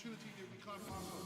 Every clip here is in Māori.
opportunity that we can't pass on.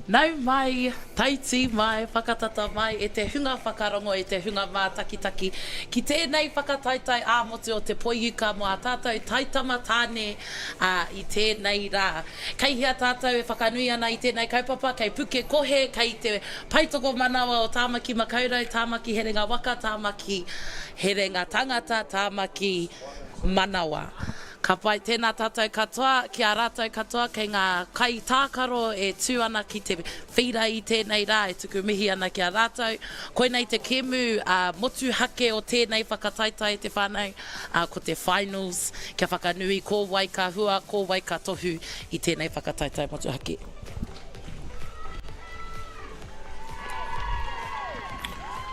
Nau mai, taiti mai, whakatata mai, e te hunga whakarongo, e te hunga mā takitaki. Ki tēnei whakataitai āmotu o te poiuka mo a tātou taitama tāne i tēnei rā. Kei hea tātou e whakanui ana i tēnei kaupapa, kei puke kohe, kei te paitoko manawa o tāmaki makaurau, tāmaki herenga waka, tāmaki herenga tangata, tāmaki manawa. Ka pai tēnā tātou katoa, ki a rātou katoa, kei ngā kai tākaro e tū ana ki te whira i tēnei rā, e tuku mihi ana ki a rātou. Koinei te kemu motu hake o tēnei whakataitai te whānau, ko te finals, kia whakanui, ko wai ka hua, ko wai ka tohu i tēnei whakataitai motu hake.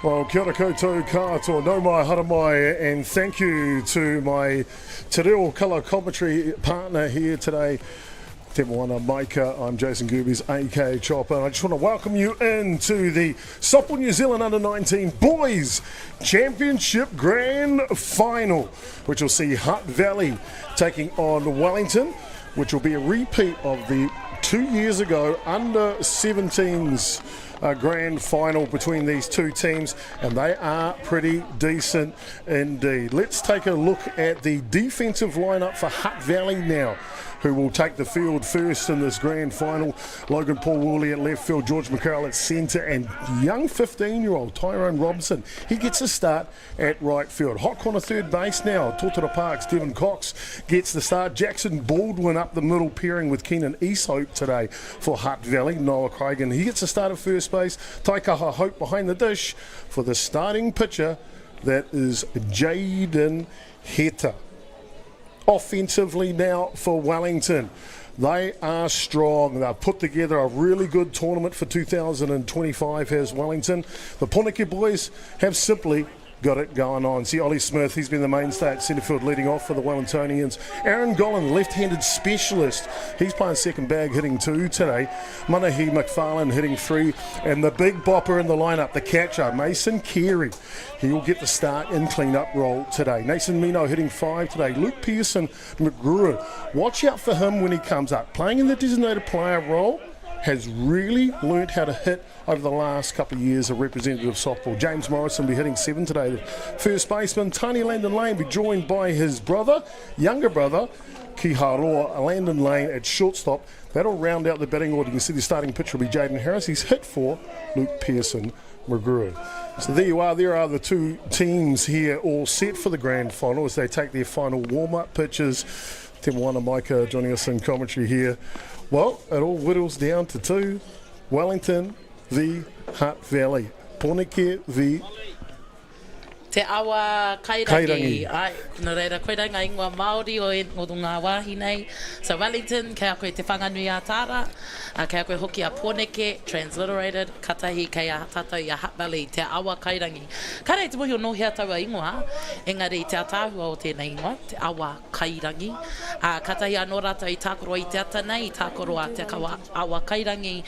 Well, kia ora koutou katoa, nau mai, hara mai, and thank you to my te reo colour commentary partner here today, Te Moana Maika. I'm Jason Goobies, AK Chopper, and I just want to welcome you into the Softball New Zealand Under-19 Boys Championship Grand Final, which will see Hutt Valley taking on Wellington, which will be a repeat of the 2 years ago Under-17s grand final between these two teams, and they are pretty decent indeed. Let's take a look at the defensive lineup for Hutt Valley now, who will take the field first in this grand final. Logan Paul Woolley at left field, George McCarroll at centre, and young 15-year-old Tyrone Robinson, he gets a start at right field. Hot corner third base now, Totara Park's Devon Cox gets the start. Jackson Baldwin up the middle, pairing with Keenan Easthope today for Hutt Valley. Noah Craigan, he gets a start at first base. Taikaha Hope behind the dish for the starting pitcher, that is Jaden Heta. Offensively now for Wellington, they are strong. They've put together a really good tournament for 2025, has Wellington. The Poneke boys have simply got it going on. See Ollie Smith, he's been the mainstay at centre field leading off for the Wellingtonians. Aaron Gollan, left-handed specialist, he's playing second bag, hitting 2 today. Manahi McFarlane hitting 3, and the big bopper in the lineup, the catcher, Mason Carey. He will get the start in clean-up role today. Nathan Mino hitting 5 today. Luke Pearson McGrew, watch out for him when he comes up. Playing in the designated player role, has really learnt how to hit over the last couple of years of representative softball. James Morrison will be hitting 7 today. The first baseman, Tony Landon Lane, will be joined by his brother, younger brother, Kiharoa Landon Lane at shortstop. That'll round out the batting order. You can see the starting pitcher will be Jaden Harris. He's hit for Luke Pearson McGrew. So there you are. There are the two teams here all set for the grand final as they take their final warm-up pitches. Te Moana Maika joining us in commentary here. Well, it all whittles down to 2. Wellington v Hutt Valley. Poneke v Te awa kairangi. Ai, kuna reira koe ranga ingoa Māori o ngā wāhi nei. So Wellington, kei a koe te whanganui a tāra, kei a koe hoki a Poneke, transliterated, katahi kei a tātou i a Hutt Valley, te awa kairangi. Karei te muhi o nohea tau a ingoa, engari te atāhua o tēnei ingoa, te awa kairangi. Katahi anō rātou i tākoro i te ata nei, i tākoro a te awa kairangi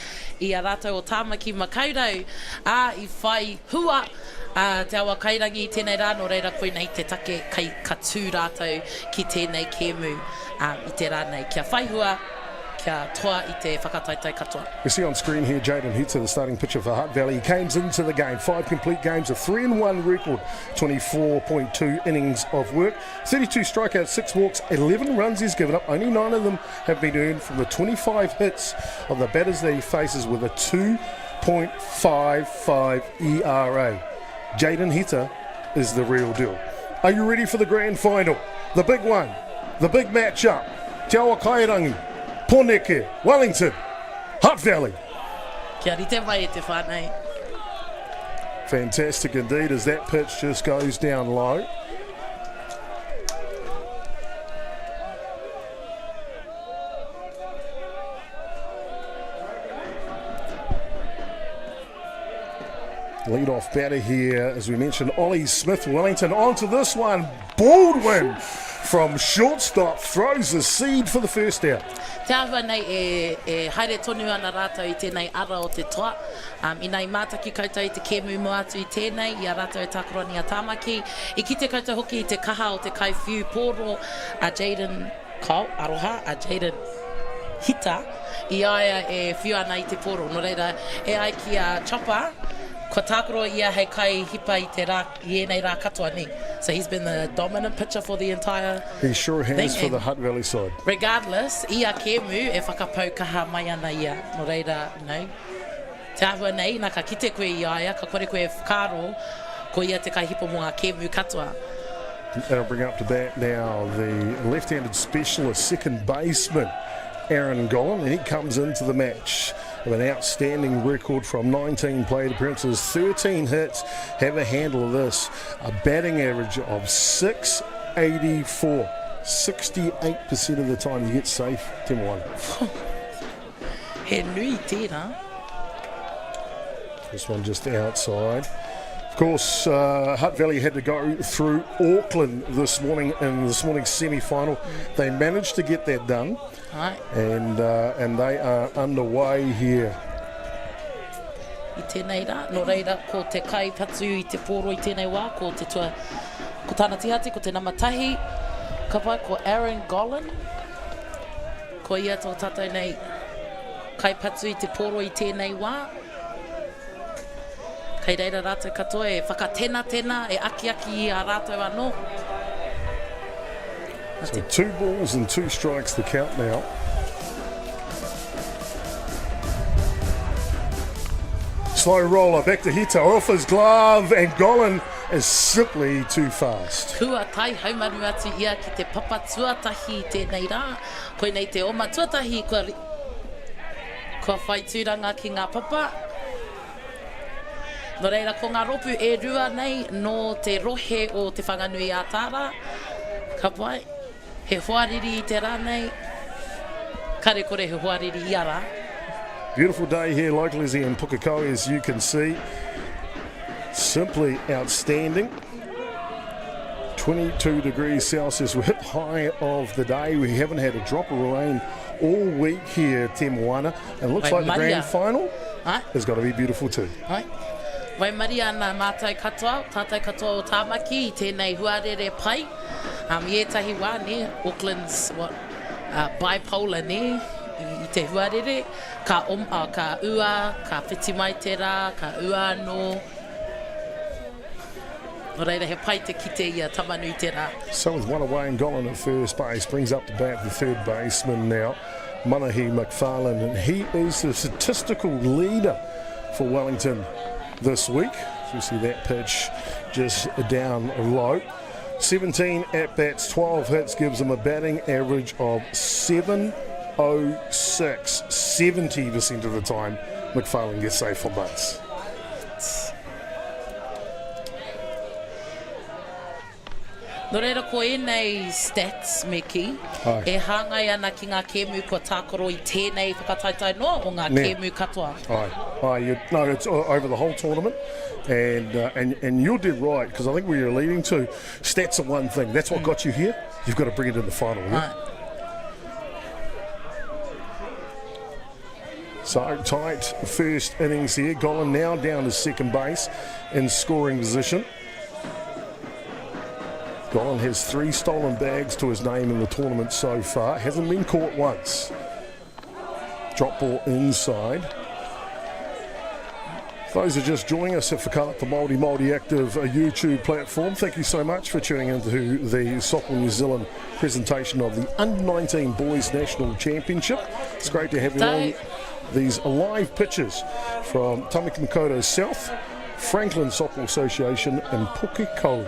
i a rātou o tāmaki makaurau, i whai hua, te awa kairangi tēnei rā, no reira koe nei te take kai ka tū rātou ki tēnei kēmu i te rā nei. Kia whaihua, kia toa I te whakataitai katoa. We see on screen here Jaden Hitzer, the starting pitcher for Hutt Valley. He came into the game, 5 complete games, a 3-1 record, 24.2 innings of work, 32 strikeouts, 6 walks, 11 runs he's given up. Only 9 of them have been earned from the 25 hits of the batters that he faces with a 2.55 ERA. Jaden Hitzer is the real deal. Are you ready for the grand final? The big one, the big matchup. Te Awa Kairangi, Poneke, Wellington, Hutt Valley. Kia rite mai e te whānei. Fantastic indeed as that pitch just goes down low. Lead off batter here, as we mentioned, Ollie Smith. Wellington onto this one. Baldwin from shortstop throws the seed for the first out. Te ahua nei e haere tonu ana rātou I tēnei ara o te toa. I nei mātaki koutou I te kēmu mo atu I tēnei, I a rātou e takoroni a tāmaki. I ki te koutou hoki I te kaha o te kaiwhiu pōro a Jaden Aroha, a Jaden Hita, I aia e whiu ana I te pōro. No reira, e ai ki a Chopper, kua tākoro ia hei kai hipa I te rā, I enei rā katoa ni. So he's been the dominant pitcher for the entire He sure has thing. for the Hutt Valley side. Regardless, ia kēmu e whakapau kaha mai ana ia. No reira, te ahua nei, nā ka kite koe I aia, ka kore koe whakaro, ko ia te kai hipa mo ngā kēmu katoa. That'll bring up to bat now the left-handed specialist second baseman, Aaron Golan, and he comes into the match with an outstanding record from 19 plate appearances, 13 hits. Have a handle of this. A batting average of 684. 68% of the time you get safe, Tim One. He nui tēnā. This one just outside. Of course, Hutt Valley had to go through Auckland this morning in this morning's semi-final. They managed to get that done. Right. And they are underway here. I tēnei rā, no reira, ko te kai patu I te pōro I tēnei wā, ko te tua, ko tāna tihati, ko te namatahi, ka pai ko Aaron Golan, ko ia tō tātou nei, kai patu I te pōro I tēnei wā, kei reira rātou katoa e whakatena, e aki I a rātou anō. So 2 balls and 2 strikes the count now. Slow roller back to Hita, off his glove, and Golan is simply too fast. Kua tai haumaru atu ia ki te papa tuatahi tēnei rā. Koe nei te oma tuatahi, kua whai tūranga ki ngā papa. No reira, ko ngā ropu e rua nei no te rohe o te whanganui a tāra. Ka pai, he hoariri I te rā nei. Kare kore he hoariri I a rā. Beautiful day here locally in Pukekohe, as you can see. Simply outstanding. 22 degrees Celsius, we hit high of the day. We haven't had a drop of rain all week here, Te Moana. And it looks like the grand final has got to be beautiful too. Wai maria ana mātai katoa, tātai katoa o tāmaki I tēnei huarere pai. Ētahi wā ne, Auckland's bipolar ne, I te huarere. Ka ua, ka whiti mai te rā, ka ua anō. No reira, he pai te kite ia tamanui te rā. So with one away and Golan at first base, brings up to bat the third baseman now, Manahi McFarlane, and he is the statistical leader for Wellington this week. So you see that pitch just down low. 17 at-bats, 12 hits, gives him a batting average of 706. 70% of the time, McFarlane gets safe on base. No reira, ko nei stats, Meki, e hāngai ana ki ngā kēmu kua tākoro I tēnei whakataitai noa o ngā kēmu katoa. No, it's over the whole tournament, and you're dead right, because I think where you're leading to, stats are one thing. That's what got you here. You've got to bring it in the final. Yeah? So tight first innings here. Golan now down to second base in scoring position. Golan has 3 stolen bags to his name in the tournament so far. Hasn't been caught once. Drop ball inside. Those are just joining us at Whakaata Māori Active YouTube platform. Thank you so much for tuning into the Soccer New Zealand presentation of the Under-19 Boys National Championship. It's great to have you on these live pitches from Tamaki Makaurau South, Franklin Soccer Association and Pukekohe.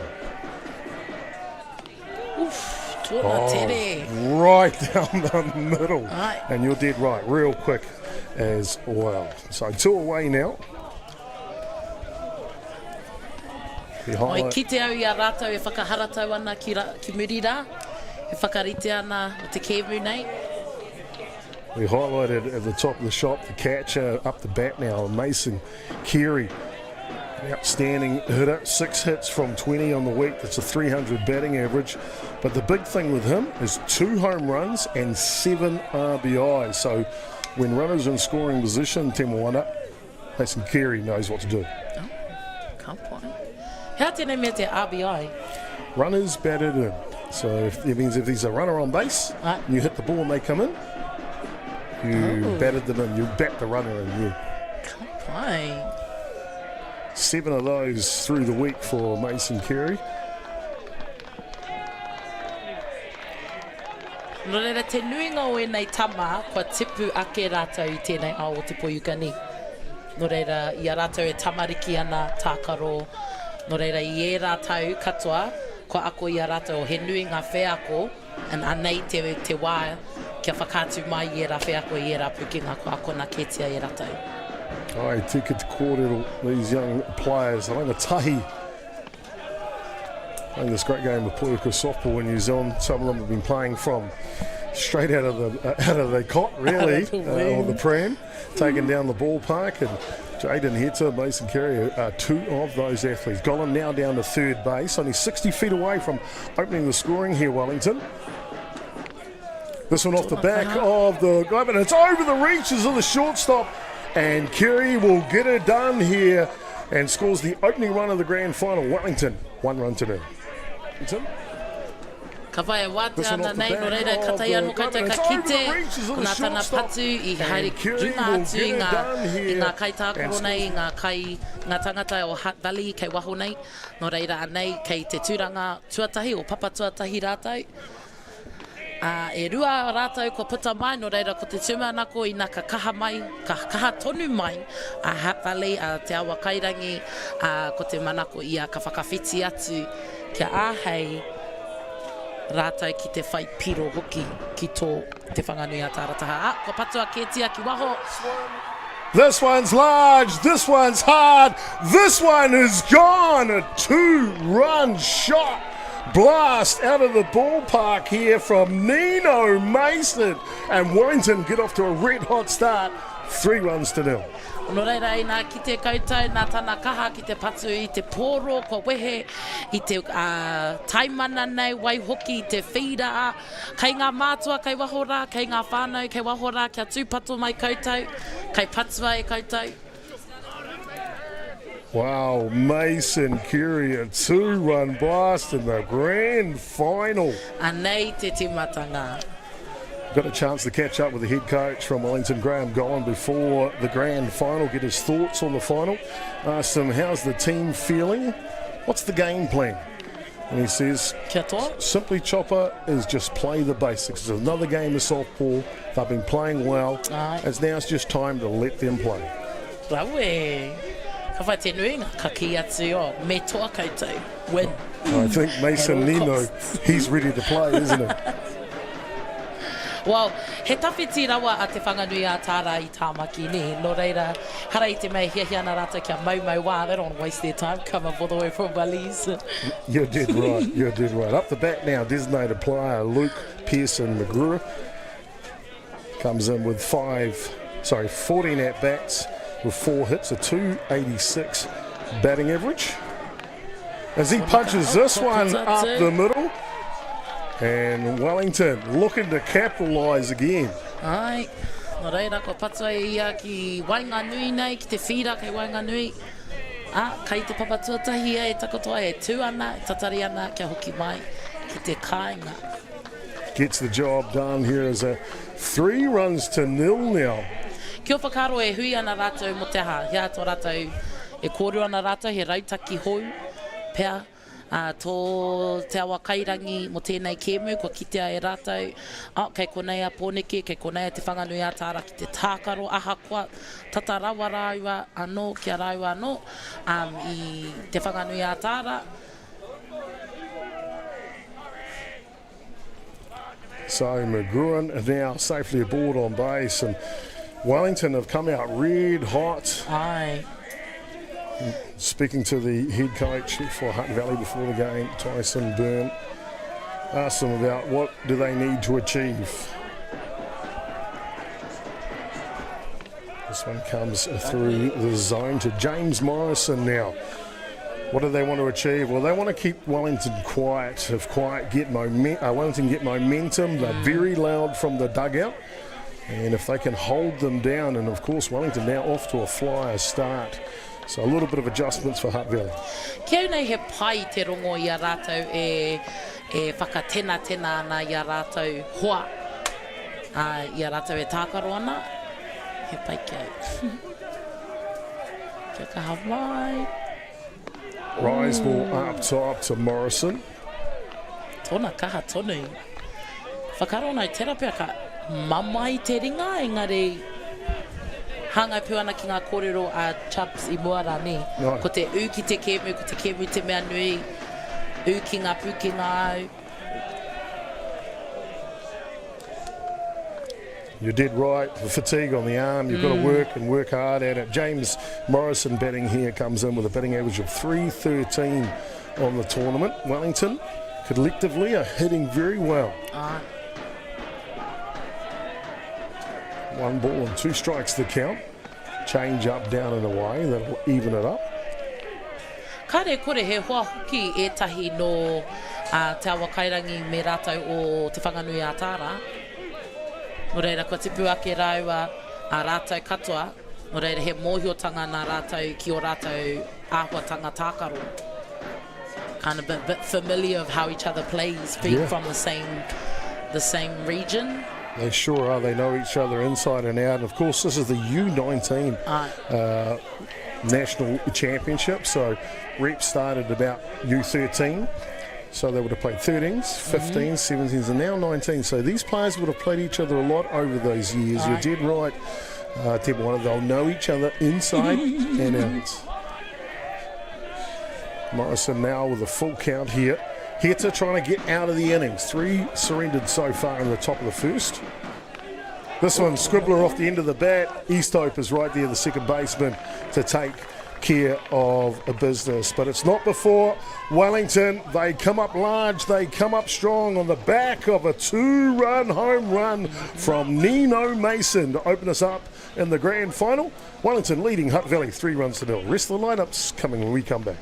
Right down the middle. And you're dead right, real quick as well. So 2 away now. Oi, ki te au i a rātou e whakaharatau ana ki Murira, e whakarite ana o te kēmu nei. We highlighted at the top of the shop the catcher up the bat now, Mason Keary. Outstanding hitter, 6 hits from 20 on the week. That's a 300 batting average. But the big thing with him is 2 home runs and 7 RBIs. So when runners in scoring position, Te Moana, Mason Keary knows what to do. Oh, can't point. How tēnei mea te RBI? Runners batted in. So it means if there's a runner on base, and you hit the ball and they come in, you batted them in, you bat the runner in. Can't play. 7 of those through the week for Mason Keary. No reira, te nuinga o enei tama, kua tipu ake rātou i tēnei ao o te poiukani. No reira, i a rātou e tamariki ana tākaro. No reira, i e rātou katoa, kua ako i a rātou o he nui ngā wheako, and anei te wā, kia whakātu mai i e rā wheako i e rā pukinga, kua ako na ketia i rātou. Ai, tika te kōrero, these young players. I think the tahi, playing this great game of Pukekohe softball in New Zealand. Some of them have been playing from straight out of the cot, really, or the pram, taken down the ballpark. And Jaden Heta, Mason Keary are 2 of those athletes. Colin now down to third base, only 60 feet away from opening the scoring here, Wellington. This one off the back of the guy, but it's over the reaches of the shortstop. And Keary will get it done here and scores the opening run of the grand final. Wellington, 1 run to nil. Ka whai wāte ana nei, no reira katai anu koutou ka kite, nā tana patu i haere runga atu i ngā kaitākoro nei, ngā tangata o Hutt Valley kei waho nei, no reira anei kei te tūranga tuatahi o papa tuatahi rātou. E rua rātou ko puta mai, no reira ko te tūmanako i nā ka kaha mai, ka kaha tonu mai a Hutt Valley, a te awa kairangi, ko te manako ia ka whakawhiti atu kia āhei rātou ki te whai piro hoki ki tō te whanganui a tārataha. Ko patua kētia ki waho. This one's large, this one's hard, this one is gone, a 2-run shot. Blast out of the ballpark here from Nino Mason, and Wellington get off to a red hot start, 3 runs to nil. No reira i nā ki te koutou, nā tāna kaha ki te patu i te pōro, ko wehe, i te taimana nei, wai hoki i te whira, kei ngā mātua kei waho rā, kei ngā whānau kei waho rā, kia tūpato mai koutou, kei patua e koutou. Wow, Mason Keary, a 2-run blast in the grand final. Anei te timatanga. Got a chance to catch up with the head coach from Wellington, Graham Gowan, before the grand final, get his thoughts on the final. Asked him, how's the team feeling? What's the game plan? And he says, simply, Chopper, is just play the basics. It's another game of softball. They've been playing well. Now it's just time to let them play. Rawe. Ka whai te nuinga, ka ki atu o, me toa koutou, win. I think Mason Nino, he's ready to play, isn't he? Well, he tawhiti rawa a te whanganui a tāra i tāmaki ni. No reira, hara i te mei hiahiana rātou kia mau wā. They don't want to waste their time, come up all the way from Belize. You're dead right, you're dead right. Up the back now, designated player Luke Pearson-McGrew comes in with 14 at-bats with 4 hits, a 286 batting average. As he punches this one up the middle. And Wellington looking to capitalise again. Ai, no reira ko patua ia ki Wainganui nei, ki te whira kei Wainganui. Kai te papatuatahi e takotoa e tū ana, e tatari ana kia hoki mai ki te kāinga. gets the job done. Here is a 3-0 now. Kia whakaro e hui ana rātou mo te aha. Hea tō rātou e kōrua ana rātou he rautaki hou. Pea, tō te awa kairangi mo tēnei kēmu, kua kitea e rātou. Kei konei a pōneke, kei konei a te whanganui ātāra ki te tākaro aha kua. Tata rawa rāua anō, kia rāua anō, i te whanganui ātāra. So McGruin now safely aboard on base, and Wellington have come out red hot. Aye. Speaking to the head coach for Hutt Valley before the game, Tyson Byrne, asked them about what do they need to achieve. This one comes through the zone to James Morrison now. What do they want to achieve? Well, they want to keep Wellington quiet. Wellington get momentum. They're very loud from the dugout. And if they can hold them down, and of course Wellington now off to a flyer start. So a little bit of adjustments for Hutt Valley. Kia nei he pai te rongo i a rātou e whakatena ana i a rātou hoa. I a rātou e tākaro ana. He pai kia. Kia kaha mai. Rise ball up top to Morrison. Tōna kaha tonu. Whakaro nei tera pia ka mamai te ringa, engari hanga pū ana ki ngā kōrero a Chubbs i mua rāne. Right. Ko te ū ki te kēmu te mea nui, ū ki ngā pū ki ngā au. You're dead right. The fatigue on the arm, you've got to work and work hard at it. James Morrison batting here comes in with a batting average of 313 on the tournament. Wellington collectively are hitting very well. 1 ball and 2 strikes the count. Change up, down and away. That'll even it up. Kare kore he hoa hoki e tahi no te awa kairangi me rātou o te whanganui ātāra. No reira, kua tipu ake rāua a rātou katoa. No reira, he mōhiotanga nā rātou ki o rātou āhuatanga tākaro. Kind of a bit familiar of how each other plays, being from the same region. They sure are. They know each other inside and out. And of course, this is the U19 National Championships. So reps started about U13. So they would have played 13s, 15s, 17s, and now 19s. So these players would have played each other a lot over those years. You're dead right, Tebwana. They'll know each other inside and out. Morrison now with a full count here. Heta trying to get out of the innings. 3 surrendered so far in the top of the first. This one, Scribbler off the end of the bat. Easthope is right there, the second baseman, to take care of a business. But it's not before Wellington. They come up large, they come up strong on the back of a 2-run home run from Nino Mason to open us up in the grand final. Wellington leading Hutt Valley 3-0. Rest of the lineups coming when we come back.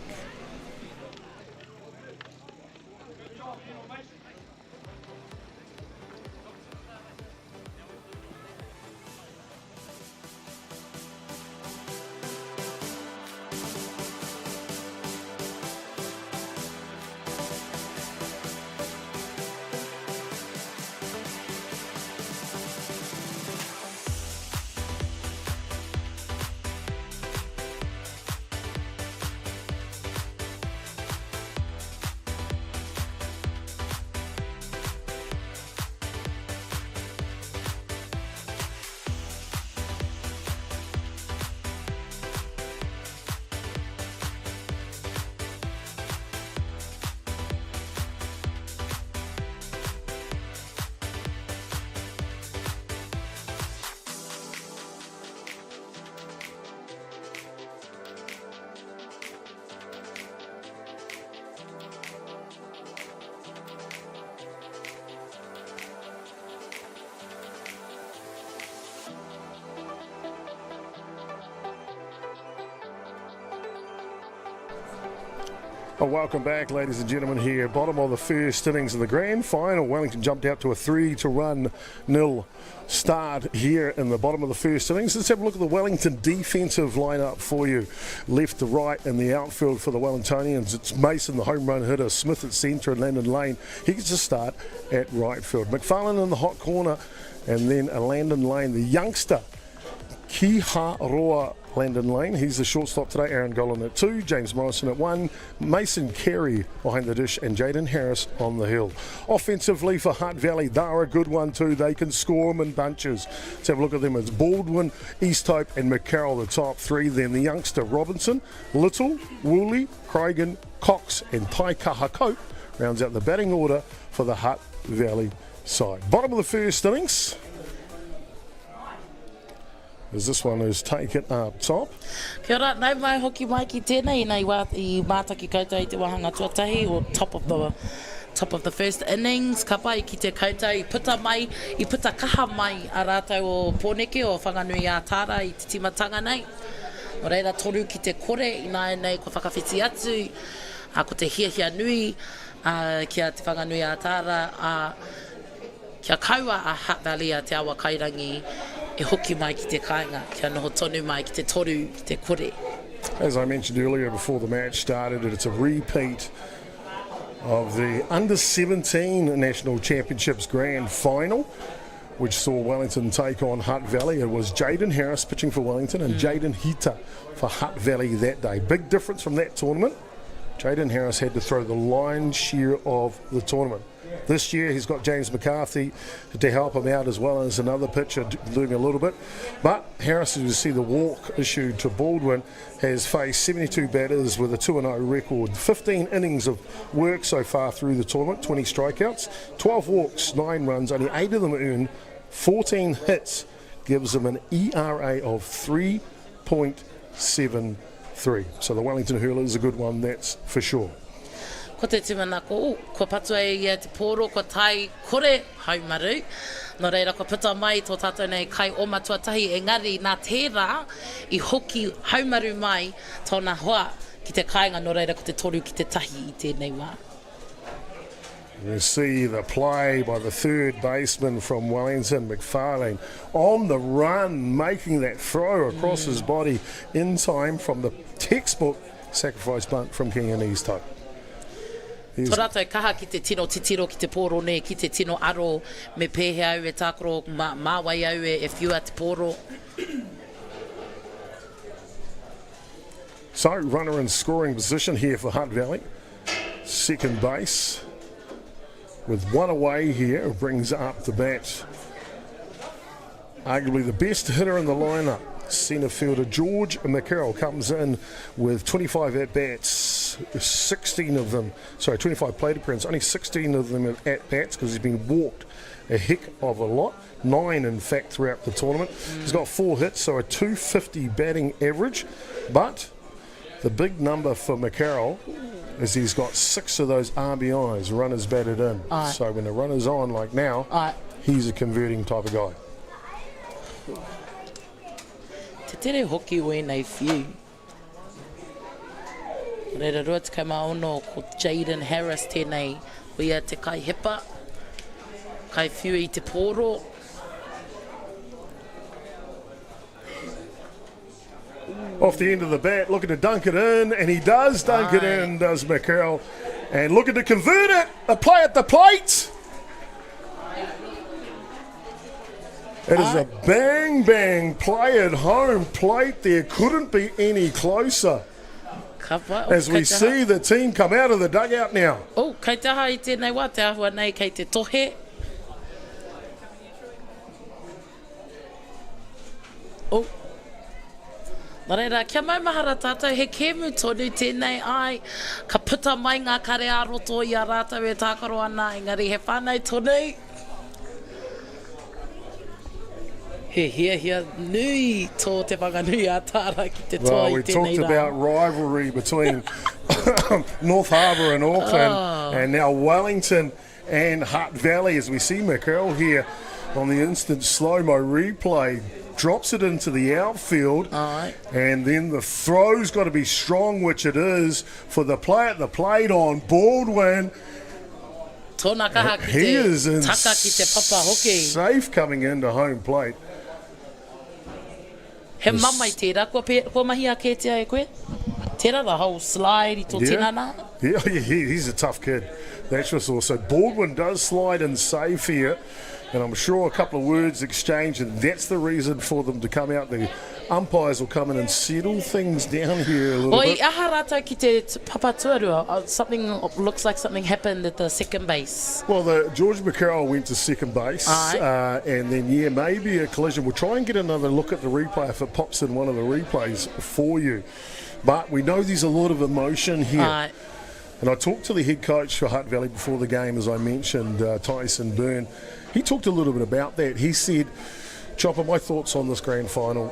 Well, welcome back, ladies and gentlemen, here. Bottom of the first innings of the grand final. Wellington jumped out to a 3-0 start here in the bottom of the first innings. Let's have a look at the Wellington defensive lineup for you. Left to right in the outfield for the Wellingtonians. It's Mason, the home run hitter, Smith at centre, and Landon Lane. He gets a start at right field. McFarlane in the hot corner, and then a Landon Lane, the youngster. Kiharoa Landon Lane, he's the shortstop today. Aaron Golan at 2, James Morrison at 1, Mason Carey behind the dish, and Jaden Harris on the hill. Offensively for Hutt Valley, they're a good one too. They can score them in bunches. Let's have a look at them. It's Baldwin, Easthope and McCarroll, the top three. Then the youngster Robinson, Little, Woolley, Craigan, Cox and Tai Kahakope rounds out the batting order for the Hutt Valley side. Bottom of the first innings, as this one is taken up top. Kia ora, nau mai hoki mai ki tēnei nei wā I mātaki koutou I te wahanga tuatahi, or top of the first innings. Ka pai ki te koutou I puta kaha mai a rātou o pōneke o whanganui a tāra I te timatanga nei. O reira toru ki te kore I nāi nei ko whakawhiti atu, ko te hia nui kia te whanganui a tāra, kia kaua a Hutt Valley a te awa kairangi, e hoki mai ki te kāinga, kia noho tonu mai ki te toru, ki te kore. As I mentioned earlier before the match started, it's a repeat of the Under-17 National Championships Grand Final, which saw Wellington take on Hutt Valley. It was Jaden Harris pitching for Wellington and Jaden Hita for Hutt Valley that day. Big difference from that tournament. Jaden Harris had to throw the lion's share of the tournament. This year he's got James McCarthy to help him out, as well as another pitcher doing a little bit. But Harris, as you see the walk issued to Baldwin, has faced 72 batters with a 2-0 record. 15 innings of work so far through the tournament, 20 strikeouts, 12 walks, 9 runs, only 8 of them earned, 14 hits, gives them an ERA of 3.73. So the Wellington hurler is a good one, that's for sure. Ko te timana ko patua ia te pōro, ko tai kore haumaru. No reira, ko puta mai tō tātou nei kai o matuatahi, engari nā tērā I hoki haumaru mai tōna hoa ki te kāinga, no reira ko te toru ki te tahi I tēnei wā. You see the play by the third baseman from Wellington, McFarlane, on the run, making that throw across his body in time from the textbook sacrifice bunt from King and Easthope. Tō rātou kaha ki te tino titiro ki te pōro ne, ki te tino aro me pēhe au e tākoro, māwai au e whiua te pōro. So, runner in scoring position here for Hutt Valley. Second base. With one away here, brings up the bat. Arguably the best hitter in the lineup. Centre fielder George McCarroll comes in with 25 at-bats, 25 plate appearances, only 16 of them at-bats because he's been walked a heck of a lot, 9 in fact throughout the tournament. He's got 4 hits, so a 250 batting average, but the big number for McCarroll is he's got 6 of those RBIs, runners batted in. So when the runner's on like now, he's a converting type of guy. Te tere hoki oe nei whiu. Reira rua te kai maono ko Jaden Harris tēnei, o ia te kai hepa, kai whiu I te pōro. Off the end of the bat, looking to dunk it in, and he does dunk it in, does McCarroll. And looking to convert it, a play at the plate. It is a bang play at home plate there, couldn't be any closer. As we see the team come out of the dugout now. Oh, kei taha I tēnei wā, te ahua nei kei te tohe. Oh. Nā reira, kia maumahara tātou, he kēmu tonu tēnei ai, ka puta mai ngā kare ā-roto I a rātou e tākaro ana, engari he whānau tonu. He hia nui tō te whanganui a tāra ki te toa I tēnei rā. We talked about rivalry between North Harbour and Auckland, and now Wellington and Hutt Valley, as we see McCarroll here on the instant slow-mo replay, drops it into the outfield. Aye. And then the throw's got to be strong, which it is, for the play at the plate on Baldwin. Tōna kaha ki He is te taka ki te papa hoki. safe coming into home plate. He mamai tērā, ko mahi a kētia e koe? Tērā, the whole slide i tō tinana. Yeah, he's a tough kid. That's for sure. So Baldwin does slide in safe here, and I'm sure a couple of words exchanged, and that's the reason for them to come out. The umpires will come in and settle things down here a little bit. Aha rātou ki te papa tuarua, something looks like something happened at the second base. Well, George McCarroll went to second base, and then, maybe a collision. We'll try and get another look at the replay if it pops in one of the replays for you. But we know there's a lot of emotion here. And I talked to the head coach for Hutt Valley before the game, as I mentioned, Tyson Byrne. He talked a little bit about that. He said, Chopper, my thoughts on this grand final.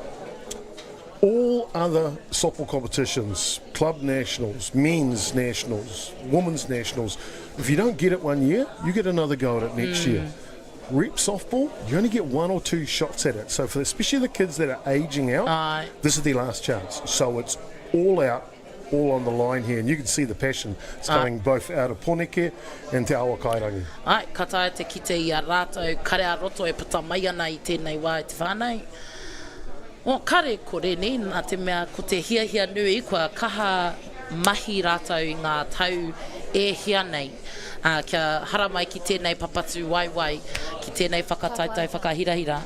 All other softball competitions, club nationals, men's nationals, women's nationals, if you don't get it one year, you get another go at it next year. Rep softball, you only get 1 or 2 shots at it. So for especially the kids that are aging out, this is their last chance. So it's all out, all on the line here, and you can see the passion. It's coming both out of Poneke and Te Awa Kairangi. Ai, katae te kite I a rātou, kare a roto e pata mai ana I tēnei wā te whānei. O kare kore ni, nā te mea ko te hia nui, kua kaha mahi rātou I ngā tau e hia nei. Kia hara mai ki tēnei papatu waiwai, ki tēnei whakataitai whakahirahira.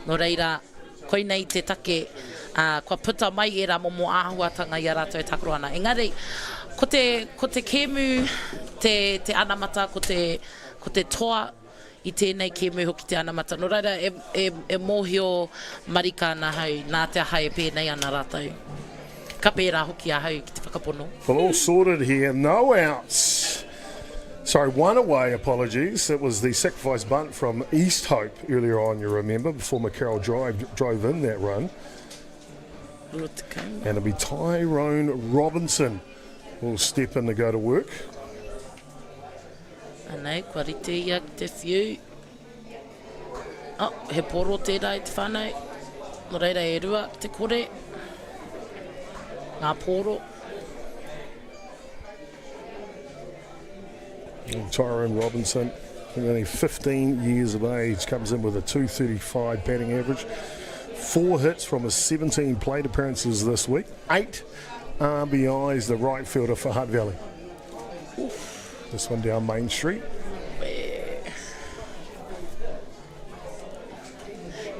No reira, koinei te take, kua puta mai e rā momo āhuatanga I a rātou e takro ana. Engari, ko te kēmu, te anamata, ko te toa I tēnei kēmu hoki te anamata. No reira, e mōhio marika nā hau, nā te aha e pēnei ana rātou. Ka pērā hoki a hau ki te whakapono. Well, all sorted here, no outs. Sorry, 1 away, apologies. It was the sacrifice bunt from East Hope earlier on, you remember, before McCarroll drove in that run. And it'll be Tyrone Robinson will step in to go to work. Anei, kua rite ia ki te whiu. He poro tērā I te whānau. No reira e rua ki te kore. Ngā poro. And Tyrone Robinson, only 15 years of age, comes in with a 235 batting average. 4 hits from his 17 plate appearances this week. 8 RBIs, the right fielder for Hutt Valley. This one down Main Street.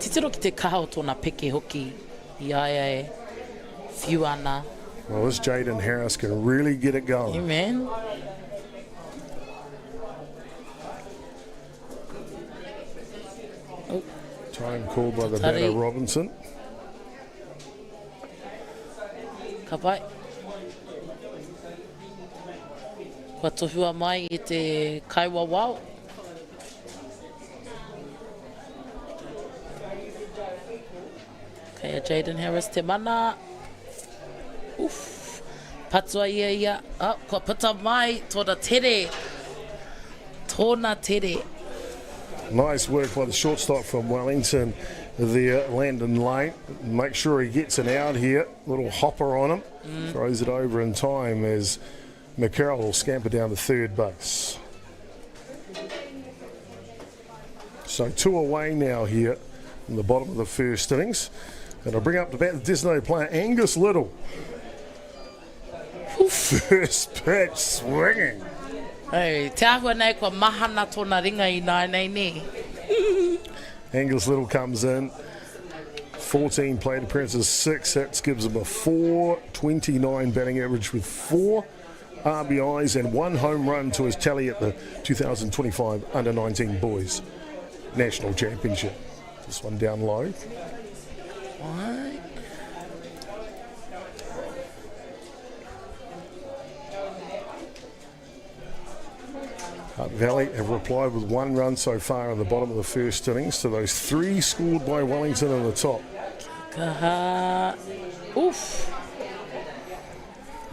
Titiro ki te kaha o tōna peke hoki I ai whiu ana. Well, this Jaden Harris can really get it going. Yeah, man. Time called by the batter Robinson. Ka pai. Kua tohua mai I te kaiwa wau. Kaya Jaden Harris te mana. Patua ia. Kua puta mai tōna tere. Tōna tere. Nice work by the shortstop from Wellington there, Landon Lane. Make sure he gets it out here. Little hopper on him. Throws it over in time as McCarroll will scamper down to third base. So 2 away now here in the bottom of the first innings. And I'll bring up the bat the designated player, Angus Little. First pitch swinging. Hey, te ahua nei kua mahana tōna ringa I nai nei ne. Angus Little comes in. 14 plate appearances, 6 hits, gives him a 429 batting average with 4 RBIs and 1 home run to his tally at the 2025 Under-19 Boys National Championship. This one down low. What? Hutt Valley have replied with 1 run so far in the bottom of the first innings to those 3 scored by Wellington in the top. Kaha. Oof.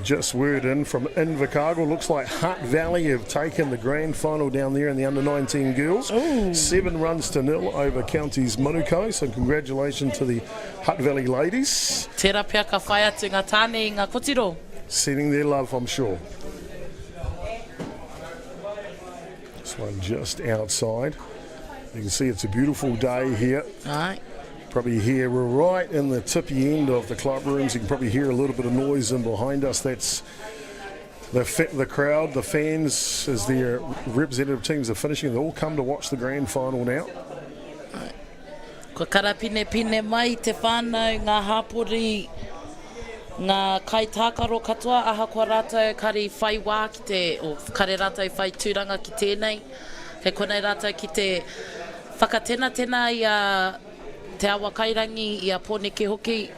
Just word in from Invercargill. Looks like Hutt Valley have taken the grand final down there in the under-19 girls. Ooh. 7-0 over Counties Manuka. So congratulations to the Hutt Valley ladies. Tērā pia ka whai atu ngā tāne i ngā kotiro. Sending their love, I'm sure. This one just outside. You can see it's a beautiful day here. Ai. Probably here, we're right in the tippy end of the club rooms. You can probably hear a little bit of noise in behind us. That's the crowd, the fans, as their representative teams are finishing. They all come to watch the grand final now. Ko karapine mai te whānau ngā hapori, ngā kaitākaro katoa, aha kua rātou kari whai wā ki te, o kare rātou whai tūranga ki tēnei. Kei konei rātou ki te whakatena i a te awa kairangi i a pōneke hoki,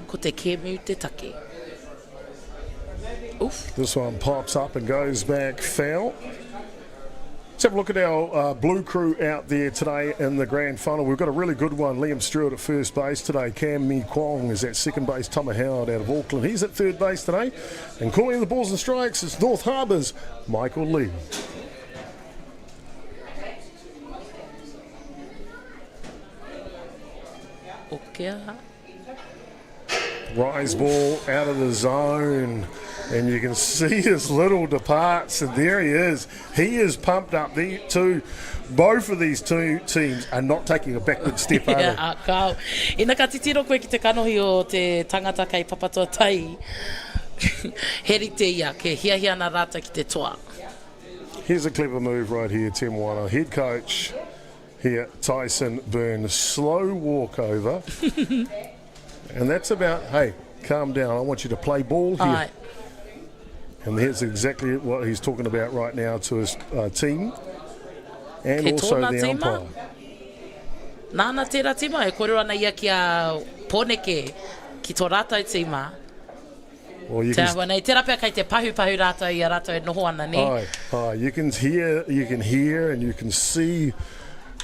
ko te kēmu te take. Oof. This one pops up and goes back foul. Let's have a look at our blue crew out there today in the grand final. We've got a really good one. Liam Stewart at first base today. Cam Mi Kwong is at second base. Tama Howard out of Auckland. He's at third base today. And calling the balls and strikes is North Harbour's Michael Lee. Rise ball out of the zone, and you can see his little departs, and there he is. He is pumped up. Both of these two teams are not taking a backward step, are they? Kau. Ina ka titiro koe ki te kanohi o te tangata kei papatoa tai. Heri te ia, ke hiahia na rata ki te toa. Here's a clever move right here, Tim Wana. Head coach here, Tyson Byrne. Slow walk over. And that's about, hey, calm down. I want you to play ball here. Aye. And here's exactly what he's talking about right now to his team. And Ke also tōna the tima? umpire. Nāna tērā tima, e kore ana ia ki a pōneke ki tō rātou tima. Well, you Tērā nei, tērā pia kei te pahu rātou i a rātou e noho ana, ne? you can hear and you can see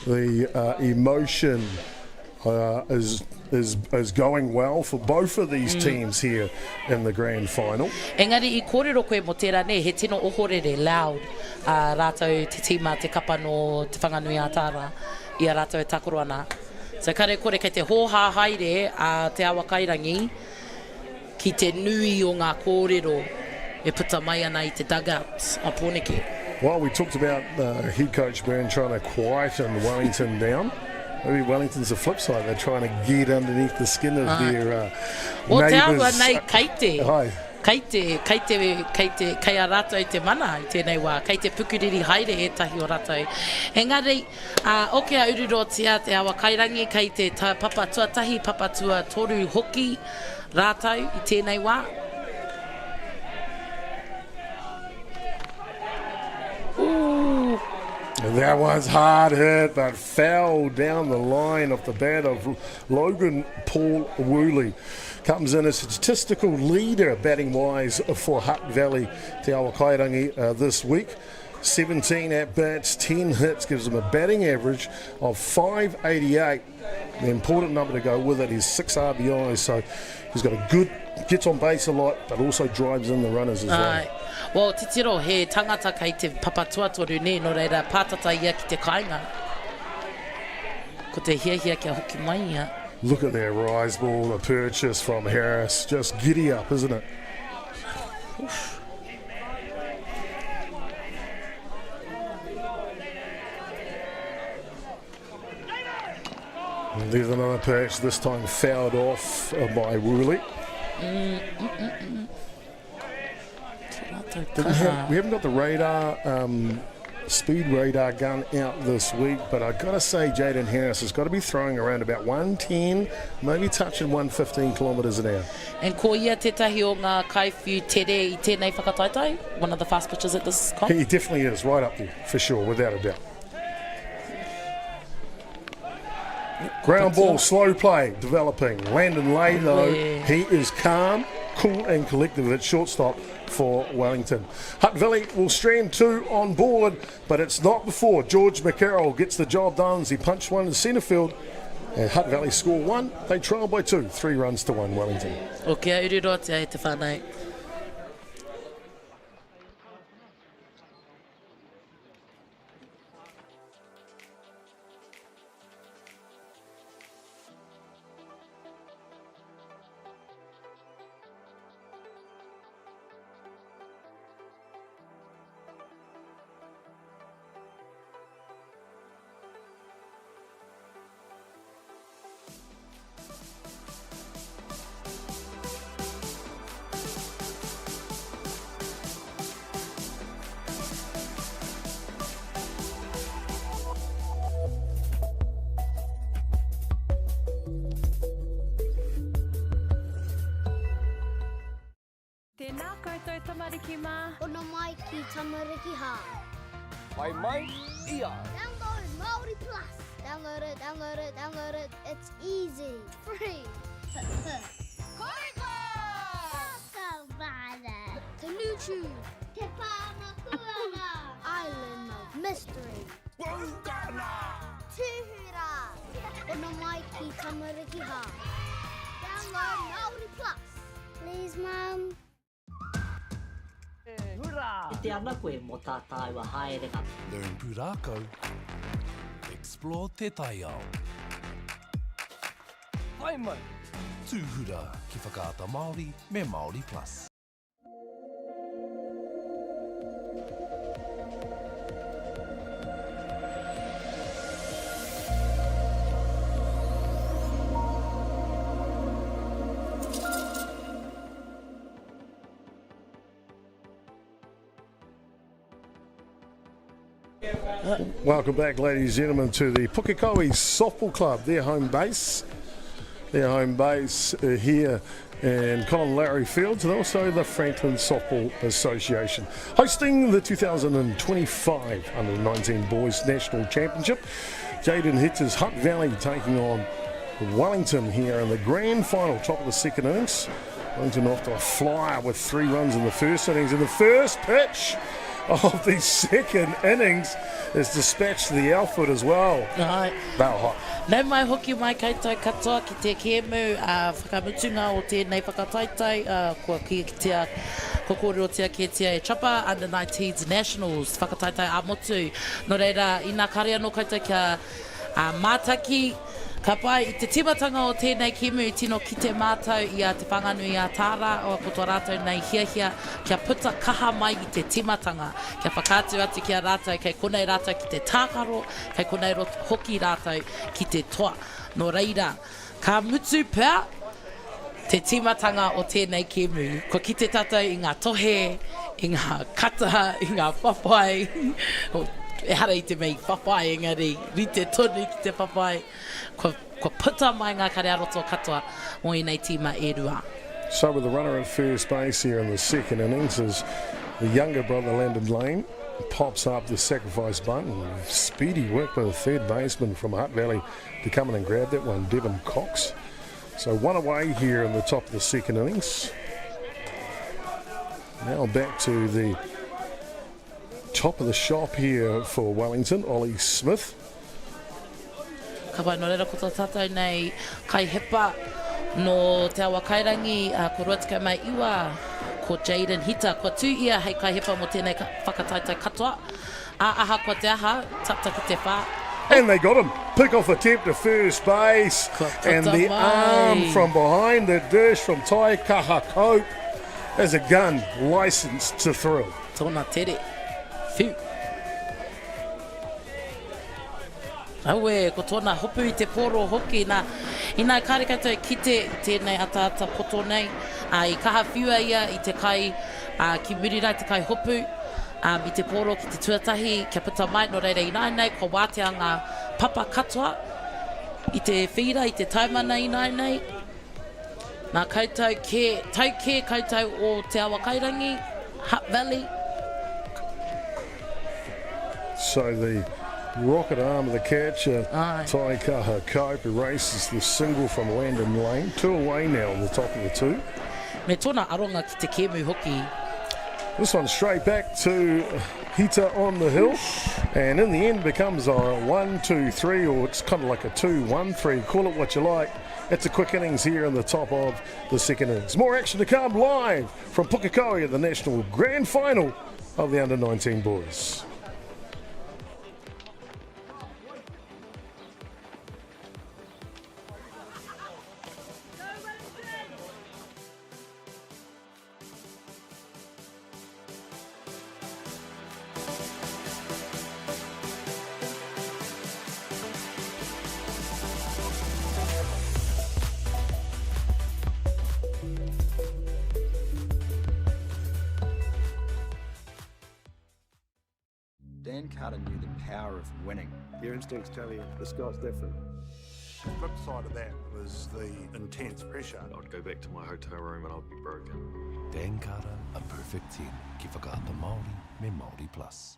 the emotion is going well for both of these teams here in the grand final. Engari, I kōrero koe mo tērā nei, he tino ohorere loud a rātou te tima, te kapa no te whanganui a tāra i a rātou e takoro ana. So kare kore kei te hōhā haere a te awa kairangi ki te nui o ngā kōrero e puta mai ana i te dugout a pōneke. Well, we talked about head coach Byrne trying to quieten Wellington down. Maybe Wellington's the flip side. They're trying to get underneath the skin of their O te neighbours. awa nei kaite. Hi. Kei a rātou i te mana i tēnei wā. Kei te pukuriri haere e tahi o rātou. Engari, oke a ururo tia te awa kairangi kei te papatua tahi, papatua toru hoki rātou i tēnei wā. Ooh. And that one's hard hit, but foul down the line off the bat of Logan Paul Woolley. Comes in as statistical leader batting-wise for Hutt Valley Te Awa Kairangi this week. 17 at-bats, 10 hits, gives him a batting average of 588. The important number to go with it is 6 RBIs, so he's got a good, gets on base a lot, but also drives in the runners as well. Well, titiro, he tangata kei te papatua toru ne, no reira pātata ia ki te kāinga. Ko te hiahia kia hoki mai ia. Look at that rise ball, the purchase from Harris. Just giddy up, isn't it? Oof. And there's another pitch, this time fouled off by Woolley. We haven't got the radar, speed radar gun out this week, but I've got to say Jaden Harris has got to be throwing around about 110, maybe touching 115 kilometres an hour. And ko ia tētahi o ngā kaiwhi tere i tēnei whakataitai, one of the fast pitchers at this comp? He definitely is, right up there, for sure, without a doubt. Ground ball, slow play, developing. Landon Lay, though, he is calm, cool and collective at shortstop for Wellington. Hutt Valley will strand 2 on board, but it's not before George McCarroll gets the job done as he punched one in centre field And Hutt Valley score 1. They trail by 2, 3 runs to 1 Wellington. O kia uri roa te whānau. Tēnā koutou tamariki mā. Ono mai ki tamariki hā. Mai, ia. Download Māori Plus. Download it, download it, download it. It's easy. Free. Koiko! Kakavana. Tanuchu. Te Pāmakuana. Island of Mystery. Bukana. Tuhura. Ono mai ki tamariki hā. Download Māori Plus. Please, Mum. E te ana koe mō tātai wa haere ka. Learn pūrākau. Explore te taiao. Hai mai. Tūhura ki whakaata Māori me Māori Plus. Welcome back, ladies and gentlemen, to the Pukekohe Softball Club, their home base. Their home base here in Colin Lawrie Fields, and also the Franklin Softball Association, hosting the 2025 Under-19 Boys National Championship. Jaden Hitz's Hutt Valley taking on Wellington here in the grand final, top of the second innings. Wellington off to a flyer with 3 runs in the first innings, and the first pitch of the second innings is dispatched to the outfield as well. Ai. Bao hot. Nau mai hoki mai koutou katoa ki te kēmu whakamutunga o tēnei whakataitai kua ki tia kokore o tia ke tia e chapa Under-19 Nationals whakataitai a motu. No reira, ina kare anō koutou kia mātaki ka pai i te timatanga o tēnei kēmu tino ki te mātau i a te whanganu i a tāra o ko tō rātou nei hiahia kia puta kaha mai i te timatanga kia whakātu atu ki a rātou kei konei rātou ki te tākaro kei konei hoki rātou ki te toa no reira ka mutu pēr te timatanga o tēnei kēmu ko ki te tātou i ngā tohe i ngā kata i ngā whawhai e hara i te mei whawhai engari rite tonu ki te whawhai ko puta mai ngā kare aroto katoa o i nei tīma e rua. So with the runner at first base here in the second innings is the younger brother Landon Lane. Pops up the sacrifice button. Speedy work by the third baseman from Hutt Valley to come in and grab that one, Devon Cox. So one away here in the top of the second innings. Now back to the top of the shop here for Wellington, Ollie Smith. Ka pai no reira ko tō tātou nei kai hepa no te awa kairangi ko ruatika mai iwa ko Jaden Hita ko tū ia hei kai hepa mo tēnei whakataitai katoa aha ko te aha tata ki te whā. And they got him. Pick off attempt to first base. And the arm from behind the dish from Tai Kaha as a gun licensed to thrill. Tōna tere. Phew. Aue, ko tōna hopu i te poro hoki ina kāre koutou ki tēnei ata poto nei i kaha whiua ia i te kai ki murirai te kai hopu i te poro ki te tuatahi kia puta mai no reira nei ko wātea ngā papa katoa i te whira i te taumana nei nā koutou tau ke koutou o te awa kairangi Hutt Valley. So the rocket arm of the catcher, Tai Kaha Cope, erases the single from Landon Lane. 2 away now on the top of the 2. Me tōna aronga ki te kēmu hoki, This one straight back to Hita on the hill, and in the end becomes a 1-2-3, or it's kind of like a 2-1-3. Call it what you like. It's a quick innings here in the top of the second innings. More action to come live from Pukekohe at the National Grand Final of the Under-19 boys. Dan Carter knew the power of winning. Your instincts tell you the sky's different. The flip side of that was the intense pressure. I'd go back to my hotel room and I'd be broken. Dan Carter, a perfect 10. Ki whakaata Māori, me Māori Plus.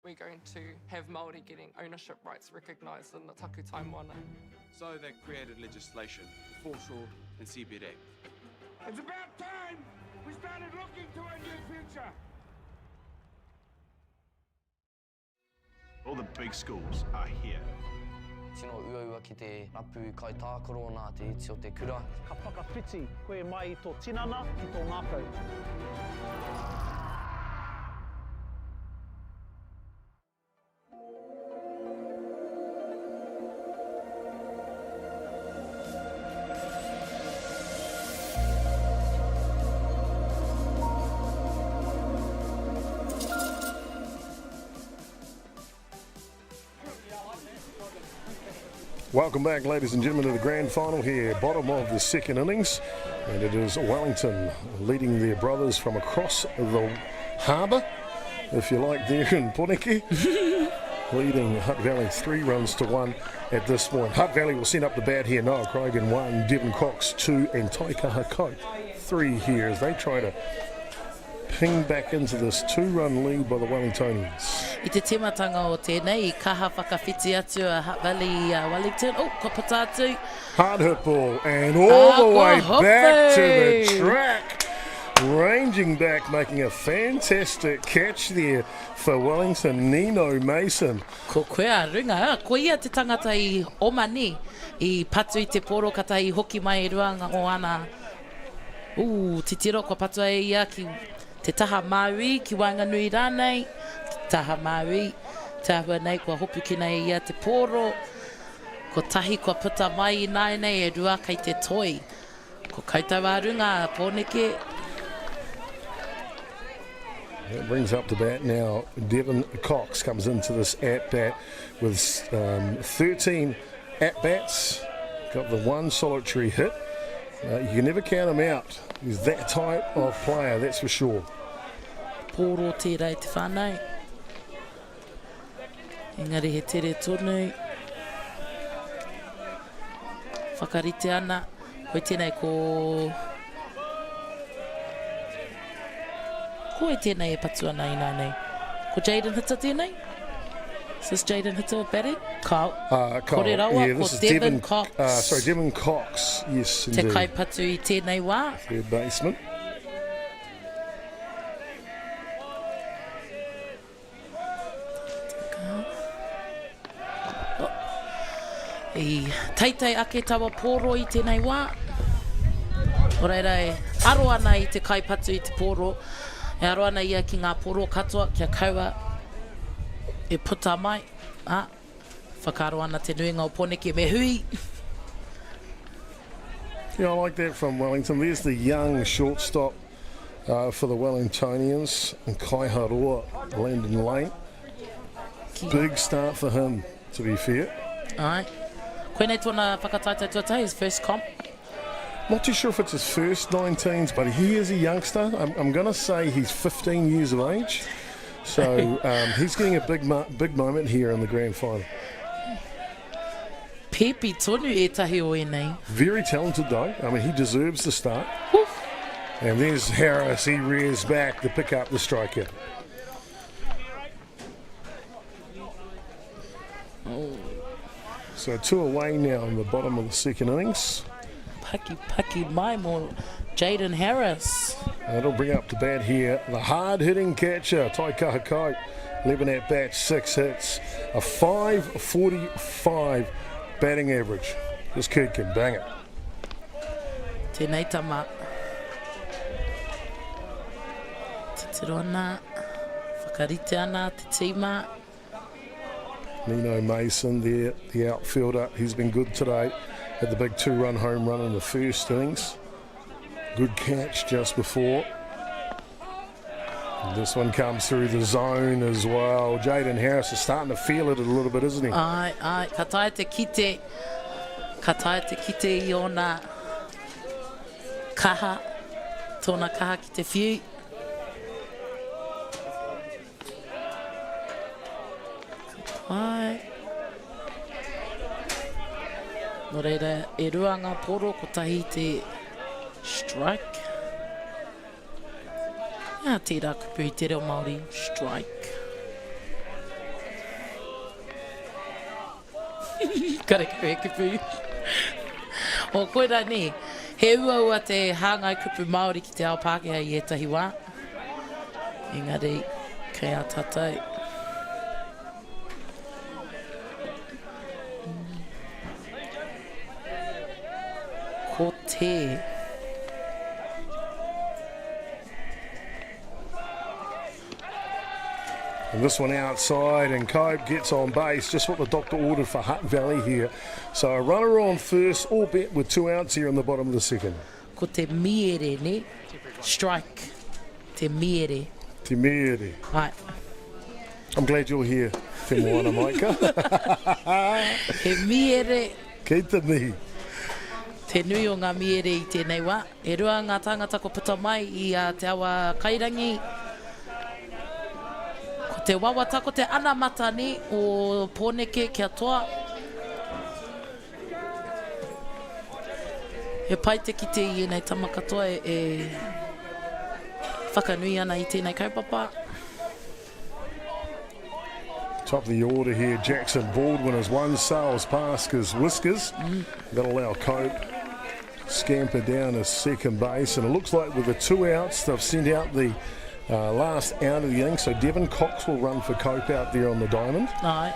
We're going to have Māori getting ownership rights recognised in the taku taimana. So they created legislation, foreshore and CBD. It's about time we started looking to a new future. All the big schools are here. Tino uaua ki te rapu kai tākoro nā te iti o te kura. Ka whakawhiti koe mai I tō tinana ki tō ngākau. Welcome back, ladies and gentlemen, to the grand final here, bottom of the second innings. And it is Wellington leading their brothers from across the harbour, if you like, there in Poneke. Leading Hutt Valley 3-1 at this point. Hutt Valley will send up the bat here. Noah Craigan 1, Devon Cox 2, and Taikaha Cope 3 here as they try to ping back into this 2-run lead by the Wellingtonians. I te timatanga o tēnei, kaha whakawhiti atu a Hutt Valley Wellington. Oh, ko patatu. Hard hit ball and all the way back to the track. Ranging back, making a fantastic catch there for Wellington, Nino Mason. Ko koe a runga, ko ia te tangata I omani, I patu I te poro kata I hoki mai ruanga o ana. Titiro ko patu e ia ki te taha Maui, ki Wainganui rānei, te taha Maui, te ahua nei kua hopu ki nei ia te poro, ko tahi kua puta mai I nai nei e rua kai te toi. Ko kaitau a runga, pōneke. That brings up the bat now. Devon Cox comes into this at-bat with 13 at-bats. Got the one solitary hit. You can never count him out. He's that type of player, that's for sure. Pōro tērei te whānau. Engari he tere tonu. Whakarite ana. Hoi tēnei ko... Ko e tēnei e patu ana I nānei. Ko Jaden Hitter tēnei? Is this Jaden Hitter batting? Kau. Kore rawa, yeah, ko this is Devon Cox. Sorry, Devon Cox. Yes, indeed. Te kai patu I tēnei wā. Third baseman. I teitei ake tawa pōro I tēnei wā. Oreira e aro ana I te kai patu I te pōro. E aro ana ia ki ngā pōro katoa, kia kaua e puta mai. Whakaro ana te nuinga o Poneke me hui. Yeah, I like that from Wellington. There's the young shortstop for the Wellingtonians. And Kaiharoa, Landon Lane. Big start for him, to be fair. Ai. Koe nei tōna whakataitai tuatai, his first comp. Not too sure if it's his first 19s, but he is a youngster. I'm going to say he's 15 years of age. So he's getting a big moment here in the grand final. Pepe tonu e tahi o e nei. Very talented though. I mean, he deserves the start. Woof. And there's Harris. He rears back to pick up the strikeout. So 2 away now in the bottom of the second innings. Paki mai mo Jaden Harris. That'll bring up to bat here the hard-hitting catcher, Tai Kahakai. 11 at bat, 6 hits, a 5.45 batting average. This kid can bang it. Tēnei tama. Te tiro ana, whakarite ana, te tīma. Nino Mason there, the outfielder. He's been good today. Had the big 2-run home run in the first innings. Good catch just before. And this one comes through the zone as well. Jaden Harris is starting to feel it a little bit, isn't he? Ai, ka tae te kite. Ka tae te kite I ona kaha. Tōna kaha ki te whiu. Ai. No reira, e ruanga poro ko tahi te strike. Ia tērā kupu I te reo Māori, strike. Kare koe kupu. O koera ne, he ua te hāngai kupu Māori ki te ao Pākehā I ētahi wā. Engari, kei a tātou. Ko te. And this one outside, and Cope gets on base, just what the doctor ordered for Hutt Valley here. So a runner on first, albeit with 2 outs here in the bottom of the second. Ko te miere ne, strike. Te miere. Te miere. Ai. I'm glad you're here, Te Moana Maika. He miere. Kei te mihi. Te nui o ngā miere I tēnei wā. E rua ngā tangata ko puta mai I te awa kairangi. Ko te wawata, ko te ana mata ni o pōneke kia toa. He pai te kite I nei tamakatoa e whakanui ana I tēnei kaupapa. Top of the order here, Jackson Baldwin has one sails past his whiskers. That'll allow Cope scamper down his second base, and it looks like with the 2 outs they've sent out the last out of the innings, so Devon Cox will run for Cope out there on the diamond. Ai.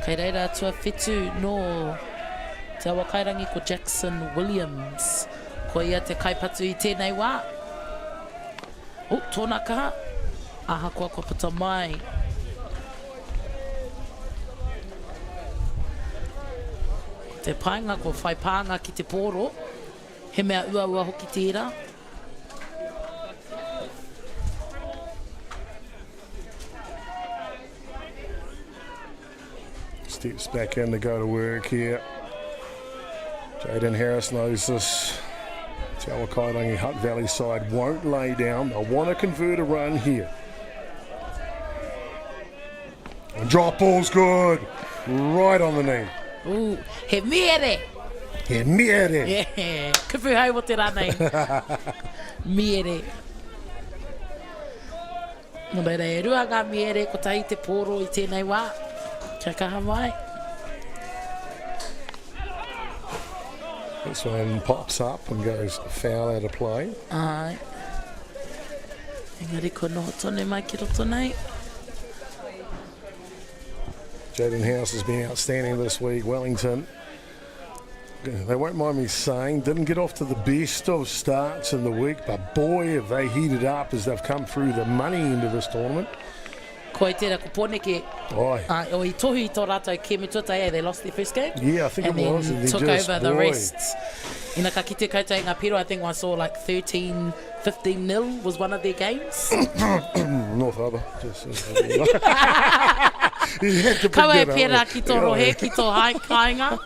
Kei reira tua whetu no te awa kairangi ko Jackson Williams. Ko ia te kaipatu I tēnei wā. O, tōna kaha. Aha kua ko puta mai. Te painga ko whai pānga ki te pōro. He mea ua hoki tērā. Steps back in to go to work here. Jaden Harris knows this. Te awa kairangi Hutt Valley side won't lay down. They'll want to convert a run here. And drop ball's good. Right on the knee. Ooh, he miere. He miere. Yeah, kupu hau o te ranei. Miere. No reira, e rua ngā miere ko tahi te pōro I tēnei wā. Kia kaha mai. This one pops up and goes foul out of play. Ai. Engari ko noho tone mai ki roto nei. Jaden House has been outstanding this week. Wellington, they won't mind me saying, didn't get off to the best of starts in the week, but boy, have they heated up as they've come through the money end of this tournament. Ko e tērā ko pōneke. Oi. O I tohu I tō rātou ke me tuatai, they lost their first game. Yeah, I think and it was. And then took over the rest. Ina ka kite koutou ngā piro, I think I saw like 13, 15-0 was one of their games. North Harbour. You had to bring Kaua e that up. pērā ki tō rohe, ki tō hainga.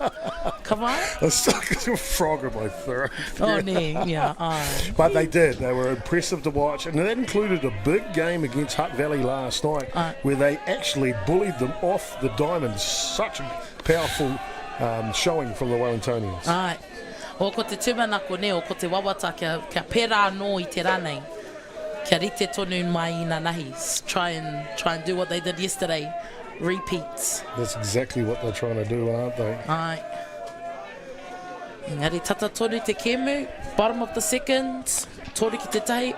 Ka mai? I stuck a frog in my throat. Oh, ne, yeah. Ai. But they did. They were impressive to watch. And that included a big game against Hutt Valley last night where they actually bullied them off the diamond. Such a powerful showing from the Wellingtonians. Ai. O ko te tūmanako ne, o ko te wawata kia pērā anō I te ranei. Kia rite tonu mai I nā nahi. Try and do what they did yesterday. Repeat. That's exactly what they're trying to do, aren't they? Ai. Engari tata tonu te kemu, bottom of the second, toru ki te tahi.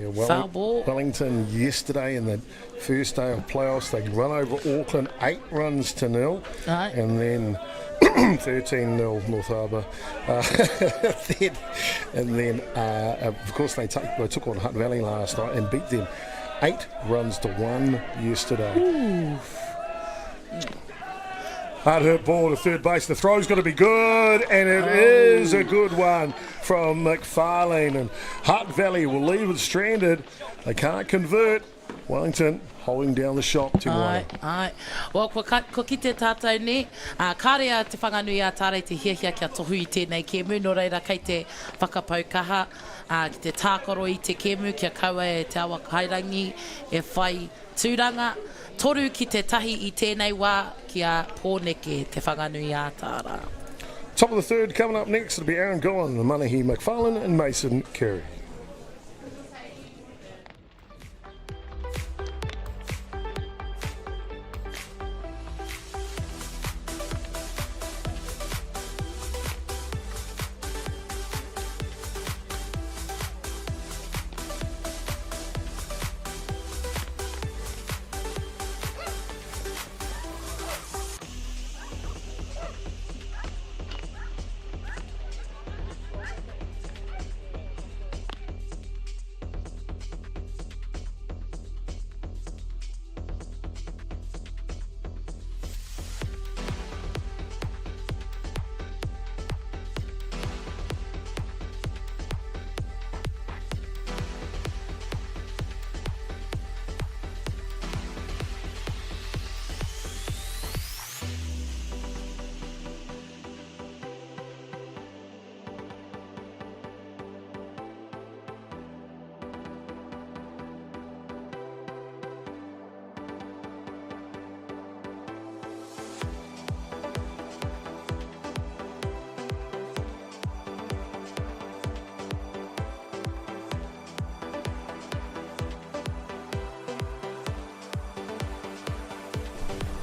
Yeah, Foul ball. Wellington yesterday in the first day of playoffs, they run over Auckland 8-0, Aye. and then 13-0 North Harbour. Of course, they took on Hutt Valley last night and beat them 8-1 yesterday. Ooh. Hard hit ball to third base. The throw's going to be good, and it is a good one from McFarlane. And Hutt Valley will leave it stranded. They can't convert. Wellington holding down the shop 2-1. Ai. Well, ko ki te tātou ne, kārea te whanganui a tāre te hiahia kia tohu I tēnei kēmu, no reira kei te whakapaukaha, ki te tākoro I te kēmu, kia kaua e te awa kairangi, e whai tūranga, toru ki te tahi I tēnei wā, kia pōneke te whanganui a tāra. Top of the third coming up next. It'll be Aaron Gowan, Manahi McFarlane and Mason Carey.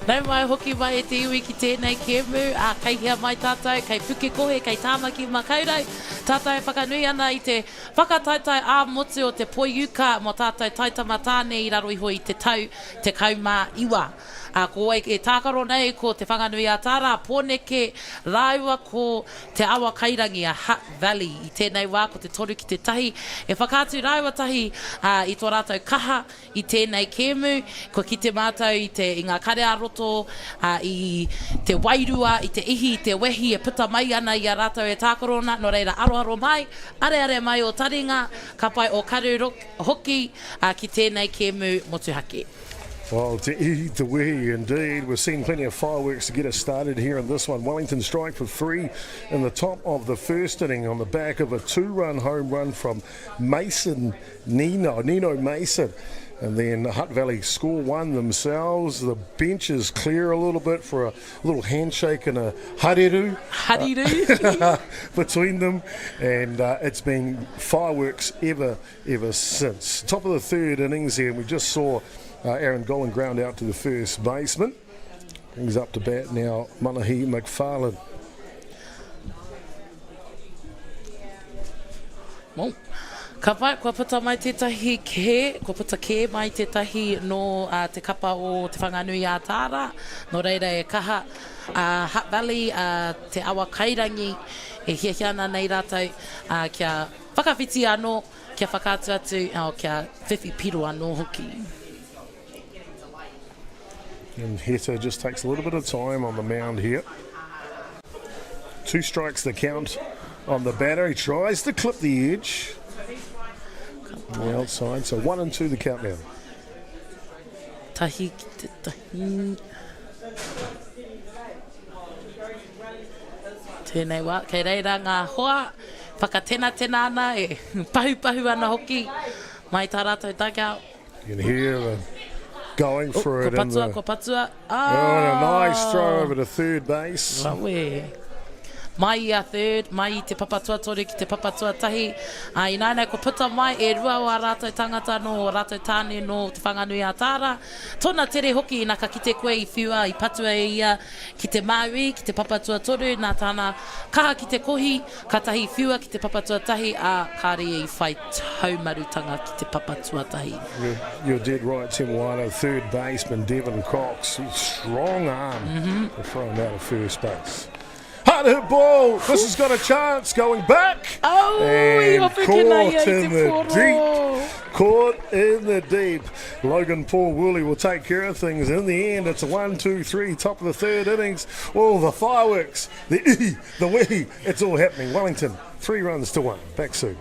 Nau mai hoki mai e te iwi ki tēnei kēmu, kei hia mai tātou, kei puke kohe, kei tāmaki makaurau. Tātou e whakanui ana I te whakataitai ā-motu o te poiuka mo tātou taitama tāne I raro iho I te tau, te kaumā iwa. Ko oi e tākaro nei ko te whanganui a tāra, pōneke rāua ko te awa kairangi a Hutt Valley I tēnei wā ko te toru ki te tahi. E whakātu rāua tahi I tō rātou kaha I tēnei kēmu, ko ki te mātou I te i ngā karea roto, I te wairua, I te ihi, I te wehi, e puta mai ana I a rātou e tākorona, no reira aroaro mai, are mai o taringa, ka pai o karu hoki ki tēnei kēmu motuhake. Well, to eat the way indeed. We've seen plenty of fireworks to get us started here in this one. Wellington strike for 3 in the top of the first inning on the back of a 2-run home run from Nino Mason. And then Hutt Valley score 1 themselves. The bench is clear a little bit for a little handshake and a hariru between them. And it's been fireworks ever since. Top of the third innings here, and we just saw Aaron Gowan ground out to the first baseman. Brings up to bat now Manahi McFarlane. Well, ka pai, kua puta mai tētahi ke, kua puta ke mai tētahi no te kapa o te whanganui a tāra. No reira e kaha Hutt Valley, te awa kairangi, e hiahiana nei rātou kia whakawhiti anō, kia whakātu atu, kia whiwhi piro anō hoki. And Heta just takes a little bit of time on the mound here. 2 strikes the count on the batter. He tries to clip the edge on the outside. So 1-2 the count now. Tahi ki te tahi. Tēnei wā, kei reira ngā hoa, whakatena ana e pahu ana hoki, mai tā rātou takau. You can hear the going for it. Ko patua. And a nice throw over to third base. Rawe. mai a third, mai I te papatua tore ki te papatua tahi. I nānei ko puta mai e rua o a rātou tangata no rātou tāne no te whanganui a tāra. Tōna tere hoki nā ka kite koe I whiua I patua e ia ki te Māui, ki te papatua toru, nā tāna kaha ki te kohi, ka tahi whiua ki te papatua tahi, a kāre I whai taumarutanga ki te papatua tahi. You're dead right, Tim Wano. Third baseman Devon Cox, strong arm to throw him out of first base. Hard hit ball. This has got a chance going back. Oh, and caught in the deep. Caught in the deep. Logan Paul Woolley will take care of things. In the end, it's a 1-2-3, top of the third innings. Oh, the fireworks, the E, the wee, it's all happening. Wellington, 3 runs to 1. Back soon.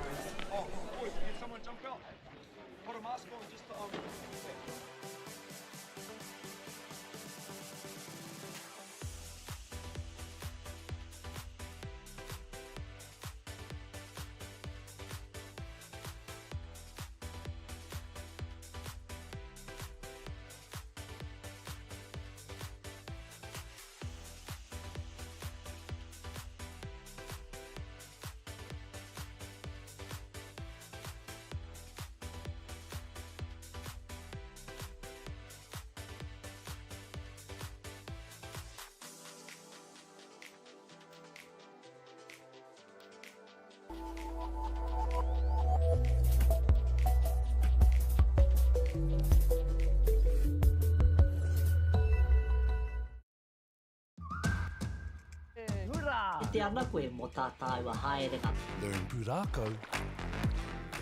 Te ana koe mō tātai wa haere ka. Learn pūrākau.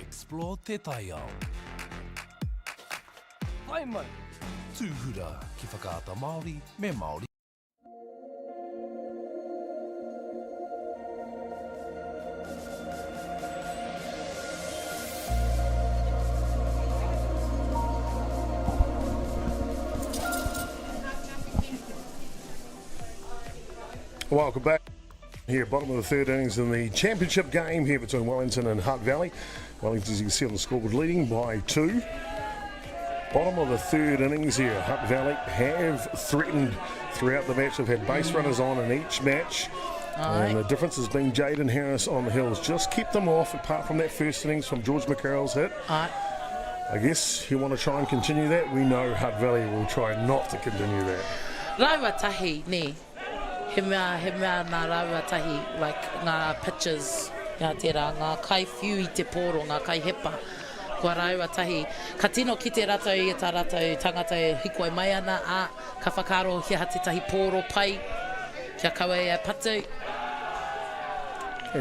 Explore te taiao. Whai mai. Tūhura ki whakaata Māori me Māori. Welcome back. Here, bottom of the third innings in the championship game here between Wellington and Hutt Valley. Wellington, as you can see on the scoreboard, leading by 2. Bottom of the third innings here. Hutt Valley have threatened throughout the match. They've had base runners on in each match. And the difference has been Jaden Harris on the hills. Just kept them off, apart from that first innings from George McCarroll's hit. I guess you want to try and continue that. We know Hutt Valley will try not to continue that. Raiwa tahi, ne. He mea nā raua tahi, like ngā pitches, ngā tērā, ngā kai whiu I te pōro, ngā kai hepa, kua raua tahi. Ka tino ki te ratou I tā ratou tangata e hikoi mai ana, ka whakaro hea te tahi pōro pai, kia kaua e patu.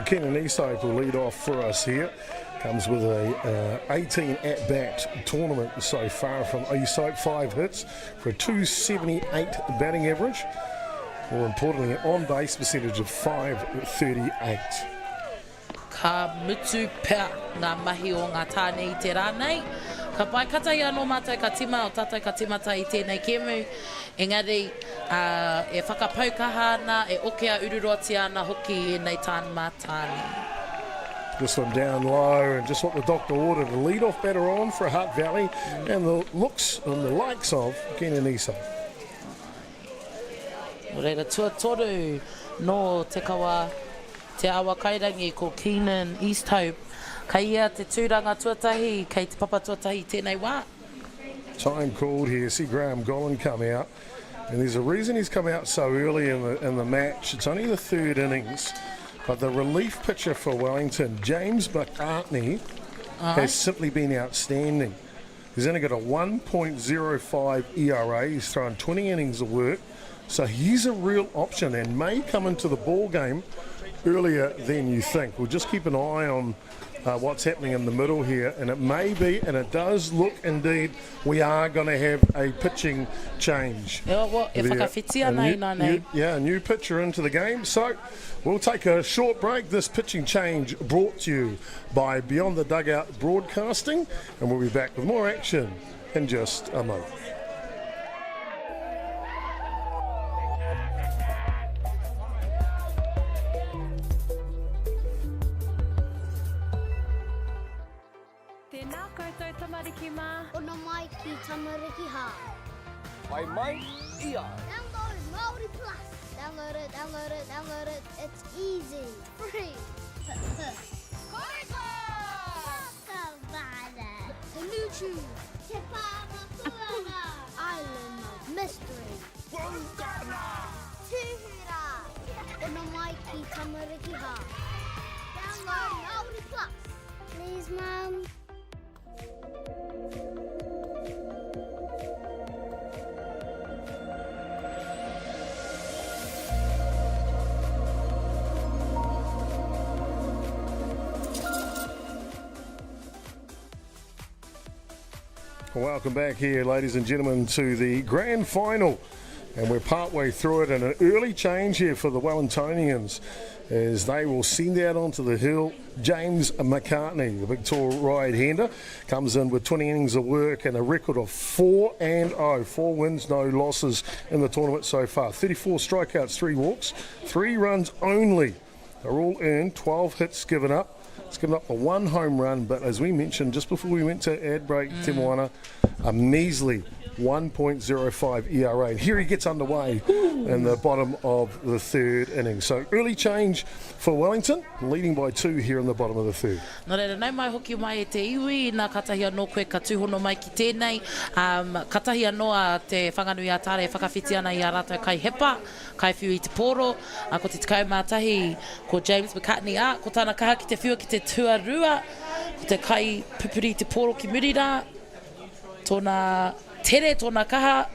Kenan Isai will lead off for us here. Comes with a 18 at-bat tournament so far from Isai, 5 hits for a 278 batting average. More importantly, on-base percentage of 538. Ka mutu pea ngā mahi o ngā tāne I te rānei. Ka pai katai anō mātou ka tima o tātou ka timata I tēnei kemu. Engari, e whakapaukaha ana, e okea ururoati ana hoki nei tāna mātāne. This one down low, and just what the doctor ordered. A lead-off batter on for Hutt Valley, and the looks and the likes of Kenan Isai. Reira tuatoru no te kawa te awa kairangi ko Keenan Easthope. Ka ia te tūranga tuatahi, kei te papa tuatahi tēnei wā. Time called here. See Graham Gollan come out, and there's a reason he's come out so early in the match. It's only the third innings, but the relief pitcher for Wellington, James McCartney, has simply been outstanding. He's only got a 1.05 ERA. He's thrown 20 innings of work. So he's a real option and may come into the ball game earlier than you think. We'll just keep an eye on what's happening in the middle here, and it may be, and it does look indeed, we are going to have a pitching change. A new pitcher into the game. So we'll take a short break. This pitching change brought to you by Beyond the Dugout Broadcasting, and we'll be back with more action in just a moment. Ona mai ki tamariki ha. Whai mai, ia. Download Māori Plus. download it, download it, download it. It's easy. Free. The new tune. Island of Mystery. Tuhura. Unamaiki Tamariki-ha. Download Maori Plus. Please, Mum. Welcome back here, ladies and gentlemen, to the grand final. And we're partway through it, and an early change here for the Wellingtonians as they will send out onto the hill James McCartney, the big tall right-hander, comes in with 20 innings of work and a record of 4-0, 4 wins, no losses in the tournament so far. 34 strikeouts, 3 walks, 3 runs only. They're all earned, 12 hits given up. It's given up the 1 home run, but as we mentioned just before we went to ad break, Te Moana, a measly 1.05 ERA. And here he gets underway in the bottom of the third inning. So early change for Wellington, leading by 2 here in the bottom of the third. Nō reira, nei mai hoki mai e te iwi, nā katahi anō koe ka tūhono mai ki tēnei. Katahi anoa te whanganui a tāre whakawhiti ana I a rātou kai hepa, kai whiu I te pōro, ko te tikau mātahi, ko James McCartney ko tāna kaha ki te whiua ki te tuarua, ko te kai pupuri te pōro ki Murira, tōna tere tōna kaha.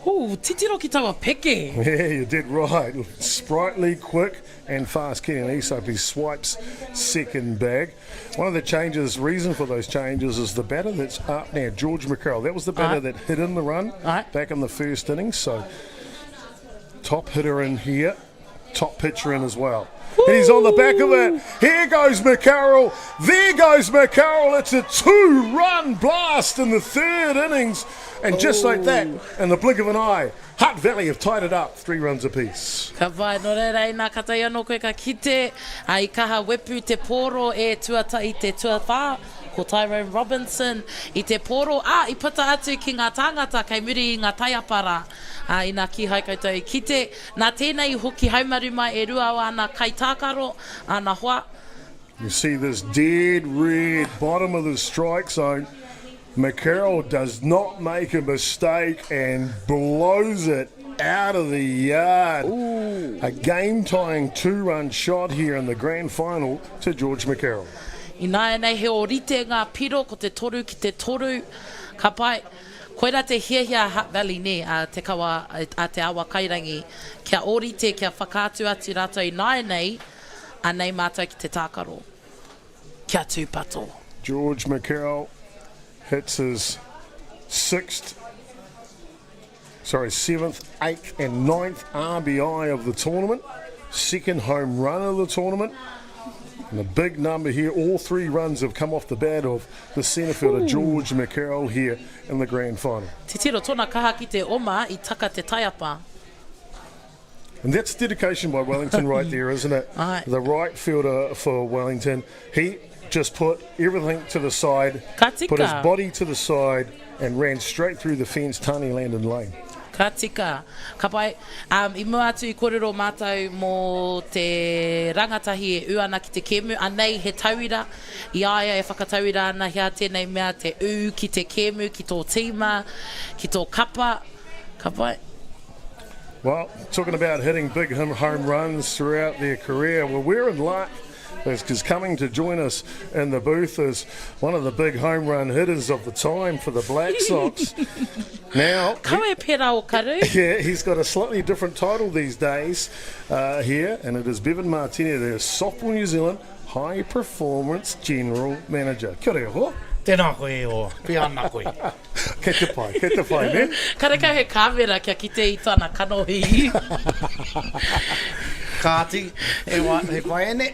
Titiro ki tawa peke. Yeah, you did right. Sprightly, quick and fast. Kenny Isope, he swipes second bag. One of the changes, reason for those changes is the batter that's up now, George McCarroll. That was the batter that hit in the run back in the first innings. So top hitter in here, top pitcher in as well. He's on the back of it. Here goes McCarroll. There goes McCarroll. It's a 2-run blast in the third innings. And just like that, in the blink of an eye, Hutt Valley have tied it up 3 runs apiece. Ka vai, no reira I nā katai anō koe ka kite, I kaha wepu te pōro e tuata I te tuawha, ko Tyrone Robinson, I te pōro, I puta atu ki ngā tāngata kei muri I ngā taiapara. I nā ki hai koutou I kite, nā tēnei hoki haumaru mai e rua o ana kai tākaro, ana hoa. You see this dead red bottom of the strike zone. McCarroll does not make a mistake and blows it out of the yard. A game-tying 2-run shot here in the grand final to George McCarroll. I nāia nei he orite ngā piro ko te toru ki te toru. Ka pai, koera te hiahia Hutt Valley ne, te kawa a te awa kairangi. Kia orite, kia whakātu atu rātou I nāia nei, a nei mātou ki te tākaro. Kia tūpato. George McCarroll hits his 7th, 8th and 9th RBI of the tournament. 2nd home run of the tournament. And a big number here. All 3 runs have come off the bat of the centre fielder George McCarroll here in the grand final. Te tiro tōna kaha ki te oma I taka te taiapa. And that's dedication by Wellington right there, isn't it? The right fielder for Wellington. He just put everything to the side, put his body to the side and ran straight through the fence, Tani Landon Lane. Ka tika. Ka pai, I mua atu I kōrero mātou mō te rangatahi e uana ki te kemu, anei he tauira, I aia e whakatauira ana hea tēnei mea te u ki te kemu, ki tō tīma, ki tō kapa. Ka pai. Well, talking about hitting big home runs throughout their career, well, we're in luck. Because coming to join us in the booth is one of the big home run hitters of the time for the Black Sox. Now, yeah, he's got a slightly different title these days here, and it is Bevan Martini, the Softball New Zealand High Performance General Manager. Kia ora ho. Tēnā koe o, pia ana koe. Kei te pai, ne? Karekau he kāmera kia kite I tāna kanohi. Kāti, he pai ene.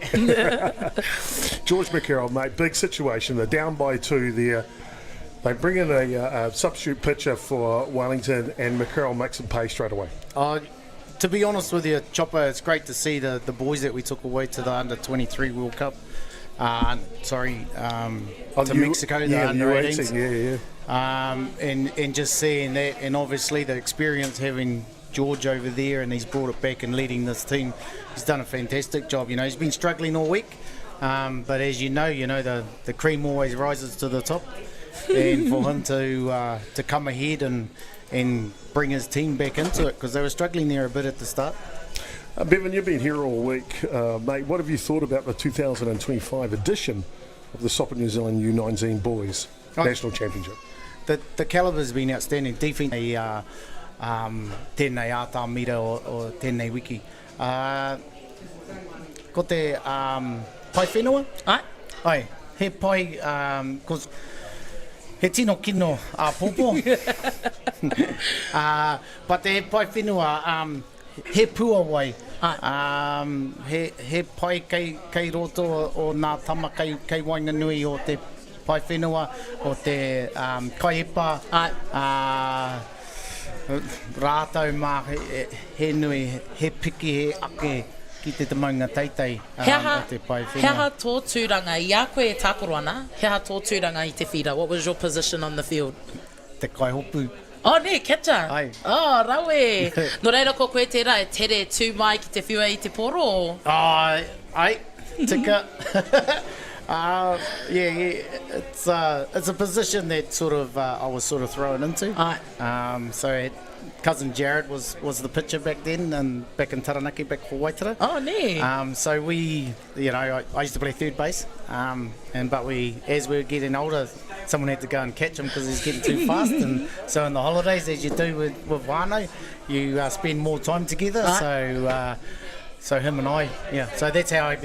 George McCarroll, mate, big situation. They're down by 2 there. They bring in a substitute pitcher for Wellington, and McCarroll makes them pay straight away. To be honest with you, Chopper, it's great to see the boys that we took away to the Under-23 World Cup. To Mexico, the Under-18s. Yeah. And just seeing that, and obviously the experience having George over there, and he's brought it back and leading this team. He's done a fantastic job. He's been struggling all week, but as you know, the cream always rises to the top, and for him to come ahead and bring his team back into it, because they were struggling there a bit at the start. Bevan, you've been here all week, mate. What have you thought about the 2025 edition of the Soccer New Zealand U19 Boys National Championship? The caliber's been outstanding. Defense, tēnei ātā mira o tēnei wiki. Ko te pai whenua? Ai, he pai, cause he tino kino a popo. But he pai whenua, he pua wai. He pai kei roto o nā tama kei wainga nui o te pai whenua, o te kaihepa, rātau mā he nui, he piki, he ake ki te maunga teitei o te pai whenua. Heha tō tūranga, i a koe e tākoro ana, heha tō tūranga i te whira. What was your position on the field? Te kaihopu. Oh, ne, catcher. Ai. Oh, rawe. No reira ko koe tērā, e tere tū mai ki te whiua i te poro? Ai, tika. It's a position that sort of I was sort of thrown into. So cousin Jared was the pitcher back then, and back in Taranaki, back for Waitara. Oh, ne. So we, I used to play third base, but as we were getting older, someone had to go and catch him because he's getting too fast. And so in the holidays, as you do with Wano, you spend more time together. So him and I, so that's how I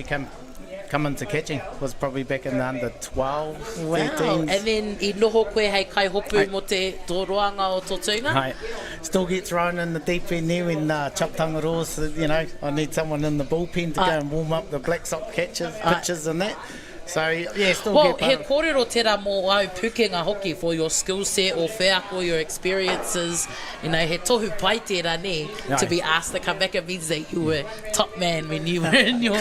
come into catching, was probably back in the under 12, 13s. And then I noho koe hei kai hopu mo te tōroanga o tō tūnga? Still get thrown in the deep end there when Chaptanga Roars, I need someone in the bullpen to go and warm up the Black Sox pitches and that. So, still get part he kōrero tērā mō au pukenga hoki for your skill set or wheako, your experiences. He tohu pai tērā ne, to be asked to come back. It means that you were top man when you were in your...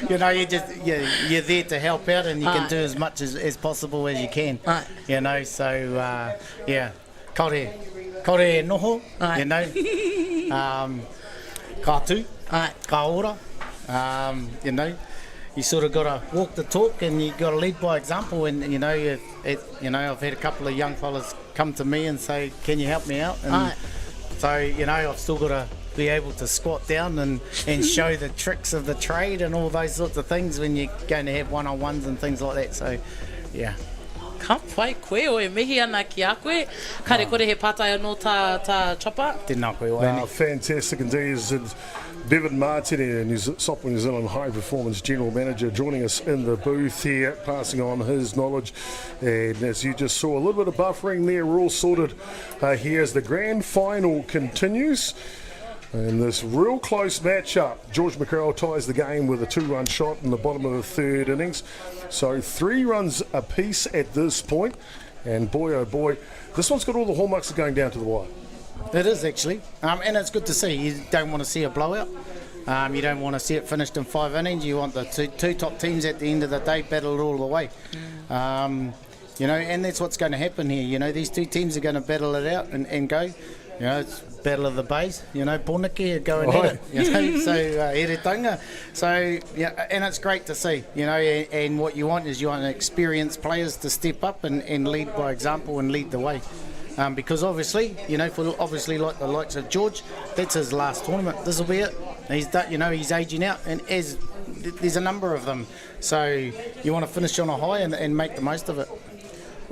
You're there to help out, and you can do as much as possible as you can. So, kaore e noho, ka tū, ka ora, you sort of got to walk the talk, and you got to lead by example. And I've had a couple of young fellas come to me and say, "Can you help me out?" And so I've still got to be able to squat down and show the tricks of the trade and all those sorts of things when you're going to have one-on-ones and things like that. So, yeah. Ka pai koe o e mihi ana ki a koe. Kare kore he pātai anō tā chopper? Tēnā koe wai. Fantastic indeed. Bevan Martin, Soccer New Zealand High Performance General Manager, joining us in the booth here, passing on his knowledge. And as you just saw, a little bit of buffering there. We're all sorted here as the grand final continues. And this real close matchup, George McCarroll ties the game with a 2-run shot in the bottom of the third innings. So 3 runs apiece at this point. And boy, oh boy, this one's got all the hallmarks of going down to the wire. It is actually, and it's good to see. You don't want to see a blowout. You don't want to see it finished in 5 innings. You want the two top teams at the end of the day battle all the way. And that's what's going to happen here. These two teams are going to battle it out and go. It's battle of the bays. Porniki are going at it. So Eretunga. So and it's great to see. And what you want is experienced players to step up and lead by example and lead the way. Because obviously, like the likes of George, that's his last tournament. This will be it. He's done, he's aging out, and there's a number of them. So you want to finish on a high and make the most of it.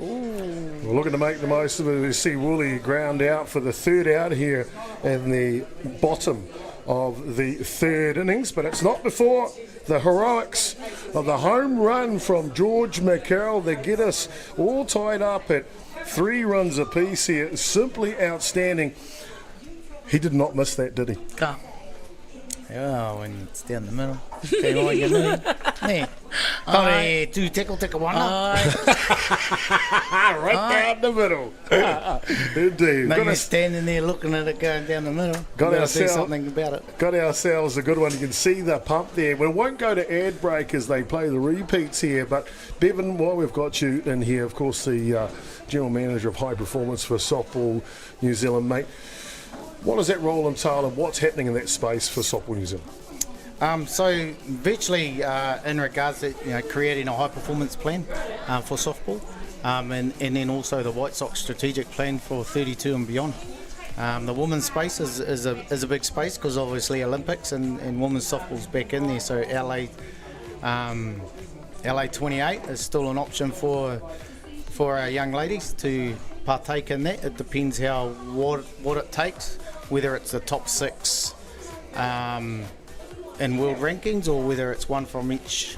Ooh. We're looking to make the most of it. We see Woolley ground out for the third out here in the bottom of the third innings, but it's not before the heroics of the home run from George McCarroll that get us all tied up at 3 runs apiece here. Simply outstanding. He did not miss that, did he? Yeah, when it's down the middle. Two tickle wana. Right down the middle. Indeed. You're standing there looking at it going down the middle. Got to do something about it. Got ourselves a good one. You can see the pump there. We won't go to ad break as they play the repeats here, but Bevan, while we've got you in here, of course, the General Manager of High Performance for Softball New Zealand, mate. What does that role entail and what's happening in that space for Softball New Zealand? So virtually in regards to creating a high performance plan for softball, and then also the White Sox strategic plan for 32 and beyond. The women's space is a big space because obviously Olympics and women's softball's back in there. So LA 28 is still an option for our young ladies to partake in that. It depends what it takes, whether it's the top 6 in world rankings or whether it's one from each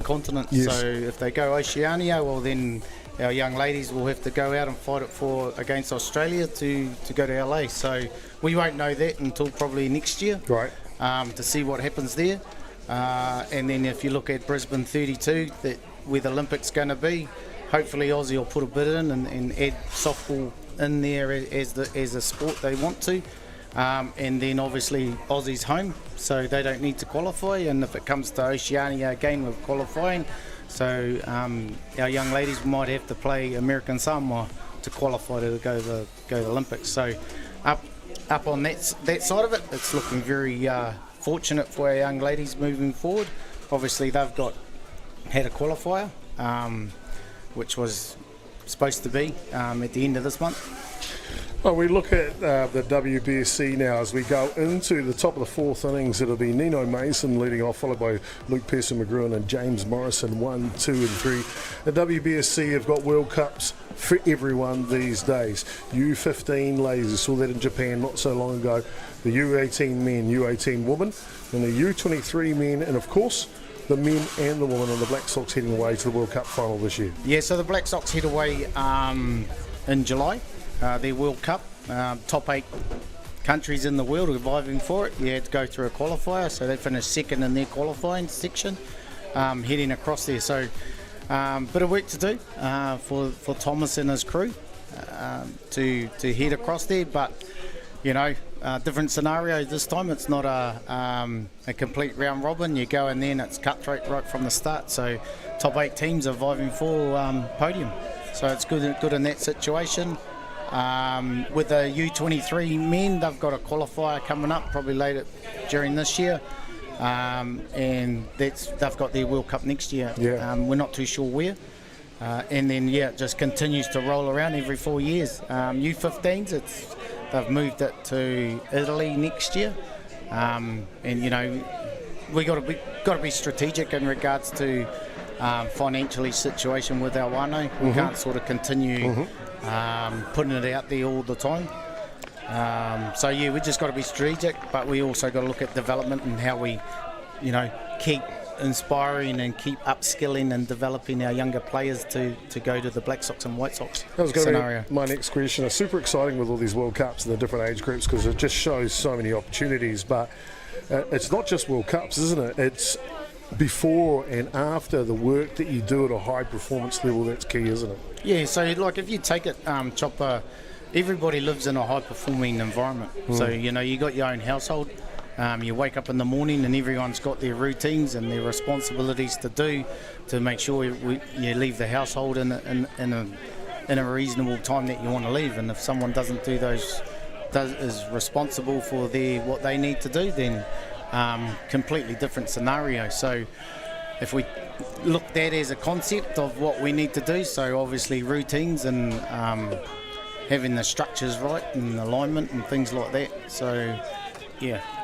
continent. Yes. So if they go Oceania, well then our young ladies will have to go out and fight it against Australia to go to LA. So we won't know that until probably next year, right? To see what happens there. And then if you look at Brisbane 32, where the Olympics going to be, hopefully Aussie will put a bid in and add softball in there as a sport they want to. And then obviously Aussie's home, so they don't need to qualify. And if it comes to Oceania again with qualifying, so our young ladies might have to play American Samoa to qualify to go to the Olympics. So up on that side of it, it's looking very fortunate for our young ladies moving forward. Obviously they've had a qualifier, which was supposed to be at the end of this month. Well, we look at the WBSC now as we go into the top of the 4th innings. It'll be Nino Mason leading off, followed by Luke Pearson-McGruin and James Morrison 1, 2 and 3. The WBSC have got World Cups for everyone these days. U15 ladies, we saw that in Japan not so long ago. The U18 men, U18 women, and the U23 men, and of course the men and the women, and the Black Sox heading away to the World Cup final this year. Yeah, so the Black Sox head away in July. Their World Cup, top 8 countries in the world are vying for it. You had to go through a qualifier, so they finished second in their qualifying section, heading across there. So bit of work to do for Thomas and his crew to head across there, but different scenario this time. It's not a complete round robin. You go in there and it's cutthroat right from the start. So top 8 teams are vying for podium. So it's good in that situation. With the U23 men, they've got a qualifier coming up probably later during this year, and they've got their World Cup next year. We're not too sure where, and then it just continues to roll around every 4 years. U15s, they've moved it to Italy next year, and we got to be strategic in regards to financially situation with our whānau. We can't sort of continue putting it out there all the time. We just got to be strategic, but we also got to look at development and how we, keep inspiring and keep upskilling and developing our younger players to go to the Black Sox and White Sox that was going scenario. to be my next question. It's super exciting with all these World Cups and the different age groups because it just shows so many opportunities, but it's not just World Cups, isn't it? It's before and after the work that you do at a high performance level that's key, isn't it? Yeah, so like if you take it, Chopper, everybody lives in a high performing environment. So you got your own household, you wake up in the morning and everyone's got their routines and their responsibilities to do to make sure you leave the household in a reasonable time that you want to leave. And if someone doesn't do those, is responsible for what they need to do, then completely different scenario. So if we look at that as a concept of what we need to do, so obviously routines and having the structures right and alignment and things like that. So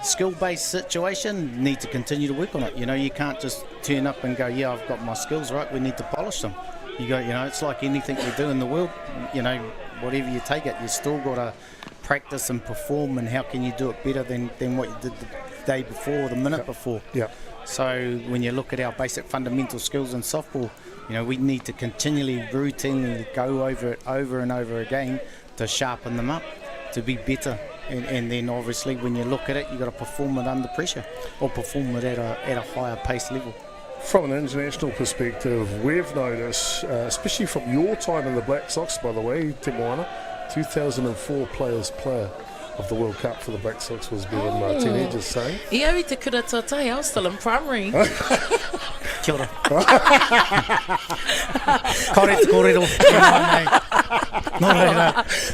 skill-based situation, need to continue to work on it. You can't just turn up and go, I've got my skills right, we need to polish them. It's like anything we do in the world, whatever you take it, you still got to practice and perform, and how can you do it better than what you did the day before, the minute before. So when you look at our basic fundamental skills in softball, we need to continually, routinely go over it over and over again to sharpen them up, to be better. And then obviously when you look at it, you've got to perform it under pressure or perform it at a higher pace level. From an international perspective, we've noticed, especially from your time in the Black Sox, by the way, Te Moana, 2004 player of the World Cup for the Black Sox was Bevan Martinez, just saying. Iau te kura tōtai, I was still in primary. Kia ora. Kōrero. Nō reira.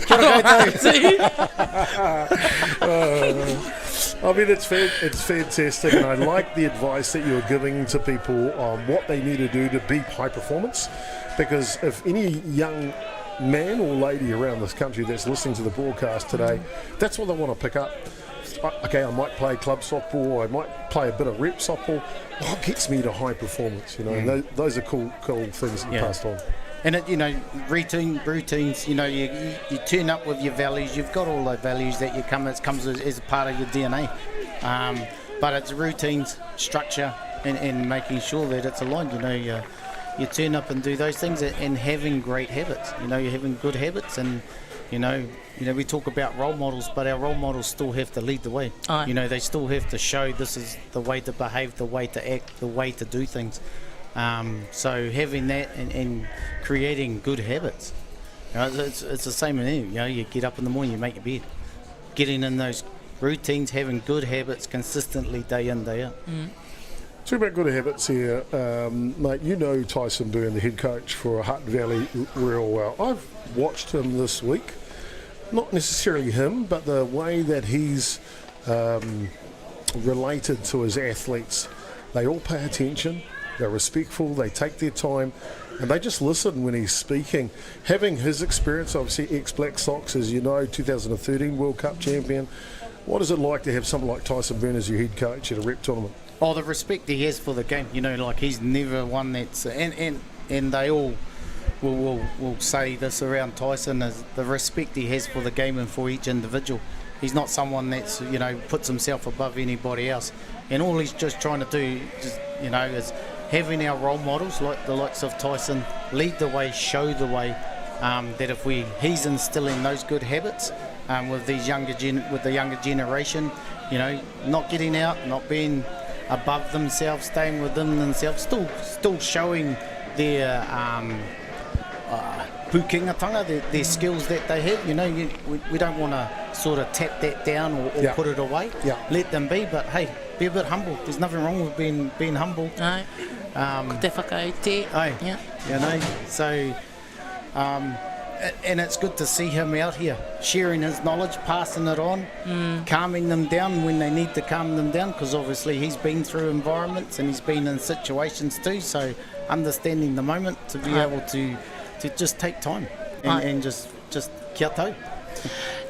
Kia ora koutou. I mean, it's fantastic, and I like the advice that you're giving to people on what they need to do to be high performance, because if any young man or lady around this country that's listening to the broadcast today, that's what they want to pick up. Okay, I might play club softball, I might play a bit of rep softball. What gets me to high performance? You know, and those are cool things that you passed on. And it, you know, routines. You know, you turn up with your values. You've got all those values that it comes as a part of your DNA. But it's routines, structure, and making sure that it's aligned. You know, you turn up and do those things, and having great habits. You know, you're having good habits, and you know, we talk about role models, but our role models still have to lead the way. You know, they still have to show this is the way to behave, the way to act, the way to do things. So having that and creating good habits, you know, it's the same in you. You know, you get up in the morning, you make your bed, getting in those routines, having good habits consistently day in, day out. Talk about good habits here, mate. You know Tyson Byrne, the head coach for Hutt Valley, real well. I've watched him this week, not necessarily him, but the way that he's related to his athletes. They all pay attention. They're respectful, they take their time, and they just listen when he's speaking. Having his experience, obviously ex-Black Sox, as you know, 2013 World Cup champion, what is it like to have someone like Tyson Byrne as your head coach at a rep tournament? Oh, the respect he has for the game. You know, like he's never one that's... And they all will say this around Tyson, is the respect he has for the game and for each individual. He's not someone that's, you know, puts himself above anybody else. And all he's just trying to do, you know, is having our role models like the likes of Tyson lead the way, show the way, that if he's instilling those good habits with the younger generation, you know, not getting out, not being above themselves, staying within themselves, still showing their pukingatanga, their skills that they have. You know, we don't want to sort of tap that down or put it away. Let them be, but hey, be a bit humble. There's nothing wrong with being humble. Aye. Te whakaete. Aye. You know, so and it's good to see him out here sharing his knowledge, passing it on, calming them down when they need to calm them down, because obviously he's been through environments and he's been in situations too, so understanding the moment to be able to just take time and just kia tau.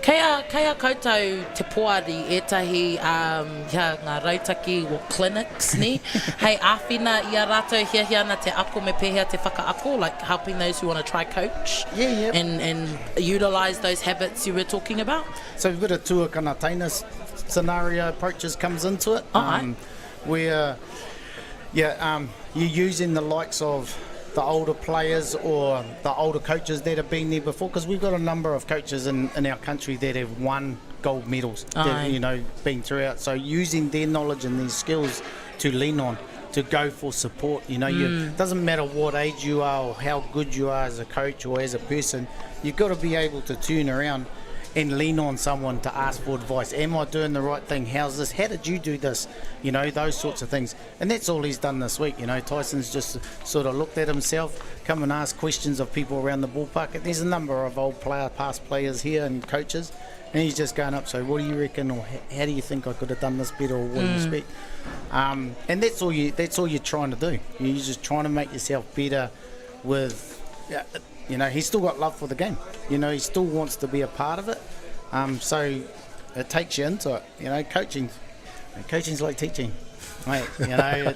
Kea koutou te poari etahi ngā rautaki o clinics ni. Hei āwhina i a rātou hia na te ako me pēhea te whakaako, like helping those who want to try coach and utilise those habits you were talking about. So a bit of tuakana taina scenario approaches comes into it, where you're using the likes of the older players or the older coaches that have been there before, because we've got a number of coaches in our country that have won gold medals, that, you know, been throughout. So using their knowledge and their skills to lean on, to go for support. You know, it doesn't matter what age you are or how good you are as a coach or as a person, you've got to be able to turn around and lean on someone to ask for advice. Am I doing the right thing? How's this? How did you do this? You know, those sorts of things. And that's all he's done this week. You know, Tyson's just sort of looked at himself, come and ask questions of people around the ballpark. And there's a number of past players here and coaches, and he's just going up, so what do you reckon, or how do you think I could have done this better, or what do you expect? And that's all you're trying to do. You're just trying to make yourself better with... You know, he's still got love for the game. You know, he still wants to be a part of it. So it takes you into it. You know, coaching's like teaching, mate. You know,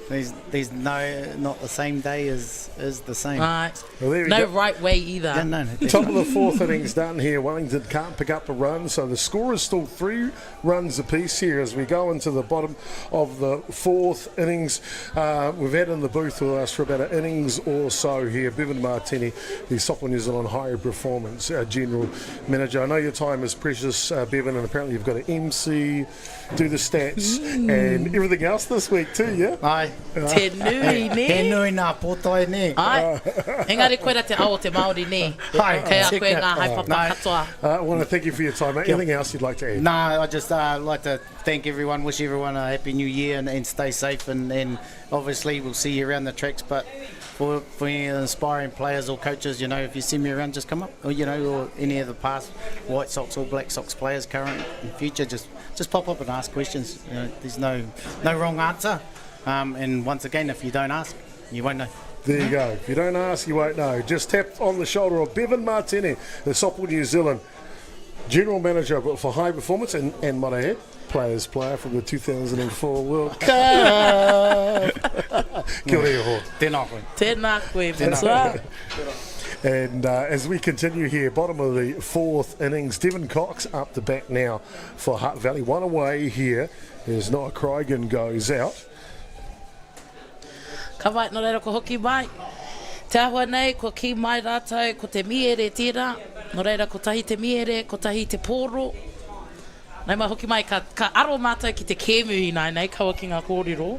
there's not the same day is the same. Right. Well, no right way either. Yeah, no, Top of the fourth innings done here. Wellington can't pick up a run, so the score is still 3 runs apiece here as we go into the bottom of the fourth innings. We've had in the booth with us for about an innings or so here Bevan Martini, the Softball New Zealand High Performance General Manager. I know your time is precious, Bevan, and apparently you've got an MC, do the stats and everything else this week too, yeah? Aye, Te nui, ne? He nui nā potai, ne? Ai, engari koe ra te ao te Māori, ne? Kei a koe ngā haipapa katoa. I want to thank you for your time, mate. Anything else you'd like to add? No, I just like to thank everyone, wish everyone a happy new year and stay safe. And obviously we'll see you around the tracks, but for any inspiring players or coaches, you know, if you see me around, just come up. Or, you know, or any of the past White Sox or Black Sox players, current and future, just pop up and ask questions. You know, there's no wrong answer. And once again, if you don't ask, you won't know. There you go. If you don't ask, you won't know. Just tap on the shoulder of Bevan Martini, the Softball New Zealand General Manager for High Performance and might I add, Players Player from the 2004 World Cup. Kia ora ho. Tēnā koe. Tēnā koe, Tēnā. And as we continue here, bottom of the fourth innings, Devon Cox up the bat now for Hutt Valley. One away here as Noah Crigan goes out. Ka vai no reira ko hoki mai. Te ahua nei, ko ki mai rātou, ko te miere tērā. No reira ko tahi te miere, ko tahi te pōro. Nei mai hoki mai, ka aro mātou ki te kēmuhi nei, kaua ki ngā kōrero.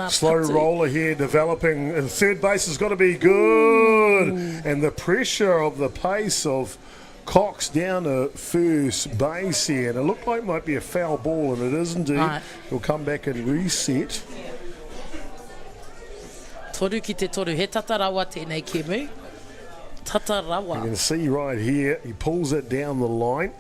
Slow roller here developing, and third base has got to be good. And the pressure of the pace of Cox down to first base here, and it looked like it might be a foul ball, and it is indeed. Right. He'll come back and reset. Toru ki te toru, he tatarawa tēnei kemu. Tatarawa. You can see right here, he pulls it down the line.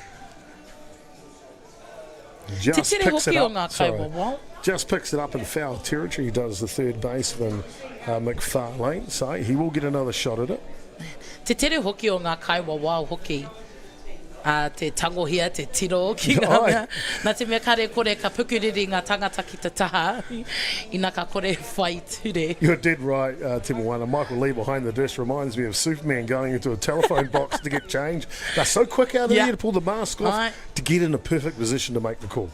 Just picks it up. Just picks it up in foul territory. He does the third baseman McFarlane, so he will get another shot at it. Te tere hoki o ngā kaiwa wau hoki. Te tangohia, te tiro ki ngā mea. Nā te mea kare kore ka pukuriri ngā tangata ki te taha. Ina ka kore whai ture. You're dead right, Te Moana. Michael Lee behind the desk reminds me of Superman going into a telephone box to get change. They're so quick out there to pull the mask off to get in a perfect position to make the call.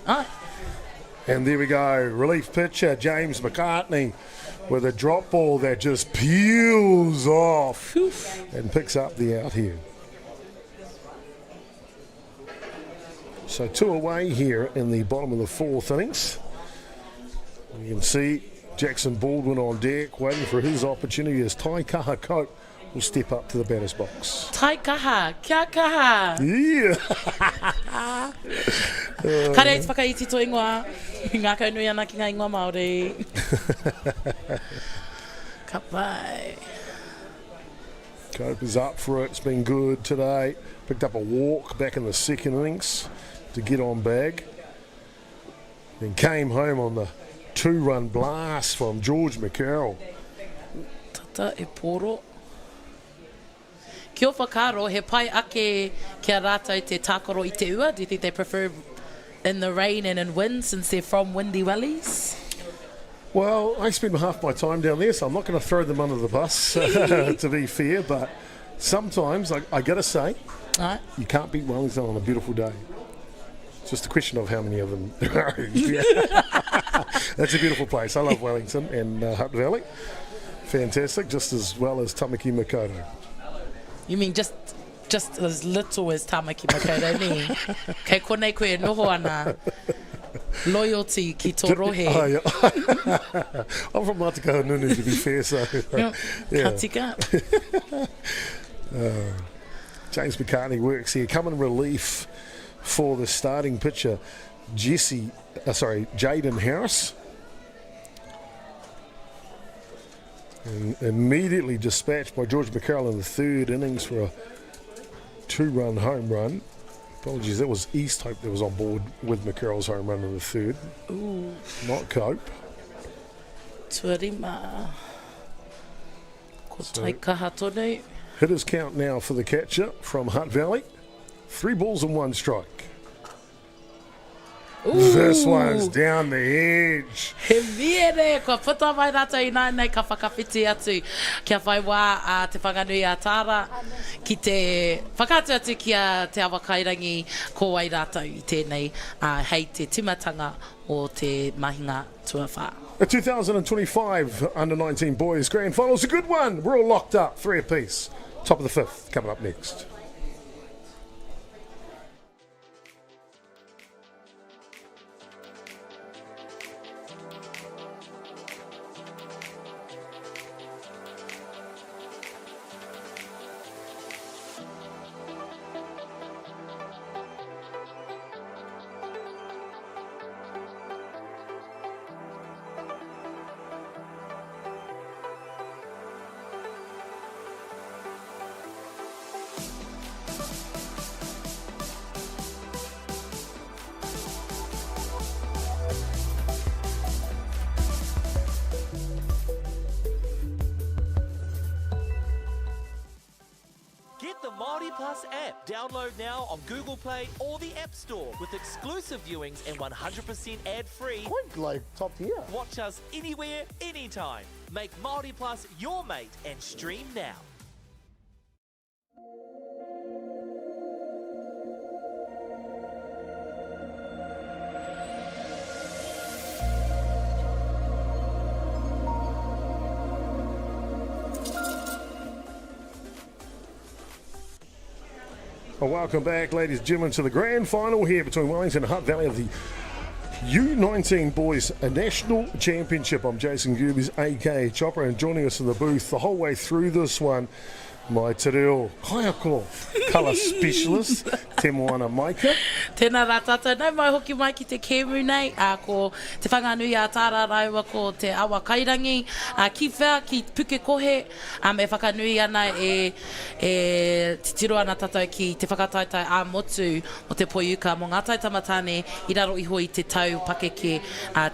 And there we go, relief pitcher James McCartney with a drop ball that just peels off and picks up the out here. So 2 away here in the bottom of the fourth innings. You can see Jackson Baldwin on deck waiting for his opportunity as Tai Kaha Cope will step up to the batter's box. Tai kaha, kia kaha. Yeah. Kare iti whakaiti to ingoa. Ngā kaunui ana ki ngā ingoa Māori. Ka pai. Cope is up for it. It's been good today. Picked up a walk back in the second innings to get on bag. Then came home on the 2-run blast from George McCarroll. Tata e poro. Kia whakaro, he pai ake kia rātou te tākoro i te ua. Do you think they prefer in the rain and in wind since they're from windy valleys? Well, I spend half my time down there, so I'm not going to throw them under the bus, to be fair. But sometimes, I got to say, you can't beat Wellington on a beautiful day. It's just a question of how many of them there are. That's a beautiful place. I love Wellington and Hutt Valley. Fantastic, just as well as Tamaki Makaurau. You mean just as little as Tamaki Makaurau, ne? Kei konei koe noho ana loyalty ki tō rohe. I'm from Matakaha Nunu, to be fair, so... Ka tika. James McCartney works here. Come in relief for the starting pitcher, Jaden Harris. And immediately dispatched by George McCarroll in the third innings for a 2-run home run. Apologies, that was East Hope that was on board with McCarroll's home run in the third. Ooh. Not Cope. Tuarima. Ko tai kaha tonu. Hitters count now for the catcher from Hutt Valley. 3 balls and 1 strike. Ooh. This one's down the edge. He miere, kua puta mai rata I nei ka whakawhiti atu. Kia whai wā te whanganui a tāra. Ki te whakatu atu kia te awakairangi ko ai rata I tēnei hei te timatanga o te mahinga tuawha. The 2025 Under-19 Boys Grand Final's a good one. We're all locked up, 3 apiece. Top of the 5th coming up next. Plus app. Download now on Google Play or the App Store with exclusive viewings and 100% ad-free. Quite like top tier. Watch us anywhere, anytime. Make Māori Plus your mate and stream now. Well, welcome back, ladies and gentlemen, to the grand final here between Wellington and Hutt Valley of the U19 Boys National Championship. I'm Jason Goobies, aka Chopper, and joining us in the booth the whole way through this one, my te reo kaiako colour specialist, Te Moana Maika. Tēnā rā tātou, nau mai hoki mai ki te kēmu nei, ko te whanganui a tāra raiwa ko te awa kairangi, ki whea, ki puke kohe, e whakanui ana e titiro ana tātou ki te whakataitai a motu o te poiuka mō ngā taitamatane i raro iho i te tau pakeke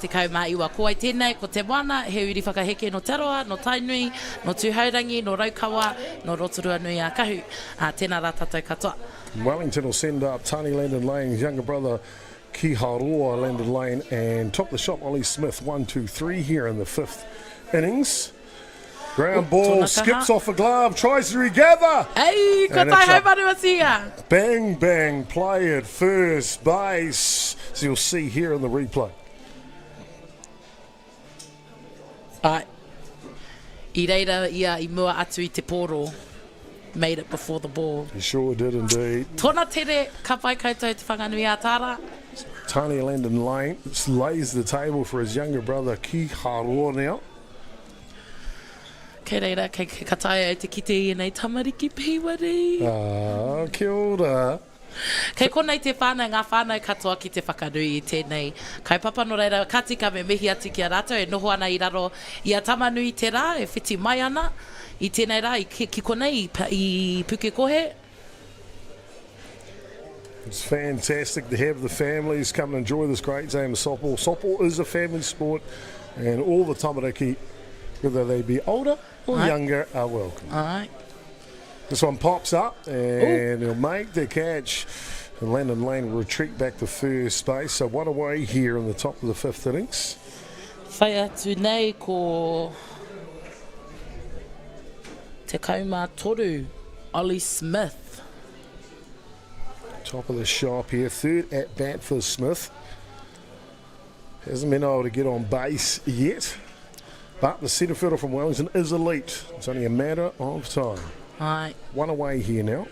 te kaumaiwa. Ko ai tēnei, ko te moana, he uri whakaheke no te aroa, no tainui, no tūhaurangi, no raukawa, no rotorua nui a kahu. Tēnā rā tātou katoa. Wellington will send up Tani Landon Lane's younger brother Ki Haroa Landon Lane, and top the shop Ollie Smith 1-2-3 here in the fifth innings. Ground ball skips off a glove, tries to regather. Hey, ko tai haumaru asia. Bang bang play at first base, as you'll see here in the replay. I reira ia I mua atu I te poro. Made it before the ball. He sure did indeed. Tōna tere, ka pai koutou te whanganui a tāra. Tani Landon Lane lays the table for his younger brother Ki Haroa now. Kei reira, kei kataia te kite I nei tamariki piwari. Kia ora. Kei konei te whānau, ngā whānau katoa ki te whakarui I tēnei. Kai papa no reira, ka tika me mihi atu ki a rātou, e noho ana I raro I a tamanui te rā, e whiti mai ana. I tēnei rā, ki konei, I puke kohe. It's fantastic to have the families come and enjoy this great game of softball. Softball is a family sport, and all the tamariki, whether they be older or younger, are welcome. All right. This one pops up, and he'll make the catch. And Landon Lane will retreat back to first base. So one away here in the top of the fifth innings. Whai atu nei ko te kauma toru, Ollie Smith. Top of the shop here, third at bat for Smith. Hasn't been able to get on base yet, but the centre fielder from Wellington is elite. It's only a matter of time. Right. One away here now.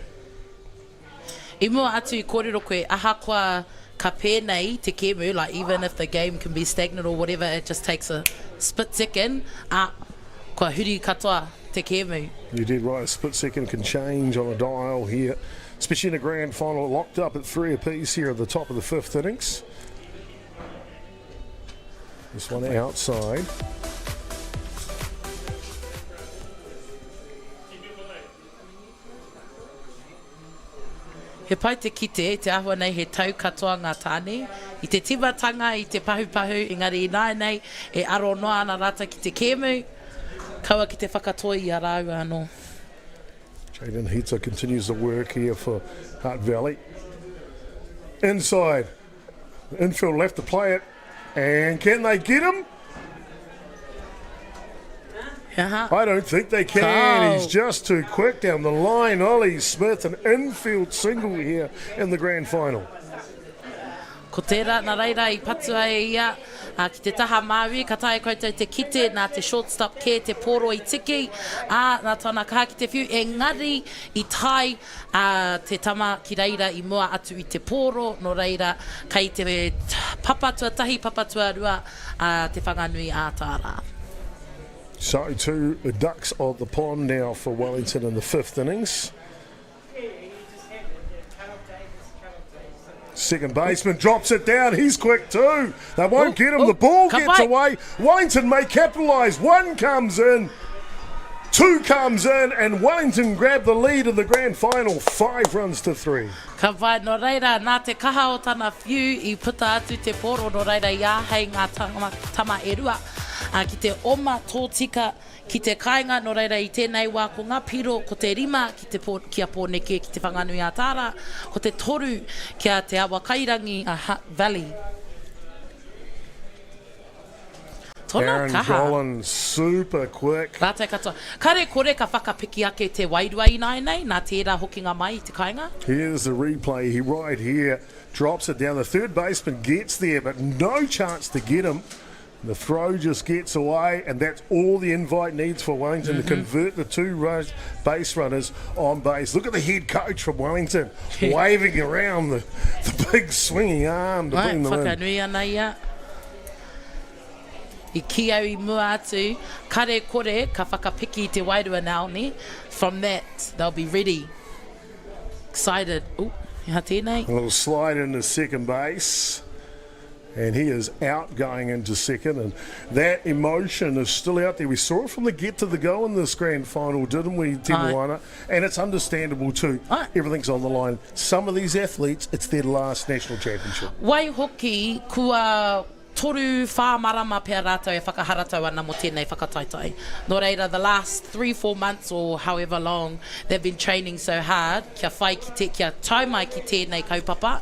I mua atu I kōrero koe, aha kua ka pēnei te kēmu, like even if the game can be stagnant or whatever, it just takes a split second. Kua huri katoa te kēmu. You did right, a split second can change on a dial here, especially in a grand final, locked up at 3 apiece here at the top of the fifth innings. This one outside. He pai te kite, te ahua nei he tau katoa ngā tāne. I te timatanga, I te pahupahu, engari I nai nei, e aro noa ana rata ki te kēmu. Kaua ki te whakatoi I a rau anō. Jaden Hita continues the work here for Hutt Valley. Inside. The infield left to play it. And can they get him? I don't think they can. He's just too quick down the line. Ollie Smith, an infield single here in the grand final. Ko tērā, nā reira I patua e ia, ki te taha Māui, ka tae koutou te kite, nā te shortstop ke, te poro I tiki, nā tōna kaha ki te whiu, engari I tai te tama ki reira I mua atu I te poro, no reira, kai te papatua tahi, papatua rua, te whanganui a tāra. So two ducks of the pond now for Wellington in the fifth innings. Second baseman drops it down. He's quick too. They won't get him. The ball gets away. Wellington may capitalise. One comes in. 2 comes in and Wellington grab the lead in the grand final, 5 runs to 3. Ka vai no reira, nā te kaha o tana whiu I puta atu te poro no reira I āhei ngā tama e rua. Ki te oma tōtika, ki te kāinga no reira I tēnei wā ko ngā piro, ko te rima kia pōneke ki te whanganui a tāra, ko te toru kia te awa kairangi a Hutt Valley. Aaron Colin, super quick. Rātai katoa. Kare kore ka whakapiki ake te wairua I nei, nā tērā hokinga mai I te kāinga. Here's the replay. He right here drops it down. The third baseman gets there, but no chance to get him. The throw just gets away, and that's all the invite needs for Wellington to convert the 2 base runners on base. Look at the head coach from Wellington waving around the big swinging arm to bring them in. Whakanui ana ia. I ki au I mua atu, kare kore ka whakapiki te wairua naoni. From that, they'll be ready. Excited. Ooh, ia tēnei. A little slide into second base. And he is out going into second, and that emotion is still out there. We saw it from the get to the go in this grand final, didn't we, Timuana? And it's understandable too. Everything's on the line. Some of these athletes, it's their last national championship. Wai hoki kua toru whāmarama pia rātou e whakaharatau ana mo tēnei whakataitai. No reira, the last 3-4 months or however long they've been training so hard, kia whai kia tau mai ki tēnei kaupapa.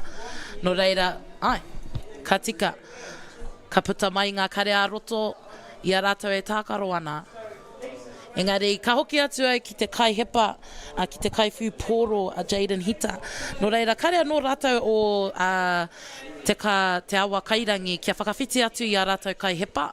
No reira, ka tika, ka puta mai ngā kare a roto, I a rātou e tākaro ana. Engari, ka hoki atu ai ki te kai hepa, ki te kai whu pōro a Jaden Hita. No reira, kare anō rātou o te awa kairangi kia whakawhiti atu I a rātou kai hepa.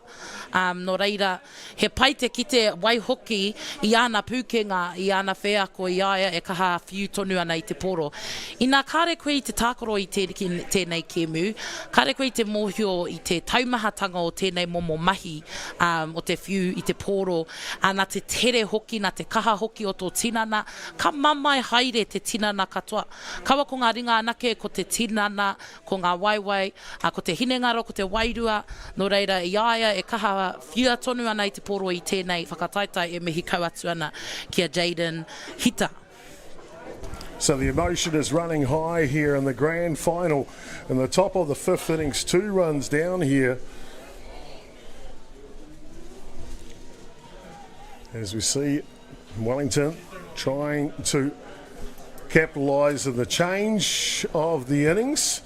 No reira, he pai te ki te waihoki I ana pūkenga, I ana wheako I aia e kaha whiu tonu ana I te poro. Ina kare koe I te tākaro I tēnei kēmu, kare koe I te mōhio I te taumahatanga o tēnei momo mahi o te whiu I te poro, nā te tere hoki, nā te kaha hoki o tō tinana, ka mamai haere te tinana katoa. Kawa ko ngā ringa anake ko te tinana, ko ngā waiwai, ko te hinengaro, ko te wairua, no reira I aia e kaha whiua tonu ana I te poro I tēnei whakataitai e mihi kau atu ana kia Jaden Hita. So the emotion is running high here in the grand final. In the top of the 5th innings, 2 runs down here. As we see Wellington trying to capitalise on the change of the innings.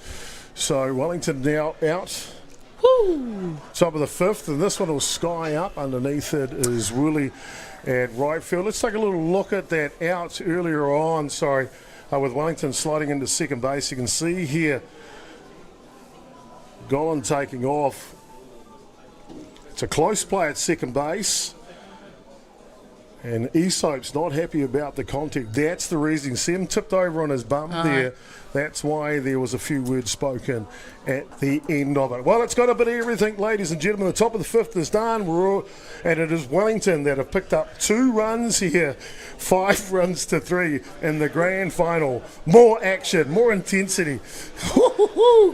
So Wellington now out. Woo! Top of the 5th, and this one will sky up. Underneath it is Woolley at right field. Let's take a little look at that out earlier on, with Wellington sliding into second base. You can see here Golan taking off. It's a close play at second base. And Aesop's not happy about the contact. That's the reason. See him tipped over on his bum there. That's why there was a few words spoken at the end of it. Well, it's got a bit of everything, ladies and gentlemen. The top of the 5th is done. And it is Wellington that have picked up 2 runs here. 5 runs to 3 in the grand final. More action, more intensity.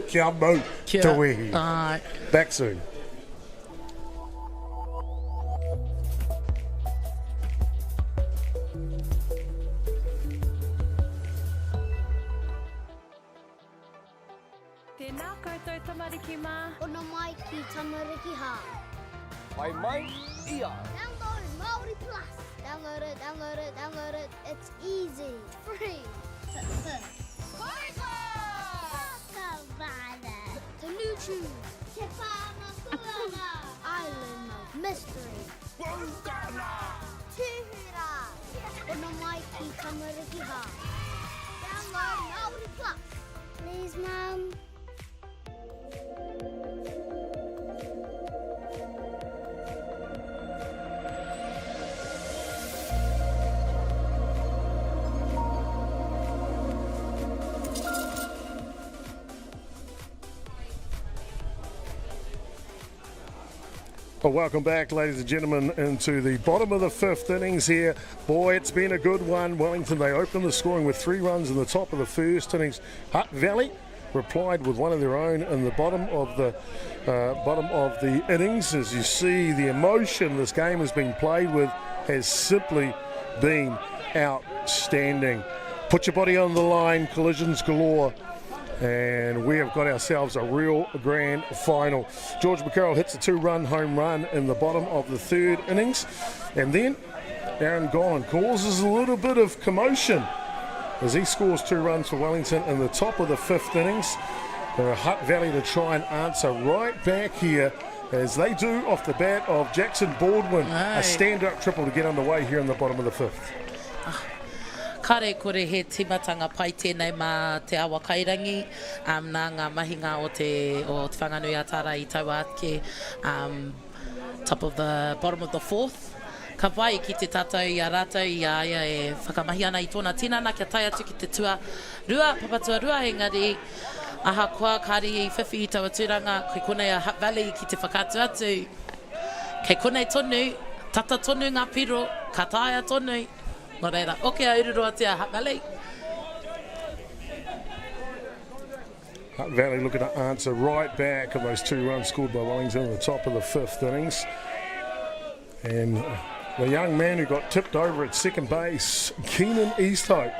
Kia mau te wehi. Back soon. Tēnā koutou tamariki mā. Ona mai ki tamariki hā. Mai mai ia. Download Māori Plus. Download it, download it, download it. It's easy. Free. Kakavana. Tanuchu. Te whāna kuana. Island of Mystery. Wongana. Tūhura. Ona mai ki tamariki hā. Download Māori Plus. Please, Mum. Well, welcome back, ladies and gentlemen, into the bottom of the 5th innings here. Boy, it's been a good one. Wellington, they opened the scoring with 3 runs in the top of the 1st innings. Hutt Valley replied with one of their own in the bottom of the innings. As you see, the emotion this game has been played with has simply been outstanding. Put your body on the line, collisions galore. And we have got ourselves a real grand final. George McCarroll hits a 2-run home run in the bottom of the third innings. And then Aaron Golan causes a little bit of commotion as he scores 2 runs for Wellington in the top of the 5th innings. There are Hutt Valley to try and answer right back here, as they do off the bat of Jackson Baldwin. A stand-up triple to get underway here in the bottom of the 5th. Kare kore he timatanga pai tēnei mā te awa kairangi, nā ngā mahinga o te whanganui atara I taua ake, top of the bottom of the 4th. Ka vai ki te tātou I a rātou I a ia e whakamahi ana I tōna tinana kia tai atu ki te tua rua, papatua rua, engari aha koa kari I whiwhi I taua tūranga, koe konei a Hutt Valley ki te whakatu atu. Kei konei tonu, tata tonu ngā piro, ka taia tonu. Nō reira, oke a ururoa te a Hutt Valley. Hutt Valley looking to answer right back of those 2 runs scored by Wellington at the top of the 5th innings. And the young man who got tipped over at second base, Keenan Easthope,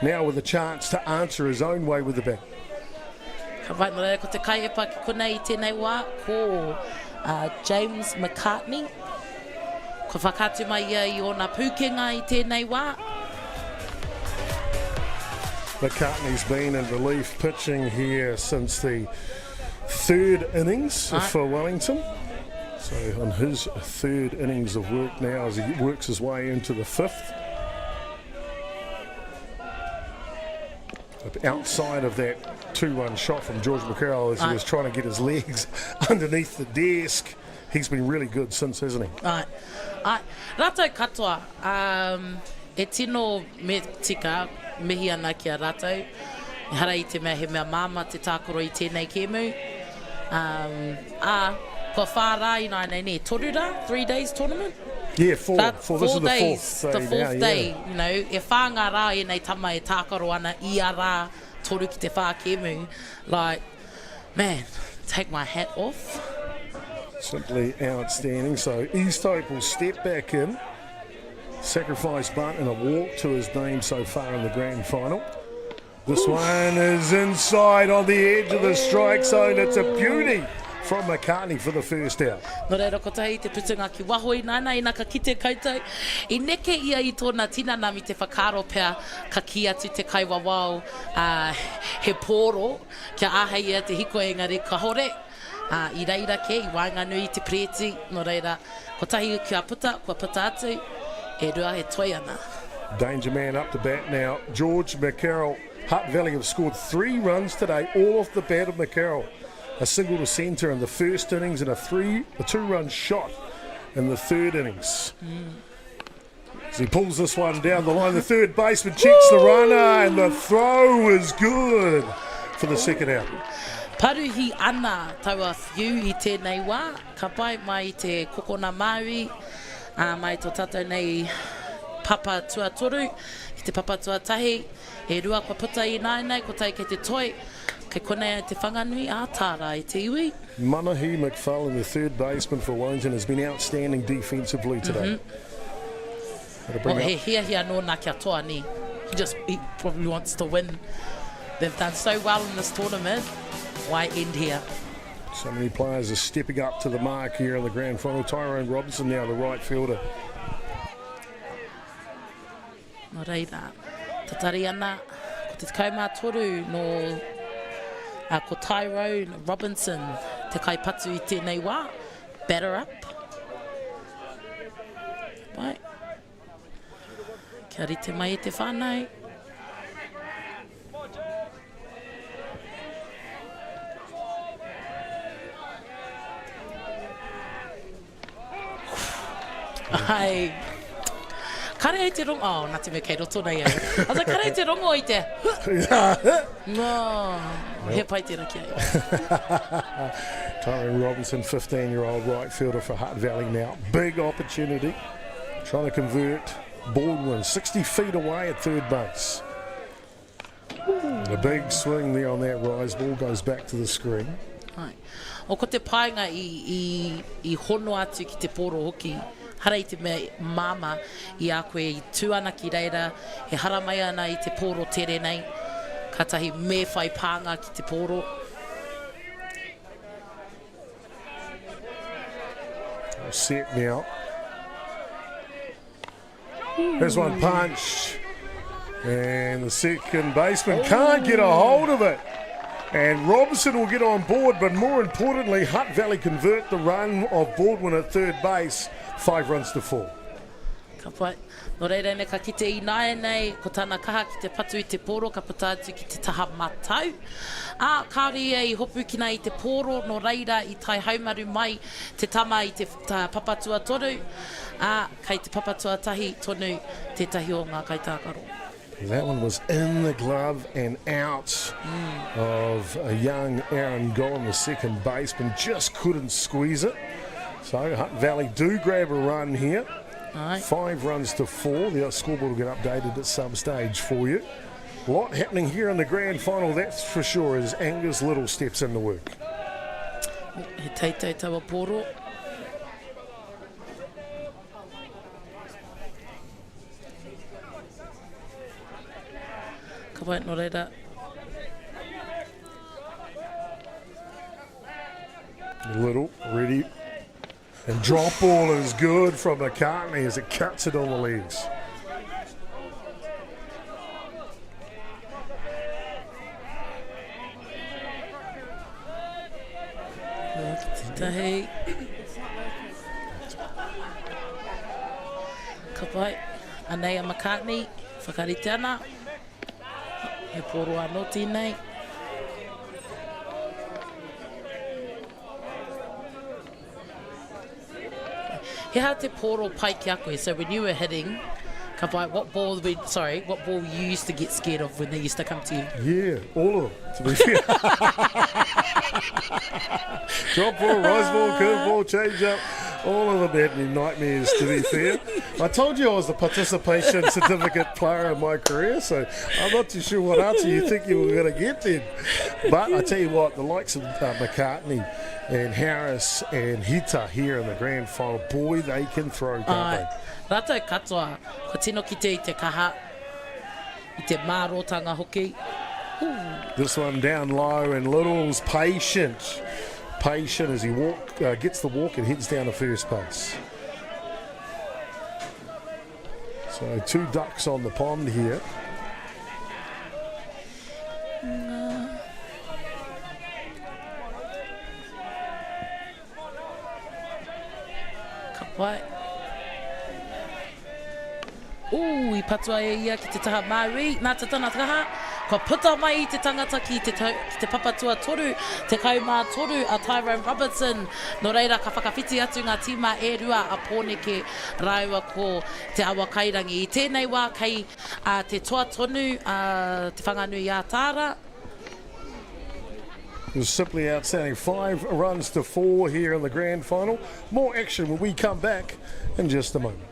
now with a chance to answer his own way with the bat. Ka vai nō reira, ko te kai epa ki konei I tēnei wā, ko James McCartney. Ko whakatu mai ia I ona pūkenga I tēnei wā. McCartney's been in relief pitching here since the 3rd innings for Wellington. So on his 3rd innings of work now as he works his way into the 5th. Outside of that 2-run shot from George McCarroll as he was trying to get his legs underneath the desk. He's been really good since, hasn't he? Rātou katoa, e tino me tika, mihi ana ki a rātou. Hara I te mea he mea māma te tākoro I tēnei kēmu. Ko whārā I nai nei, torura, 3 days tournament? Yeah, 4. This is the days, 4th day. The 4th day, you know, e whāngā rā e nei tama e tākoro ana I a rā toru ki te whā kēmu. Like, man, take my hat off. Simply outstanding. So Easthope will step back in. Sacrifice bunt and a walk to his name so far in the grand final. This one is inside on the edge of the strike zone. It's a beauty from McCartney for the first out. Nō reira kotahi te putunga ki wahoi nana I naka ki te koutou. I neke ia I tōna tinana mi te whakaro pea ka ki atu te kaiwawao he pōro kia āhei ia te hiko engari ka hore. I reira ke, I wainganui te preti, nō reira, kotahi kia puta, kua puta atu, e rua he toi ana. Danger man up to bat now. George McCarroll. Hutt Valley have scored 3 runs today, all off the bat of McCarroll. A single to centre in the 1st innings and a 2-run shot in the 3rd innings. As he pulls this one down the line, the 3rd baseman checks the runner and the throw is good for the 2nd out. Paruhi ana taua whiu I tēnei wā, ka pai mai te kokona Māori, mai tō tātou nei papa tuatoru, ki te papa tuatahi, e rua kua puta I nai, ko tai kei te toi, kei konei te whanganui, ātāra I te iwi. Manahi McFarlane, the 3rd baseman for Wellington, has been outstanding defensively today. He hia no nā kia toa ni. He probably wants to win. They've done so well in this tournament. Why end here? So many players are stepping up to the mark here in the grand final. Tyrone Robinson now the right fielder. Nō reira, tatari ana, ko te kaumā toru no ko Tyrone Robinson, te kaipatu I tēnei wā, batter up. Right. Kia rite mai te whānau. Ai, kare ai te rongo, nā te me kei roto nei ai. I was like, kare ai te rongo I te. No, he pai te raki ai. Tyrone Robinson, 15-year-old right fielder for Hutt Valley now. Big opportunity, trying to convert. Baldwin, 60 feet away at 3rd base. A big swing there on that rise ball, goes back to the screen. Ai. O ko te painga I hono atu ki te poro hoki, hara i te mea mama i a koe i tū ana ki reira, he hara mai ana i te pōro tere nei, katahi me whai pānga ki te pōro. Set now. There's one punch. And the second baseman can't get a hold of it. And Robinson will get on board, but more importantly, Hutt Valley convert the run of Baldwin at third base, 5 runs to 4. Ka pai. No reira ne ka kite i nae nei, ko tāna kaha ki te patu i te pōro, ka puta atu ki te taha matau. Kāre i hopu ki nei i te pōro, no reira i tai haumaru mai te tama i te papatua toru. Kei te papatua tahi tonu, te tahi o ngā kaitākaro. That one was in the glove and out of a young Aaron Golan, the second baseman, just couldn't squeeze it. So Hutt Valley do grab a run here. 5 runs to 4. The scoreboard will get updated at some stage for you. A lot happening here in the grand final, that's for sure, as Angus Little steps into work. He teitei tawa pōro. Ka pai no reira. Little, ready. And drop ball is good from McCartney as it cuts it on the legs. Tahi. Ka pai. Anei a McCartney. Whakarite ana. He pōro anō tēnei. He had te pōro pai ki a koe, so when you were hitting, ka pai, what ball you used to get scared of when they used to come to you? Yeah, all of them, to be fair. Drop ball, rise ball, curve ball, change up, all of them had me nightmares, to be fair. I told you I was the participation certificate player in my career, so I'm not too sure what answer you think you were going to get then. But I tell you what, the likes of McCartney and Harris and Hita here in the grand final, boy, they can throw, can't they? Rātou katoa, ko tino ki te i te kaha, i te mārotanga hoki. This one down low, and Little's patient as he gets the walk and heads down to first base. So 2 ducks on the pond here. Ka pai. I patua e ia ki te taha Maui, nā te tana taha. Ka puta mai i te tangata ki te papatua toru, te kaumā toru a Tyrone Robertson. No reira, ka whakawhiti atu ngā tīma e rua a pōneke rāua ko te awa kairangi. I tēnei wā kei te toa tonu, te whanganui a Tāra. It was simply outstanding. 5 runs to 4 here in the grand final. More action when we come back in just a moment.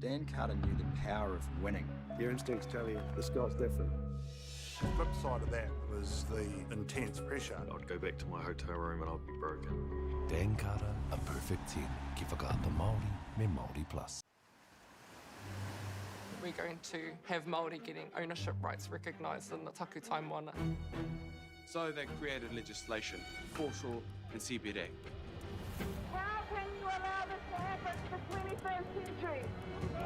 Dan Carter knew the power of winning. Your instincts tell you this guy's different. The flip side of that was the intense pressure. I'd go back to my hotel room and I'd be broken. Dan Carter, a perfect 10. Ki whakaata Māori, me Māori Plus. We're going to have Māori getting ownership rights recognised in the takutai moana. So they created legislation, foreshore and CBD. How can you allow this to happen in the 21st century?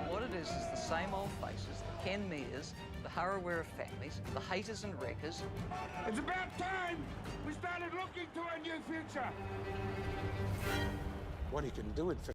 What it is the same old faces, the Ken Mears, the Harawira families, the haters and wreckers. It's about time we started looking to a new future. What he can do it for.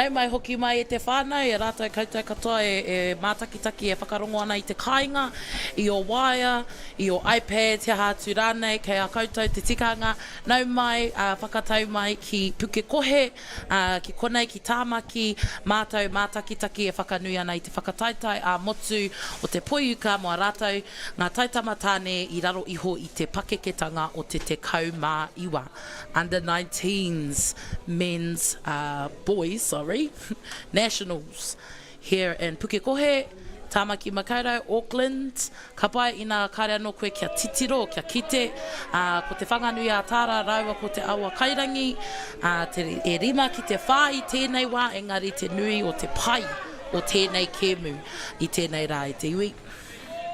Nei mai hoki mai e te whānau, e rātou koutou katoa e mātakitaki e whakarongo ana i te kāinga, i o wire, i o iPad, te hātu rānei, kei a koutou te tikanga, nau mai, whakatau mai ki puke kohe, ki konei, ki tāmaki, mātou mātakitaki e whakanui ana i te whakataitai a motu o te poiuka mo a rātou, ngā taitama tāne i raro iho i te pakeketanga o te kaumā iwa. Under 19s men's boys, nationals here in Pukekohe, Tāmaki Makaurau, Auckland. Ka pai ina kāre anō koe kia titiro, kia kite, ko te whanganui a tāra raua ko te awa kairangi, e rima ki te whā i tēnei wā, engari te nui o te pai o tēnei kēmu i tēnei rā i te iwi.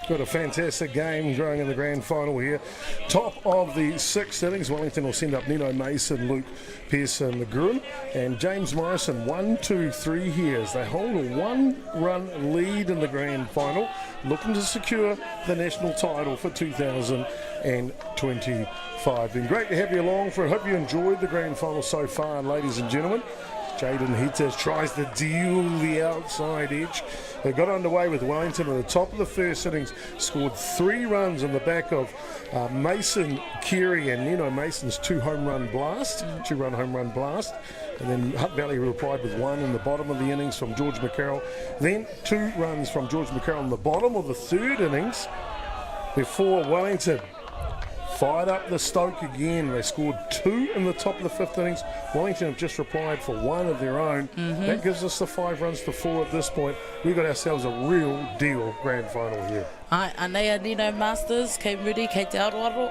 Got a fantastic game growing in the grand final here. Top of the sixth innings, Wellington will send up Nino Mason, Luke Pearson, McGruin, and James Morrison. 1, 2, 3 here as they hold a 1-run lead in the grand final, looking to secure the national title for 2025. Been great to have you along for it. Hope you enjoyed the grand final so far, ladies and gentlemen. Jaden Hitter tries to deal the outside edge. They got underway with Wellington at the top of the first innings, scored 3 runs on the back of Mason, Keary and Nino Mason's 2-run home run blast. And then Hutt Valley replied with 1 in the bottom of the innings from George McCarroll. Then 2 runs from George McCarroll in the bottom of the third innings before Wellington fired up the Stoke again. They scored 2 in the top of the 5th innings. Wellington have just replied for 1 of their own. That gives us the 5 runs to 4 at this point. We've got ourselves a real deal grand final here. Ai, anei Nino Masters, kei muri, kei te aroaro.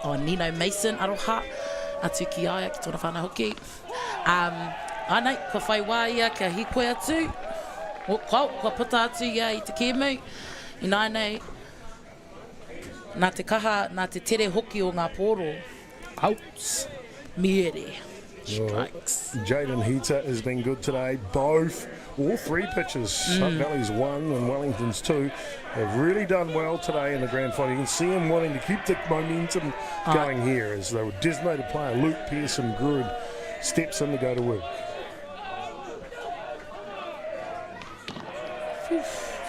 O Nino Mason, aroha. Atu ki aia, ki tōna whānau hoki. Anei, ko whai wā ia, kia hikoe atu. Kua puta atu ia i te kēmu. I nei, nā te kaha, nā te tere hoki o ngā pōro. Outs. Miere. Strikes. Jaden Hitter has been good today. All 3 pitches. Hutt Valley's 1 and Wellington's 2. They've really done well today in the grand final. You can see them wanting to keep the momentum going here as the designated player Luke Pearson Gruen steps in to go to work.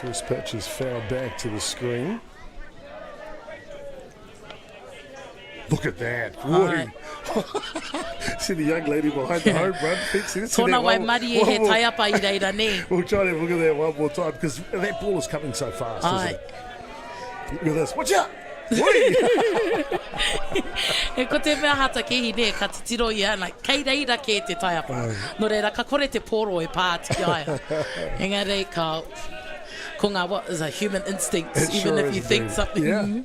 First pitch is fouled back to the screen. Look at that. See the young lady behind the home run fixing it. Tōna wai mari e he taiapa I reira ne. We'll try to have a look at that one more time because that ball is coming so fast, isn't it? Look at this. Watch out! E ko te mea hata kehi ne, ka titiro i ana, kei reira ke te taiapa. No reira, ka kore te pōro e pāti aia. Engare, ko ngā what is a human instinct, it even sure if you think indeed. something. Yeah.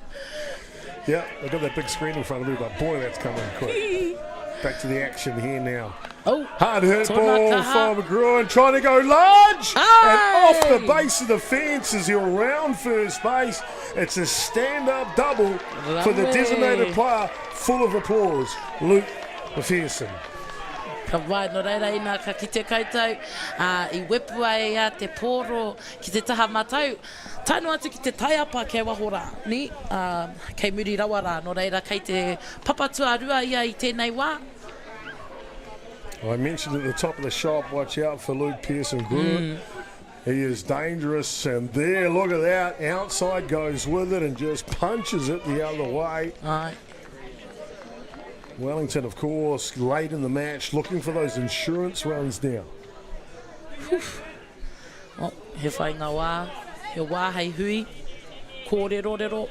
Yeah, they've got that big screen in front of me, but boy, that's coming quick. Back to the action here now. Hard hit ball from McGruin, trying to go large. And off the base of the fence as he'll round first base. It's a stand-up double for the designated player. Full of applause, Luke Pearson. Ka wai, no reira ina ka kite koutou, I wepu ai a te pōro ki te taha matau. Tainu atu ki te taiapa kei wahora, ni? Kei muri rawara, no reira kei te papatua rua ia I tēnei wā. I mentioned at the top of the shop, watch out for Luke Pearson Gruen. He is dangerous, and there, look at that. Outside goes with it and just punches it the other way. Aye. Wellington, of course, late in the match, looking for those insurance runs now. Oh, he whai ngā wā, he wā hei hui, kōrero.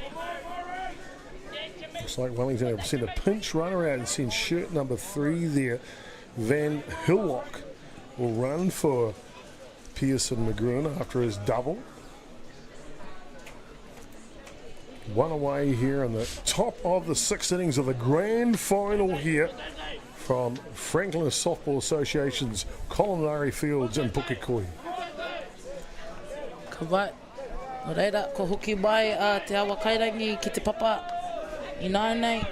Looks like Wellington have sent a pinch runner out and send shirt number 3 there. Van Hillock will run for Pearson McGruin after his double. 1 away here in the top of the 6th innings of the grand final here from Franklin Softball Association's Colin Lawrie Fields in Pukekohe. Ka wai, no reira, ko hoki mai te awa kairangi ki te papa I nei.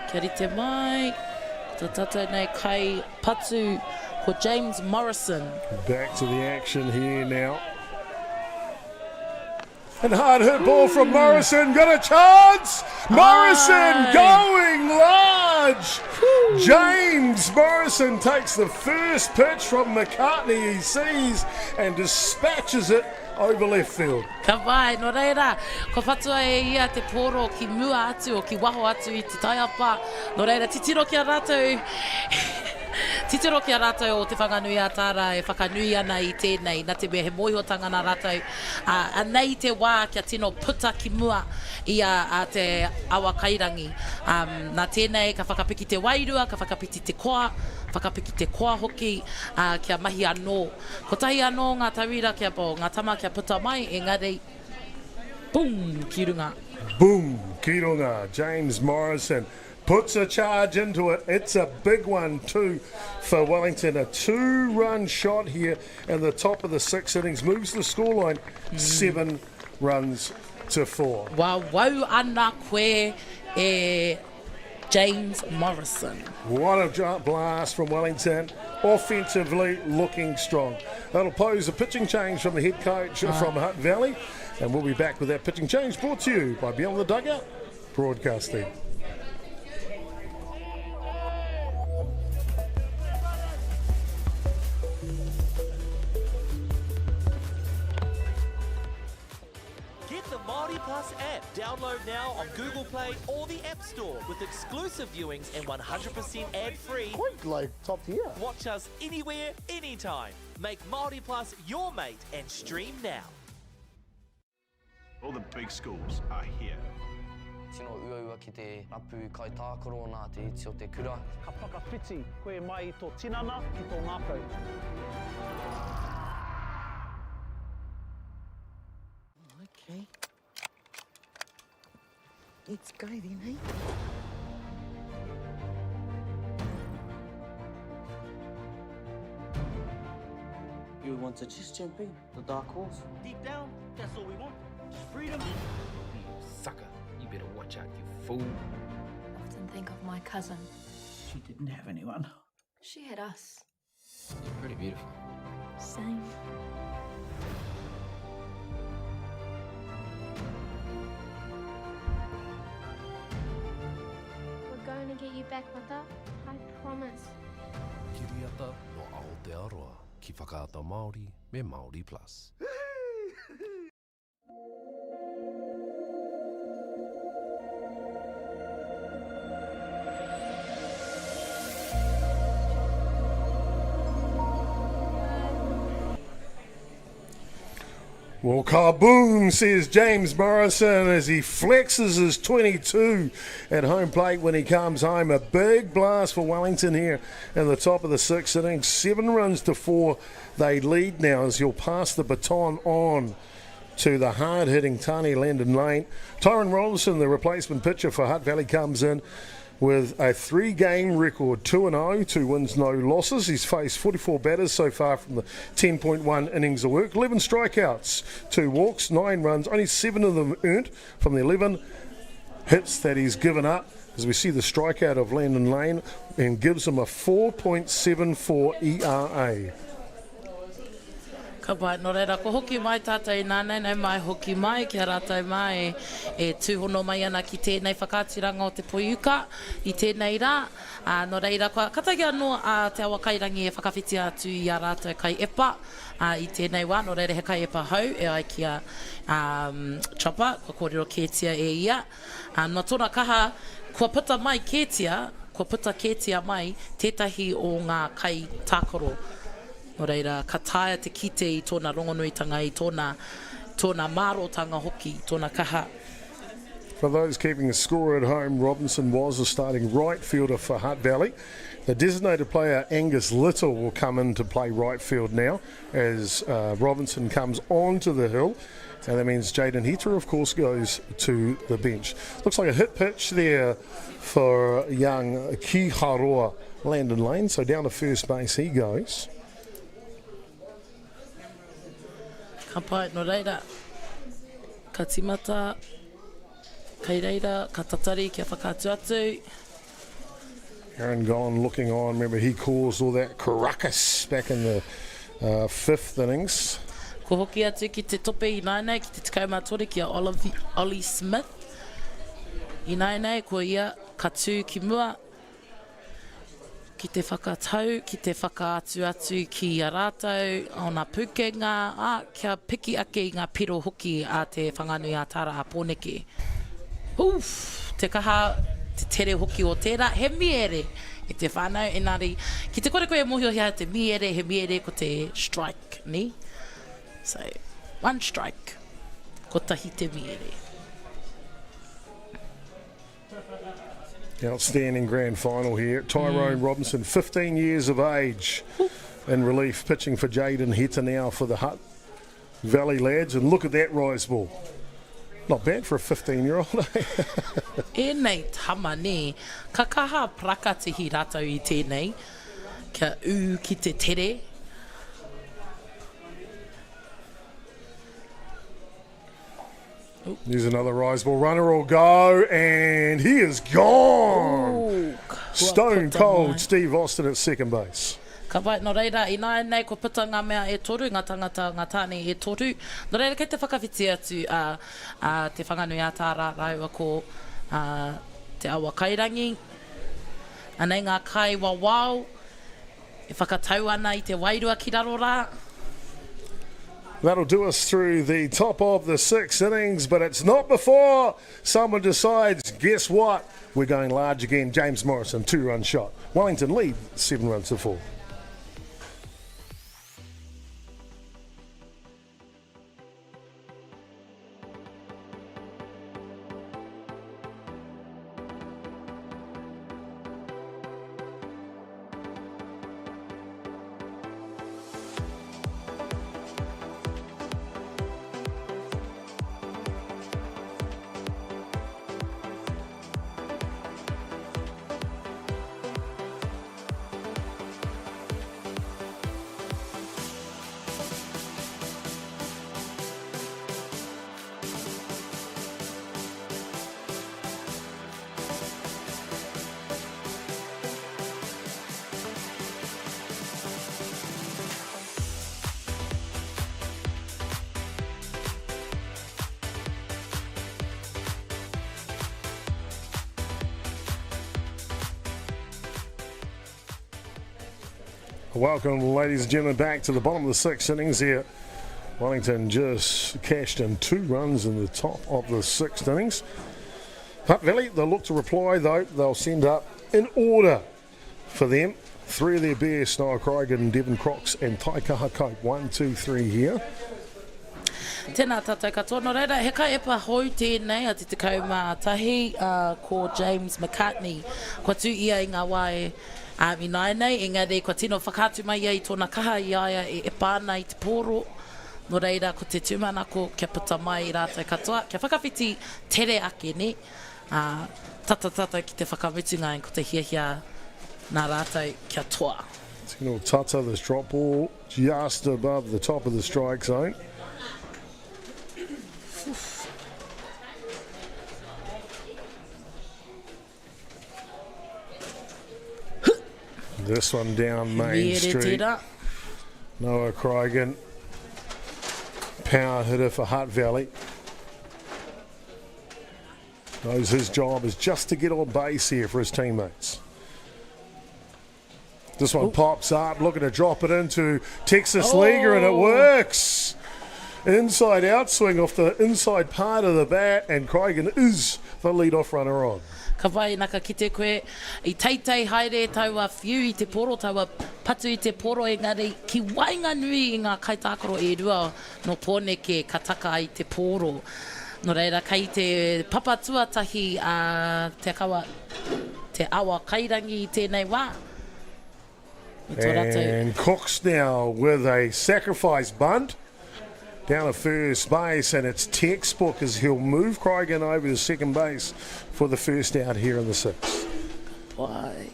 Kia rite mai, ta tata nei kai patu ko James Morrison. Back to the action here now. And hard hit ball from Morrison, got a chance! Morrison going large! James James Morrison takes the first pitch from McCartney he sees and dispatches it over left field. Ka vai, no reira, ko whatua e ia te poro ki mua atu o ki waho atu i te taiapa. No reira, titiro ki a rātou. Titiro ki a rātou o te whanganui a tāra e whakanui ana i tēnei, nā te mea he moihotanga nā rātou. Nei te wā kia tino puta ki mua i a te awa kairangi. Nā tēnei ka whakapiki te wairua, ka whakapiki te koa, whakapiki te koa hoki kia mahi anō. Ko tahi anō ngā tawira kia po, ngā tama kia puta mai, engari, boom, ki runga. Boom, ki runga. James Morrison puts a charge into it. It's a big one too for Wellington. A 2-run shot here in the top of the 6th innings. Moves the scoreline 7 runs to 4. Wau ana koe e James Morrison. What a blast from Wellington. Offensively looking strong. That'll pose a pitching change from the head coach from Hutt Valley. And we'll be back with that pitching change brought to you by Beyond the Dugout Broadcasting. Māori Plus app. Download now on Google Play or the App Store with exclusive viewings and 100% ad-free. Quite like top tier. Watch us anywhere, anytime. Make Māori Plus your mate and stream now. All the big schools are here. Tino uaua ki te rapu kai tākoro nā te iti o te kura. Ka whakawhiti koe mai I tō tinana ki tō ngākau. Okay. Let's go then, eh? You want a chess champion? The dark horse? Deep down, that's all we want. Just freedom. You sucker. You better watch out, you fool. Often think of my cousin. She didn't have anyone. She had us. You're pretty beautiful. Same. We're going to get you back, Mata. I promise. Kiriata no Aotearoa, ki whakaata Māori me Māori Plus. Well, kaboom, says James Morrison as he flexes his 22 at home plate when he comes home. A big blast for Wellington here in the top of the 6th innings. 7 runs to 4. They lead now as he'll pass the baton on to the hard-hitting Tani Landon Lane. Tyron Rollinson, the replacement pitcher for Hutt Valley, comes in with a 3-game record, 2-0, 2 wins, no losses. He's faced 44 batters so far from the 10.1 innings of work, 11 strikeouts, 2 walks, 9 runs, only 7 of them earned from the 11 hits that he's given up. As we see the strikeout of Landon Lane and gives him a 4.74 ERA. Ka pai, no reira, ko hoki mai tātou I nānei, nei mai hoki mai, kia rātou mai e tūhono mai ana ki tēnei whakātiranga o te poiuka, I tēnei rā. No reira, ka katagi anō te awa kairangi e whakawhiti atu I a rātou kai epa, I tēnei wā, no reira he kai epa hau, e ai kia chopper, ko kōrero kētia e ia. No tōna kaha, kua puta mai kētia, kua puta kētia mai, tētahi o ngā kai tākoro. No reira, ka taia te kite I tōna rongonuitanga I tōna marotanga hoki, tōna kaha. For those keeping a score at home, Robinson was a starting right fielder for Hutt Valley. The designated player Angus Little will come in to play right field now as Robinson comes onto the hill. And that means Jaden Heater, of course, goes to the bench. Looks like a hit pitch there for young Kiharoa Landon Lane. So down to first base he goes. Ka pai, no reira, ka timata, kei reira, ka tatari, kia whakātu atu. Aaron Gone looking on. Remember, he caused all that karuckus back in the 5th innings. Ko hoki atu ki te tope I nainei, ki te tikaumatori ki a Ollie Smith. I nainei, ko ia, ka tū ki mua. ki te whakatau, ki te whakaatu atu ki a rātou, o ngā pukenga, kia piki ake i ngā piro hoki a te whanganui a Tara a Pōneke. Te kaha, te tere hoki o tērā, he miere i te whānau, engari, ki te kore koe mohio hea te miere, he miere ko te strike, ni? So, one strike, ko tahi te miere. Outstanding grand final here. Tyrone Robinson, 15 years of age in relief, pitching for Jaden Heta now for the Hutt Valley lads. And look at that rise ball. Not bad for a 15-year-old, eh? Nei tama ne, ka kaha prakatihi rātou i tēnei, kia ki te tere. Here's another rise ball. Runner will go, and he is gone. Stone cold Steve Austin at second base. Ka wai, no reira, i nāi nei, ko puta ngā mea e toru, ngā tangata, ngā tāne e toru. No reira, kei te whakawhiti atu te whanganui a Tara raua ko te awa kairangi. Anei ngā kai wawau, e whakatau ana i te wairua ki raro rā. That'll do us through the top of the 6 innings, but it's not before someone decides, guess what? We're going large again. James Morrison, 2-run shot. Wellington lead 7-4. Welcome, ladies and gentlemen, back to the bottom of the 6 innings here. Wellington just cashed in 2 runs in the top of the 6th innings. Hutt Valley, they'll look to reply, though. They'll send up in order for them 3 of their best, Noah Crigan, Devon Crocs and Taikaha Cope. 1, 2, 3 here. Tēnā tātou katoa. No reira, he kai epa hou tēnei a te tekau mā tahi ko James McCartney. Kua tū ia i ngā wae I nāi nei, engari, kua tino whakātu mai ai tōna kaha i aia e pāna i te pōro. No reira, ko te tūmanako, kia puta mai i rātou katoa. Kia whakawhiti tere ake ne. Tata ki te whakamutunga ko te hiahia nā rātou kia toa. Tino Tata, this drop ball just above the top of the strike zone. This one down Main Street. Noah Crigan, power hitter for Hutt Valley. Knows his job is just to get on base here for his teammates. This one pops up, looking to drop it into Texas Leaguer, and it works. Inside out swing off the inside part of the bat, and Crigan is the lead-off runner on. Ka wai naka ki te koe, i teitei haere taua whiu i te poro, taua patu i te poro, engari ki wainga nui i ngā kaitākaro e rua no Pōneke ka taka i te poro. No reira, kai te papa tuatahi a te awa kairangi i tēnei wā. And Cox now with a sacrifice bunt. Down at first base, and it's textbook as he'll move Crigan over to second base for the first out here in the 6th. Wai.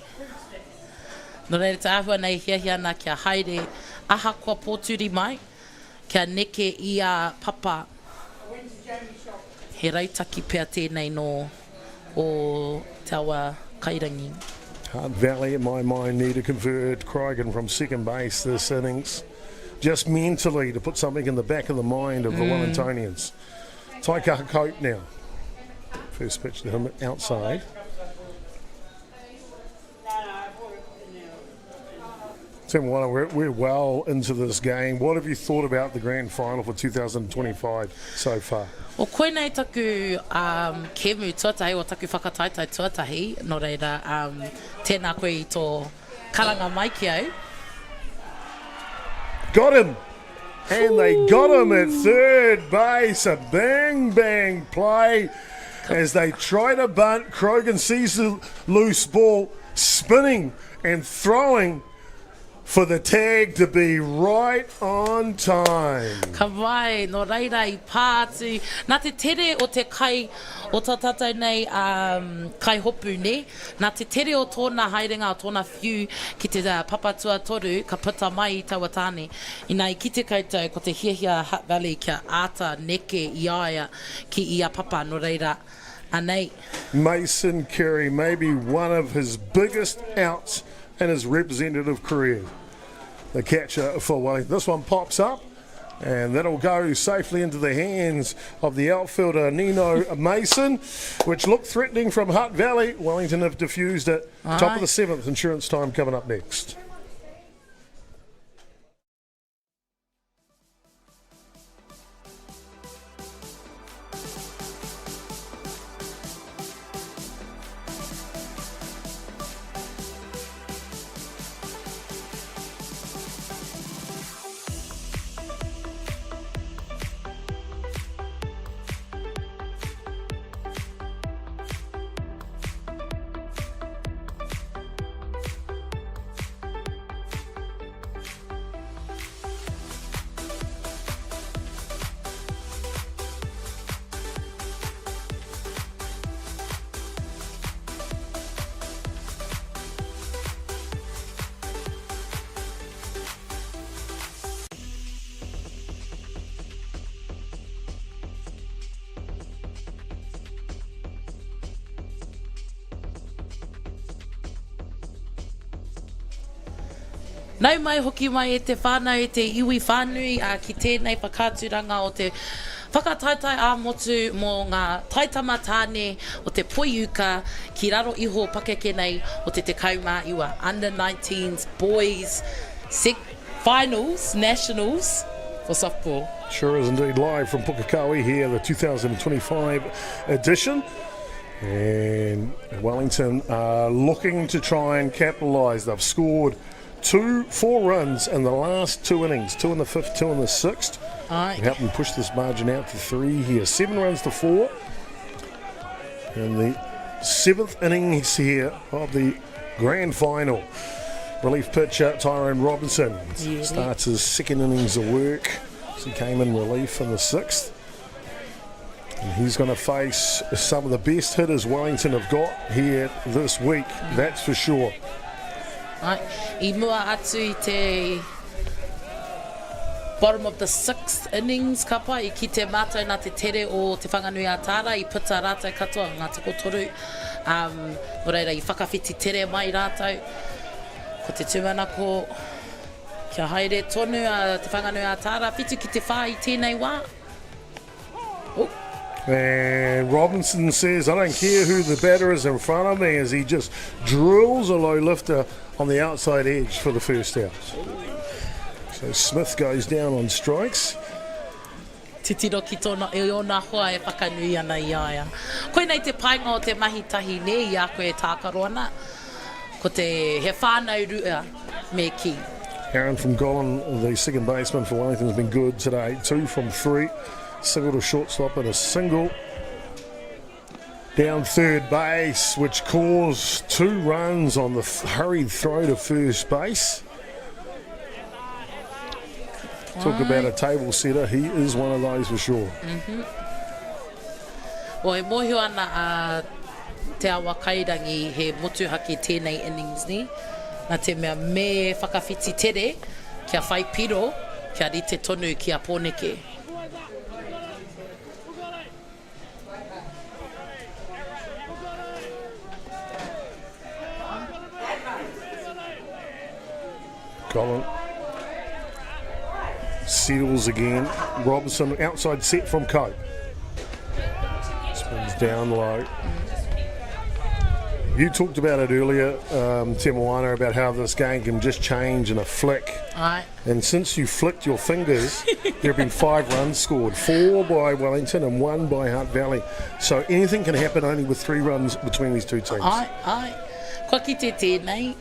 No reira te ahua nei hiahia na kia haere aha kua pōturi mai, kia neke i a papa. He raitaki pia tēnei no o te awa kairangi. Hutt Valley, in my mind, need to convert Crigan from second base this innings. Just mentally to put something in the back of the mind of the Wellingtonians. Taikaha Cope now. First pitch to him outside. Te Moana, we're well into this game. What have you thought about the grand final for 2025 so far? O koe nei taku kemu tuatahi o taku whakataitai tuatahi, no reira tēnā koe I tō karanga mai ki au. Got him! And they got him at third base. A bang play as they try to bunt. Krogan sees the loose ball spinning and throwing for the tag to be right on time. Ka vai, no reira I pātu. Nā te tere o te kai o tā tātou nei kai hopu ne. Nā te tere o tōna haerenga o tōna whiu ki te papatua toru ka puta mai I Tawatāne. Inai ki te koutou ko te hiahia Hutt Valley kia āta neke I aia ki ia papa no reira anei. Mason Carey, maybe one of his biggest outs in his representative career. The catcher for Wellington. This one pops up and that'll go safely into the hands of the outfielder Nino Mason, which looked threatening from Hutt Valley. Wellington have diffused it. Top of the 7th, insurance time coming up next. Nau mai hoki mai e te whānau e te iwi whānui ki tēnei whakāturanga o te whakataitai ā-motu mō ngā taitama tāne o te poiuka ki raro iho pakeke nei o te kaumā iwa Under 19s Boys Finals Nationals for softball. Sure is indeed, live from Pukekohe here, the 2025 edition. And Wellington are looking to try and capitalise. They've scored 4 runs in the last 2 innings, 2 in the 5th, 2 in the 6th. Aye. Help them push this margin out to 3 here. 7 runs to 4. In the 7th innings here of the grand final. Relief pitcher Tyrone Robinson starts his 2nd innings of work. So he came in relief in the 6th. And he's going to face some of the best hitters Wellington have got here this week, that's for sure. I mua atu I te bottom of the 6th innings kapa I ki te mātou nā te tere o te whanganui a tāra I puta rātou katoa ngā tiko toru no reira I whakawhiti tere mai rātou ko te tūmanako kia haere tonu a te whanganui a tāra whitu ki te whā I tēnei wā. And Robinson says, I don't care who the batter is in front of me, as he just drills a low lifter on the outside edge for the first out. So Smith goes down on strikes. Titiro ki tōna e o nā hoa e whakanui ana I aia. Koe nei te painga o te mahi tahi ne I a koe tākaro ana. Ko te he whānau rua me ki. Aaron from Colin, the second baseman for Wellington, has been good today. 2 from 3. Single to shortstop and a single down third base, which caused 2 runs on the hurried throw to first base. Talk about a table setter, he is one of those for sure. O e mohio ana a te awa kairangi he motuhake tēnei innings ni. Nā te mea me whakawhiti tere kia whai piro kia rite tonu kia pōneke. Colin settles again. Robinson outside set from Cope. Spins down low. You talked about it earlier, Te Moana, about how this game can just change in a flick. Aye. And since you flicked your fingers, there have been 5 runs scored, 4 by Wellington and 1 by Hutt Valley. So anything can happen only with 3 runs between these two teams. Ai. Kua ki te tēnei.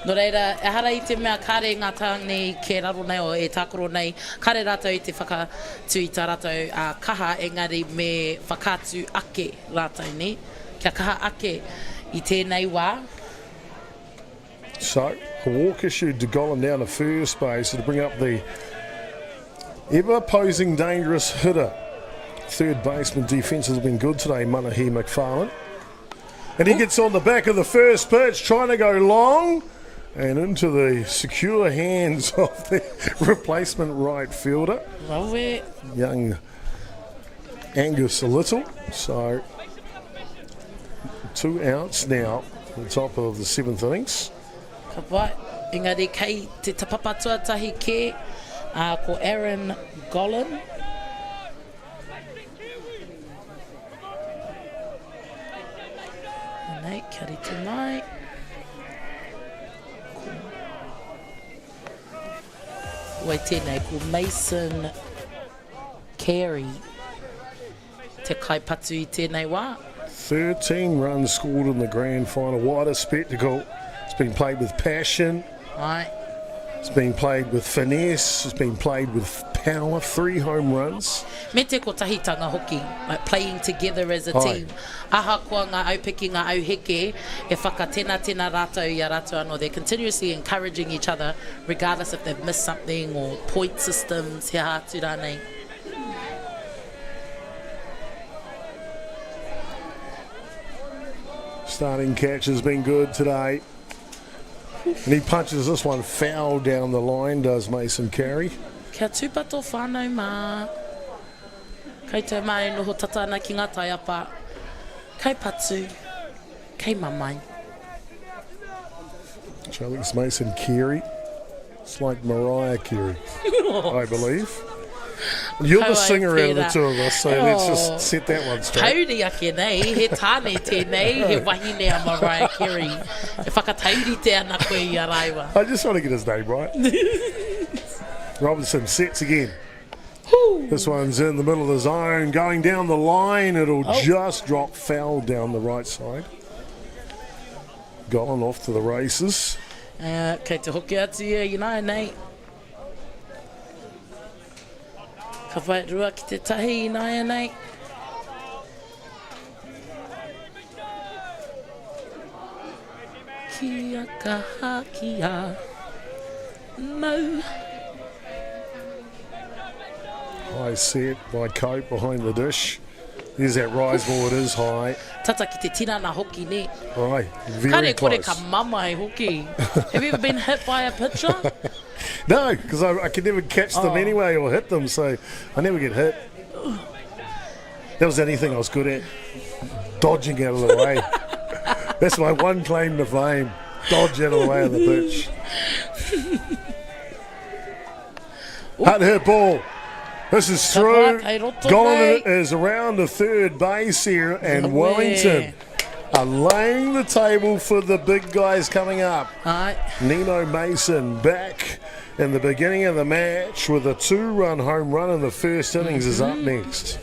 No reira, e hara I te mea kare ngā tāngi ke raro nei o e tākoro nei, kare rātou I te whakatui tā rātou kaha, engari me whakatu ake rātou nei. Kia kaha ake I tēnei wā. So, a walk issued to Colin down to first base to bring up the ever-posing dangerous hitter. Third baseman defence has been good today, Manahi McFarlane. And he gets on the back of the first pitch, trying to go long, and into the secure hands of the replacement right fielder. Young Angus a little. So, 2 outs now at the top of the 7th innings. Ka pai, engari kei te tapapa tuatahi ke, ko Aaron Golan. Nei, kia rite mai. Wai tēnei, ko Mason Carey. Te kaipatu I tēnei wā. 13 runs scored in the grand final. What a spectacle. It's been played with passion. Aye. It's been played with finesse. It's been played with power. 3 home runs. Me te kotahitanga hoki, like playing together as a team. Aha kua ngā aupiki, ngā auheke, e whakatena rātou I a rātou anō. They're continuously encouraging each other, regardless if they've missed something or point systems, he hātu rānei. Starting catch has been good today. And he punches this one foul down the line, does Mason Carey. Kia tūpato whānau mā. Kei te mai noho tatana ki ngā taiapa. Kei patu. Kei mamai. So I think it's Mason Carey. It's like Mariah Carey, I believe. You're the singer out of the two of us, so let's just set that one straight. Tauri ake nei, he tāne tēnei, he wahine a Mariah Carey. E whakatauri te ana koe I a raiwa. I just want to get his name right. Robinson sets again. This one's in the middle of the zone, going down the line. It'll just drop foul down the right side. Gone off to the races. Kei te hoki atu ia, you know, nei. Ka whai rua ki te tahi I nei. Kia kaha kia. No. High set by Cope behind the dish. There's that rise ball, it is high. Tata ki te tinana hoki ne. Right, very Kare close. kore ka mamai hoki. Have you ever been hit by a pitcher? No, because I could never catch them anyway or hit them, so I never get hit. That was the only thing I was good at, dodging out of the way. That's my one claim to fame, dodge out of the way of the pitch. Hutt hit ball. This is through. Colin is around the third base here, and Wellington are laying the table for the big guys coming up. Nino Mason back in the beginning of the match with a 2-run home run in the first innings is up next.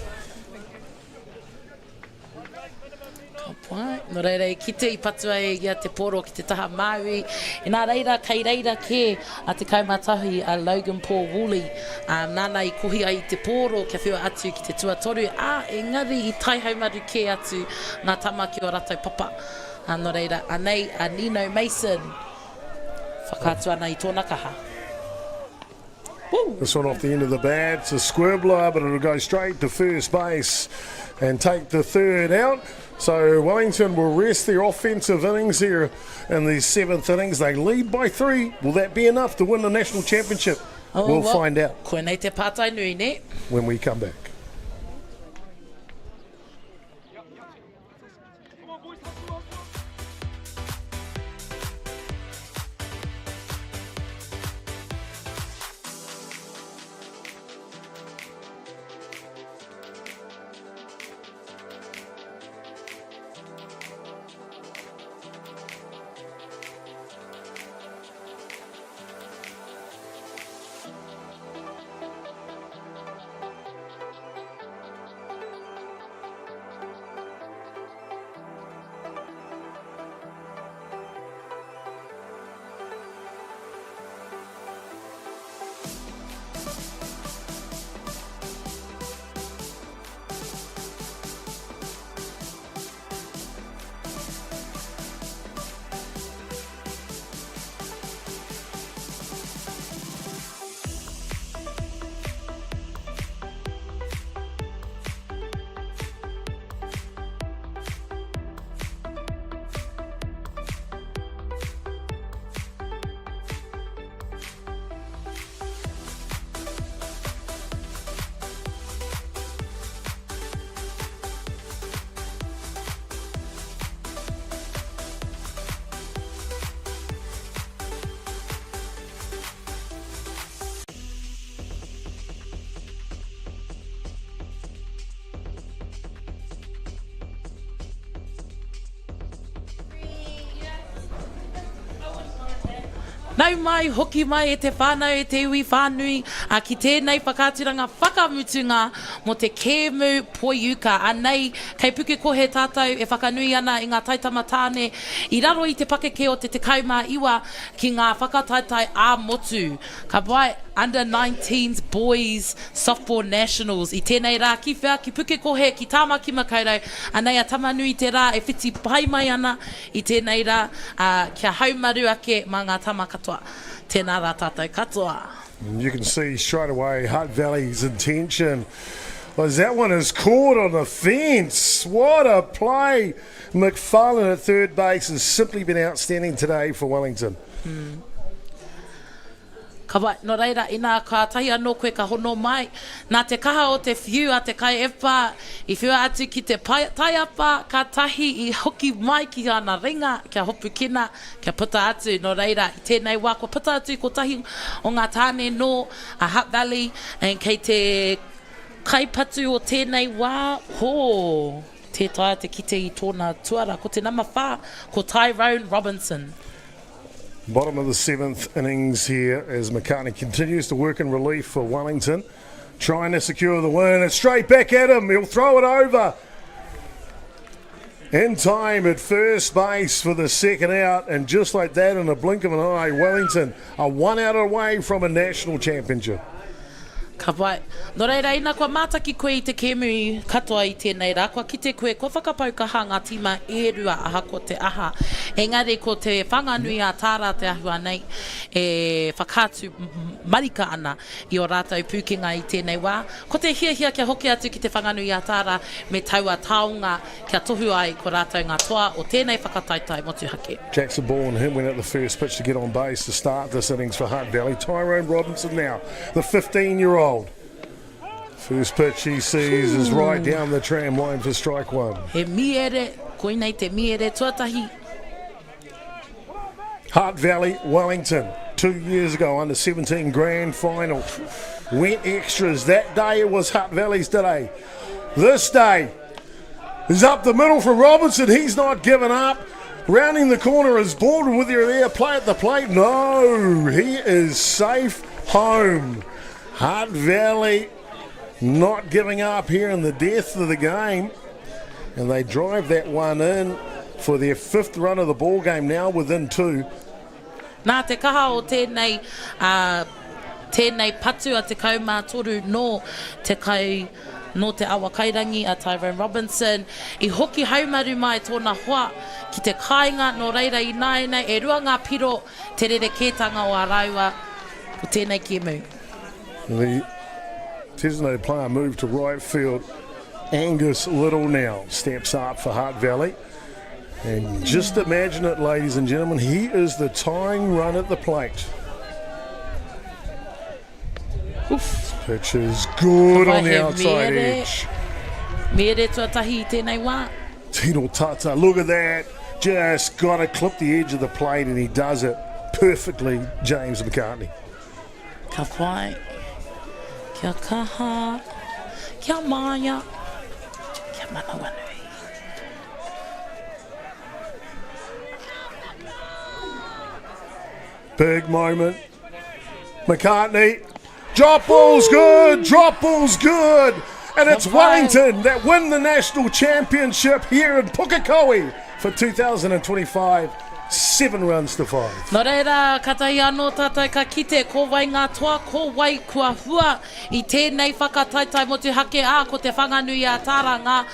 No reira, ki te ipatua ia te poro ki te taha Maui. I nā reira, kei reira ke a te kaumatahi a Logan Paul Woolley. Nāna I kohi ai te poro kia whiua atu ki te tuatoru. Engari I tai haumaru ke atu nā tamaki o rātou papa. No reira, anei a Nino Mason. Whakātua ana I tōna kaha. This one off the end of the bat. It's a squibbler, but it'll go straight to first base and take the third out. So Wellington will rest their offensive innings here in the 7th innings. They lead by 3. Will that be enough to win the national championship? We'll find out koe nei te pātai nui ne. when we come back. Nau mai, hoki mai e te whānau e te iwi whānui a ki tēnei whakātiranga whakamutunga mo te kēmu poiuka. Anei, kei puke ko he tātou e whakanui ana i ngā taitama tāne i raro i te pakeke o te kaumā iwa ki ngā whakataitai a motu. Ka pai Under 19s Boys Softball Nationals i tēnei rā ki whea ki puke ko he ki tāma ki makaurau. Anei a tamanui te rā e whiti pai mai ana i tēnei rā kia haumaru ake mā ngā tama katoa. Tēnā rā tātou katoa. And you can see straight away Hutt Valley's intention. As that one is caught on the fence. What a play. McFarlane at third base has simply been outstanding today for Wellington. Ka wai, no reira, ina ka tahi anō koe ka hono mai. Nā te kaha o te whiu a te kai epa, i whiua atu ki te taiapa, ka tahi i hoki mai ki ana ringa, kia hopu kina, kia puta atu. No reira, i tēnei wā, ko puta atu ko tahi o ngā tāne no a Hutt Valley, and kei te kaipatu o tēnei wā, ho, te taia te kite i tōna tuara, ko te nama whā, ko Tyrone Robinson. Bottom of the seventh innings here as McCartney continues to work in relief for Wellington, trying to secure the win. It's straight back at him. He'll throw it over. In time at first base for the second out, and just like that, in a blink of an eye, Wellington are 1 out away from a national championship. Ka pai. No reira, ina kua mātaki koe i te kēmu katoa i tēnei rā. Kua kite koe, kua whakapau kaha ngā tīma e rua aha ko te aha. Engari ko te whanganui a tāra te ahua nei e whakātu marika ana i o rātou pūkinga i tēnei wā. Ko te hia kia hoki atu ki te whanganui a tāra me taua taonga kia tohu ai ko rātou ngā toa o tēnei whakataitai motu hake. Jackson Ball and him went at the first pitch to get on base to start this innings for Hutt Valley. Tyrone Robinson now, the 15-year-old. First pitch he sees is right down the tram line for strike one. He miere, koinei te miere tuatahi. Hutt Valley, Wellington, 2 years ago, under 17 grand final. Went extras. That day it was Hutt Valley's day. This day is up the middle for Robinson. He's not given up. Rounding the corner is Baldwin with you there. Play at the plate. No, he is safe home. Hutt Valley not giving up here in the death of the game. And they drive that one in for their fifth run of the ball game, now within two. Nā te kaha o tēnei patu a te kaumātoru no te kai no te awa kairangi a Tyrone Robinson. I hoki haumaru mai tōna hoa ki te kāinga no reira i nāenei e rua ngā piro te rere kētanga o a raua o tēnei kēmu. The designated player moved to right field. Angus Little now steps up for Hutt Valley. And just imagine it, ladies and gentlemen, he is the tying run at the plate. Oof. Pitch is good on the outside edge. Mere tuatahi tēnei wā. Tino Tata, look at that. Just got to clip the edge of the plate, and he does it perfectly, James McCartney. Ka pai. Kia kaha. Kia maya. Kia manawanui. Big moment. McCartney. Drop ball's good. Drop ball's good. And it's Wellington that win the national championship here in Pukekohe for 2025. 7 runs to 5. No reira, katai anō tātou ka kite, ko wai ngā toa, ko wai kua hua I tēnei whakataitai mo te hake ko te whanganui a tāra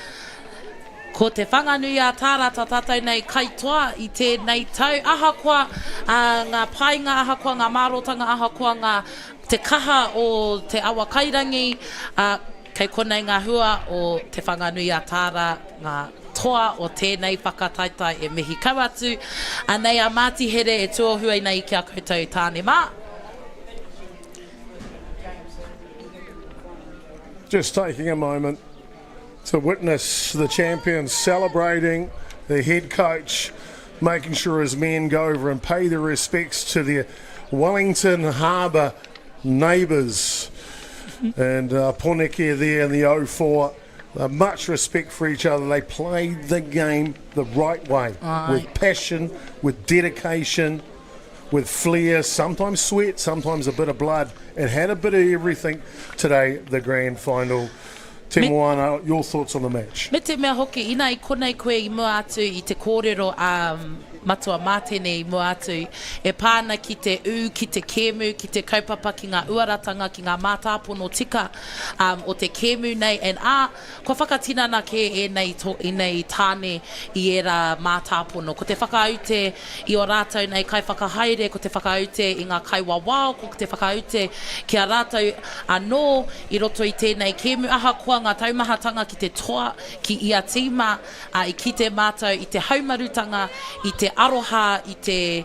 Ko te whanganui a tāra tā tātou nei kaitoa I tēnei tau. Ahakoa ngā painga, ahakoa ngā mārotanga, ahakoa ngā te kaha o te awa kairangi, kei konei ngā hua o te whanganui a tāra, ngā toa o tēnei whakataitai e mihi kauatu. Nei a māti here e tuohua nei ki a koutou tāne mā. Just taking a moment to witness the champions celebrating, the head coach making sure his men go over and pay their respects to their Wellington Harbour neighbours. And Poneke there in the 04, much respect for each other. They played the game the right way, with passion, with dedication, with flair, sometimes sweat, sometimes a bit of blood. It had a bit of everything today, the grand final. Te Moana, your thoughts on the match? Me te mea hoki, ina I konei koe I mua atu I te kōrero matua mātene I mua atu. E pāna ki te u, ki te kēmu, ki te kaupapa ki ngā uaratanga, ki ngā mātāpono tika o te kēmu nei. And ko whakatinana ke e nei tāne I era mātāpono. Ko te whakaute I o rātou nei kai whakahaere, ko te whakaute I ngā kai wawao, ko te whakaute ki a rātou anō I roto I tēnei kēmu. Ahakoa ngā taumahatanga ki te toa, ki ia tīma, I ki te mātou, I te haumarutanga, I te aroha, I te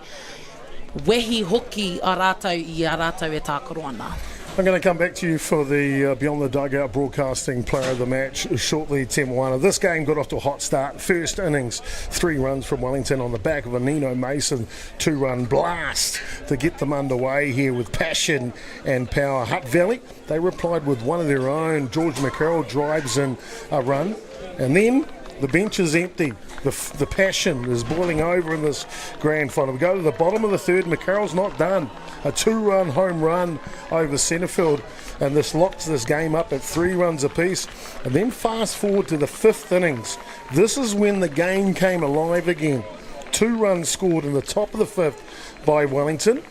wehi hoki a rātou I a rātou e tākaro ana. I'm going to come back to you for the Beyond the Dugout broadcasting player of the match shortly, Te Moana. This game got off to a hot start. First innings, 3 runs from Wellington on the back of a Nino Mason 2-run blast to get them underway here with passion and power. Hutt Valley, they replied with one of their own. George McCarroll drives in a run, and then the bench is empty. The passion is boiling over in this grand final. We go to the bottom of the third. McCarroll's not done. A 2-run home run over Centrefield, and this locks this game up at 3 runs apiece. And then fast forward to the 5th innings. This is when the game came alive again. 2 runs scored in the top of the 5th by Wellington.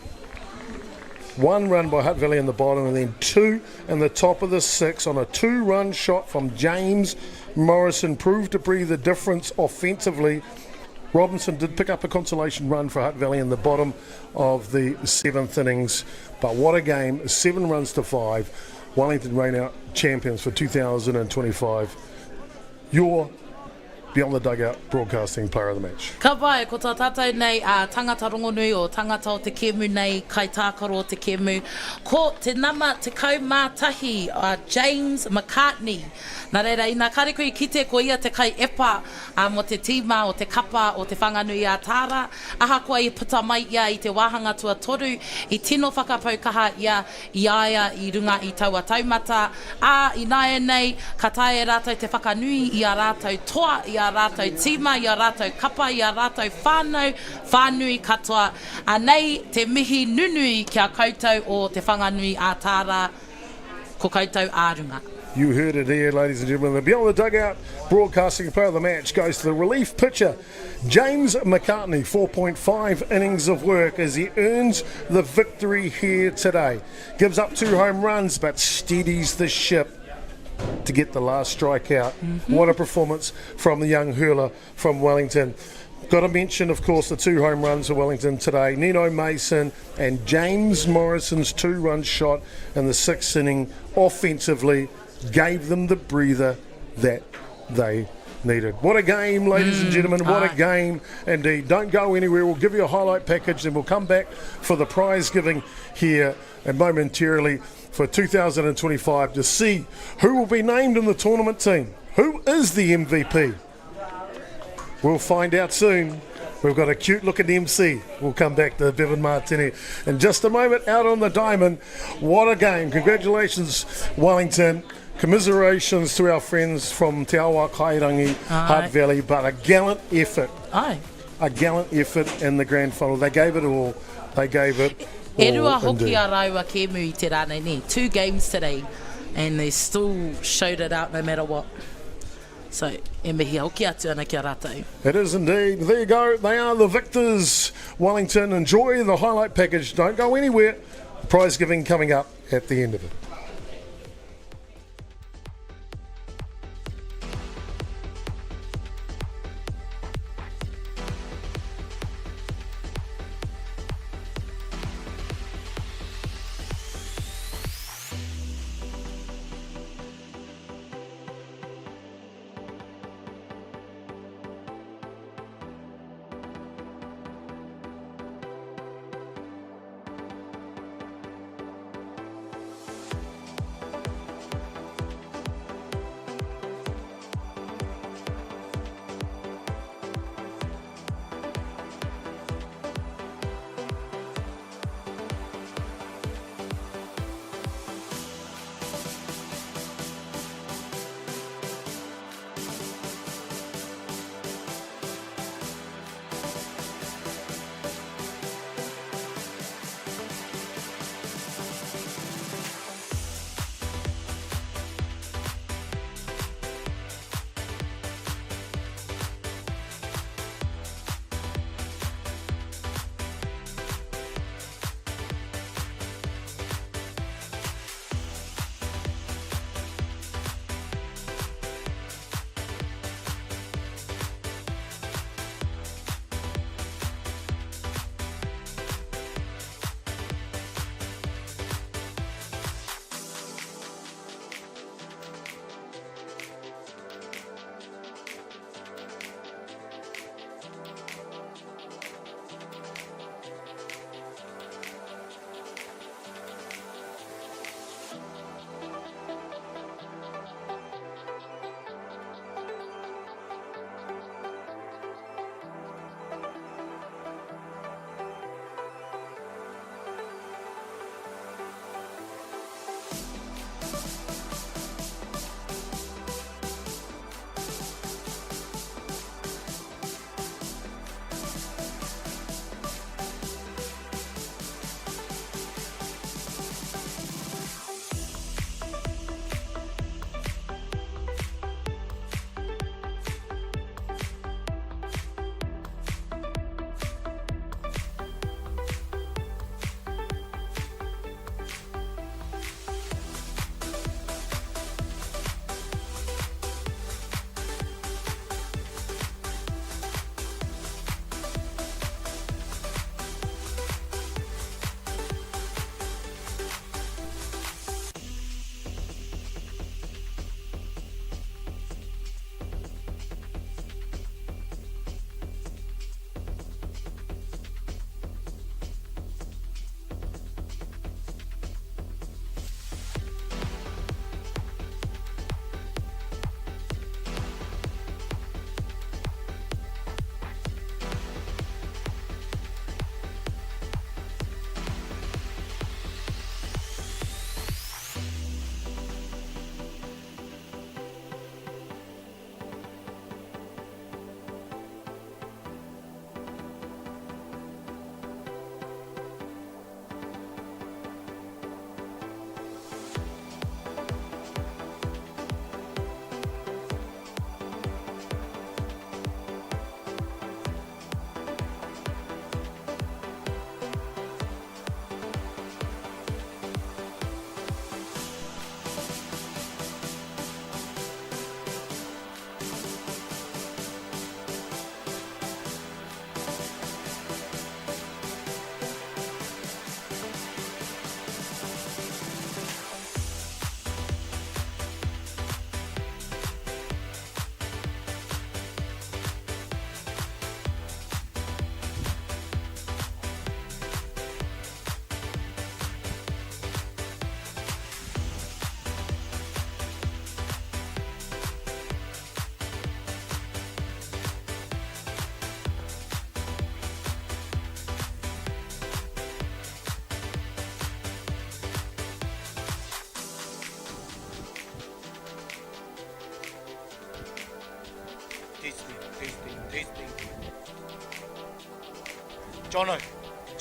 1 run by Hutt Valley in the bottom, and then 2 in the top of the 6th on a 2-run shot from James Morrison. Proved to be the difference offensively. Robinson did pick up a consolation run for Hutt Valley in the bottom of the 7th innings. But what a game, 7 runs to 5. Wellington reign out champions for 2025. Your Beyond the Dugout broadcasting player of the match. Ka vai, ko tā tātou nei tangata rongonui o tangata o te kēmu nei, kai tākaro o te kēmu. Ko te nama te kaumātahi James McCartney. Nā reira, ina karekui kite ko ia te kai epa mo te tīma o te kapa o te whanganui a tāra. Ahakoa I puta mai ia I te wāhanga tua toru. I tino whakapaukaha ia I aia I runga I taua taumata. I nae nei, ka tae rātou te whakanui I a rātou toa, I a rātou tīma, I a rātou kapa, I a rātou whānau, whānui katoa. A nei te mihi nunui kia koutou o te whanganui a tāra, ko koutou ārunga. You heard it here, ladies and gentlemen. The Beyond the Dugout broadcasting player of the match goes to the relief pitcher, James McCartney. 4.5 innings of work as he earns the victory here today. Gives up 2 home runs, but steadies the ship to get the last strikeout. What a performance from the young hurler from Wellington. Got to mention, of course, the 2 home runs for Wellington today. Nino Mason and James Morrison's 2-run shot in the 6th inning offensively gave them the breather that they needed. What a game, ladies and gentlemen. What a game indeed. Don't go anywhere. We'll give you a highlight package, then we'll come back for the prize giving here and momentarily for 2025 to see who will be named in the tournament team. Who is the MVP? We'll find out soon. We've got a cute looking MC. We'll come back to Bevan Martini in just a moment out on the diamond. What a game. Congratulations, Wellington. Commiserations to our friends from Te Awa Kairangi, Hutt Valley, but a gallant effort. A gallant effort in the grand final. They gave it all. They gave it all. E rua hoki a raua kēmu I te rānei ni. 2 games today, and they still showed it out no matter what. So, e mihi au ki atu ana kia rātou. It is indeed. There you go. They are the victors. Wellington, enjoy the highlight package. Don't go anywhere. Prize giving coming up at the end of it.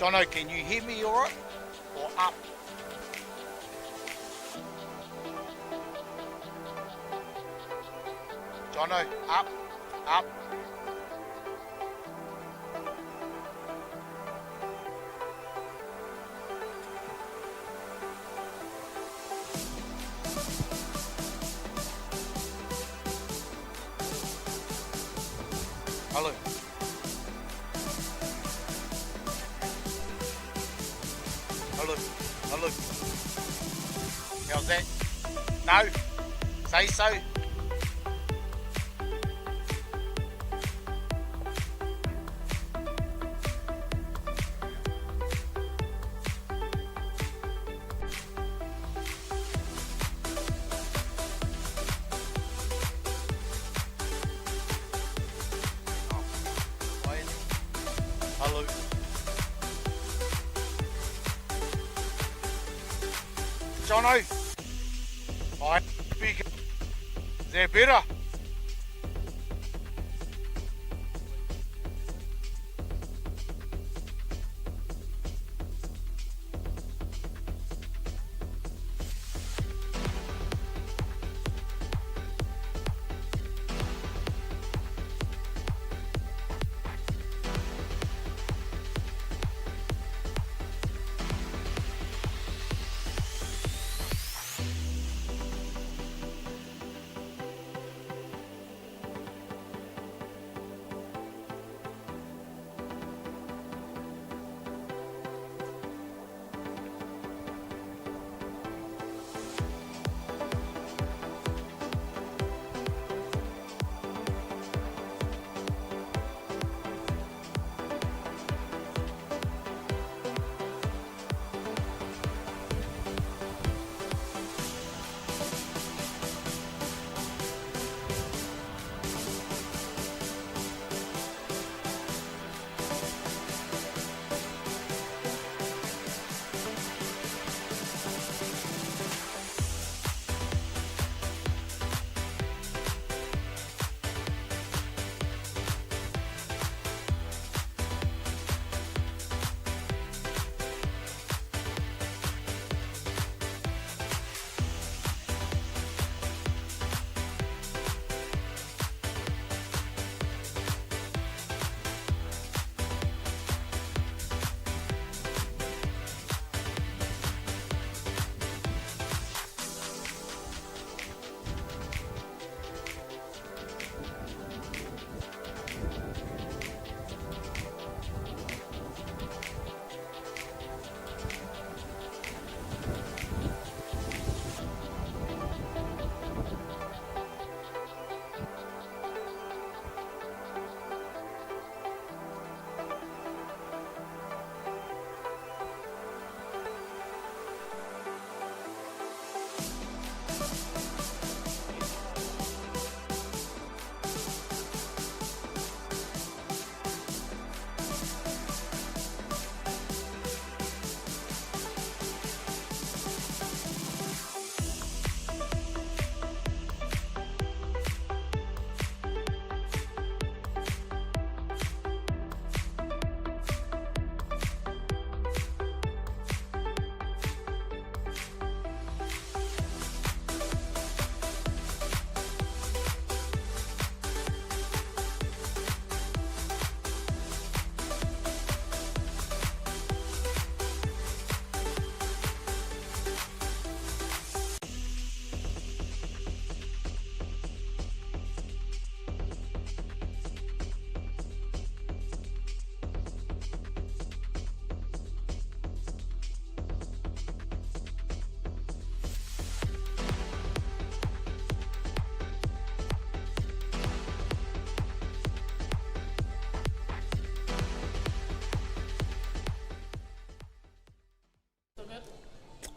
Jono, can you hear me all right? Or up? Jono, up, up. Hello. Hello. Hello. How's that? No? Say so. Hello. Jono. Fine. Big. Is that better?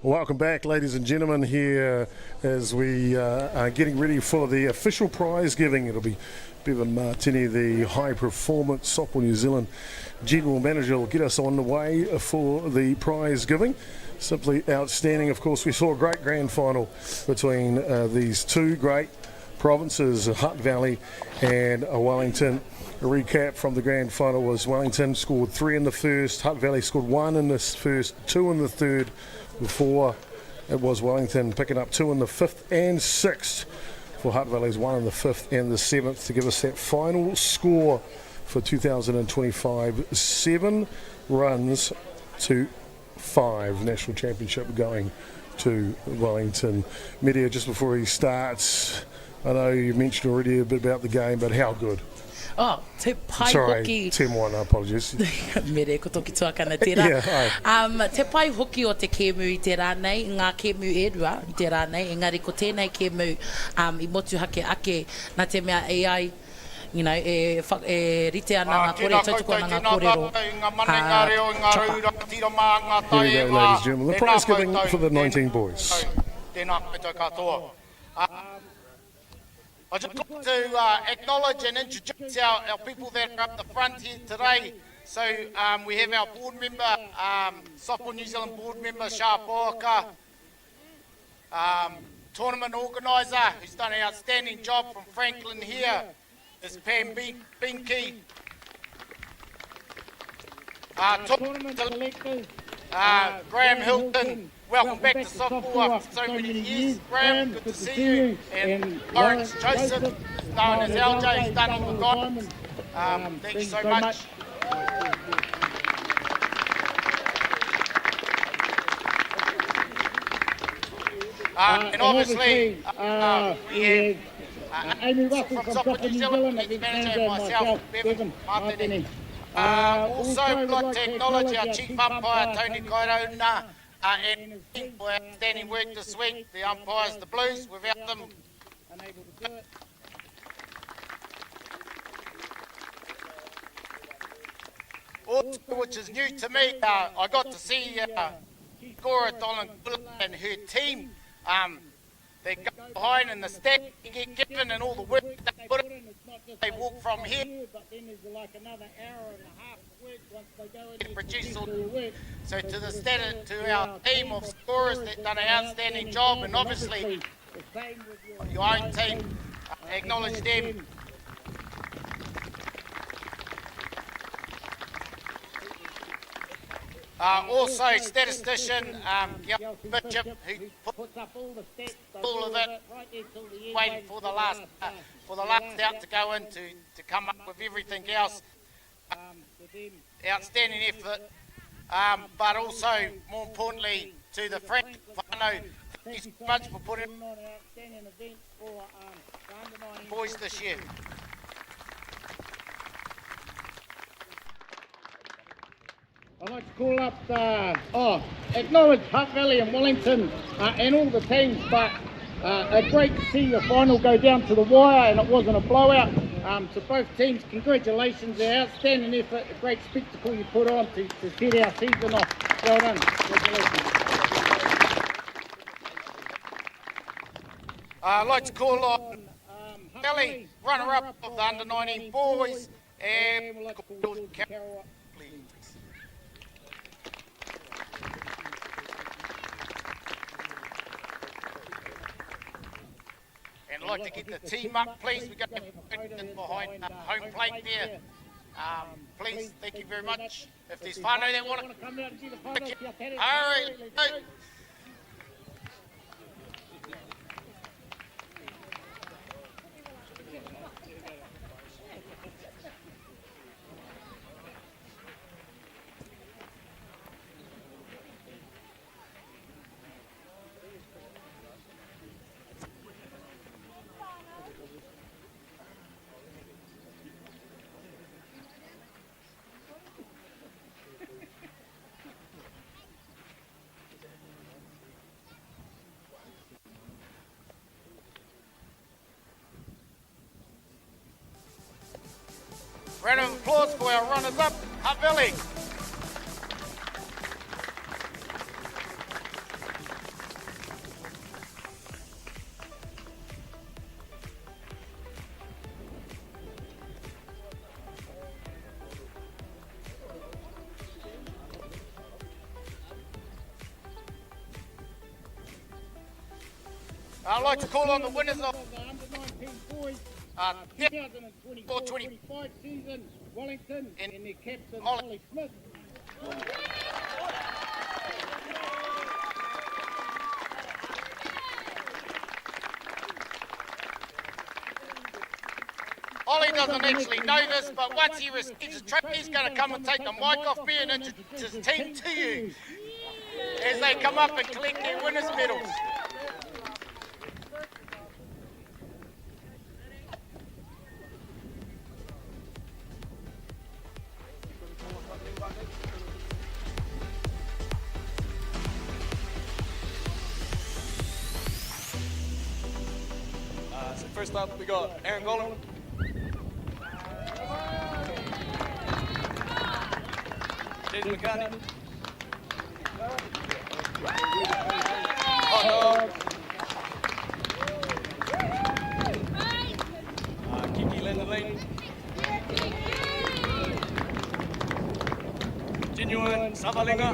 Welcome back, ladies and gentlemen, here as we are getting ready for the official prize giving. It'll be Bevan Martini, the High Performance Softball New Zealand General Manager, will get us on the way for the prize giving. Simply outstanding. Of course, we saw a great grand final between these two great provinces, Hutt Valley and Wellington. A recap from the grand final was Wellington scored 3 in the first, Hutt Valley scored 1 in the first, 2 in the third, before it was Wellington picking up 2 in the 5th and 6th for Hutt Valley's 1 in the 5th and the 7th to give us that final score for 2025. 7 runs to 5. National Championship going to Wellington. Media, just before he starts, I know you mentioned already a bit about the game, but how good? Oh, te pai Sorry, hoki. Team 1, apologies. Mere, ko toki tuakana tērā. Yeah, te pai hoki o te kēmu i te rānei, ngā kēmu e rua i te rānei, engari ko tēnei kēmu I motu hake ake nā te mea AI, you know, e rite ana ngā kore, tautoko ana ngā kōrero. Here we go, ladies and gentlemen. The prize giving for the 19 boys. I just want to acknowledge and introduce our people that are up the front here today. So we have our board member, Softball New Zealand board member, Shah Poaka, tournament organiser, who's done an outstanding job from Franklin here, is Pam Binky. Tournament selectors, Graham Hilton. Welcome back to softball after so many years. Graham, good to see you. And Lawrence Joseph, known as LJ, he's done all the diamonds. Thank you so much. And obviously, we have Amy Russell from Softball New Zealand, the manager, and myself, Bevan Martini. Also, we'd like to acknowledge our chief umpire, Tony Kairona, and for outstanding work this week. The umpires, the Blues, without them unable to do it. Also, which is new to me, I got to see Cora Dolan and her team. They go behind in the stack, get given, and all the work they put in. It's not just they walk from here, but then there's like another hour and a half of work once they go in and produce all the work. So to our team of scorers that done an outstanding job, and obviously your own team, acknowledge them. Also, statistician Bishop, who puts up all the stats, all of it, waiting for the last out to go in to come up with everything else. Outstanding effort, but also more importantly to the Frank whānau. Thank you so much for putting on an outstanding event for the under-19 boys this year. I'd like to call up, acknowledge Hutt Valley and Wellington and all the teams, but great to see the final go down to the wire and it wasn't a blowout. To both teams, congratulations, an outstanding effort, a great spectacle you put on to set our season off. Well done, congratulations. I'd like to call on Hutt Valley, runner-up of the under-19 boys, and we'd like to call Carol up, please. And I'd like to get the team up, please. We've got behind home plate there. Please, thank you very much. If there's whānau that want to come out and see the photo, hurry. Round of applause for our runners-up, Hutt Valley. I'd like to call on the winners of the under-19 boys 2024-25 season, Wellington, and their captain, Ollie Smith. Ollie doesn't actually know this, but once he receives a trophy, he's going to come and take the mic off me and introduce his team to you as they come up and collect their winners' medals. So first up, we got Aaron Golden. Jason McCartney. Hot Dog. Kiki Lenderling. Genuine Savalinga.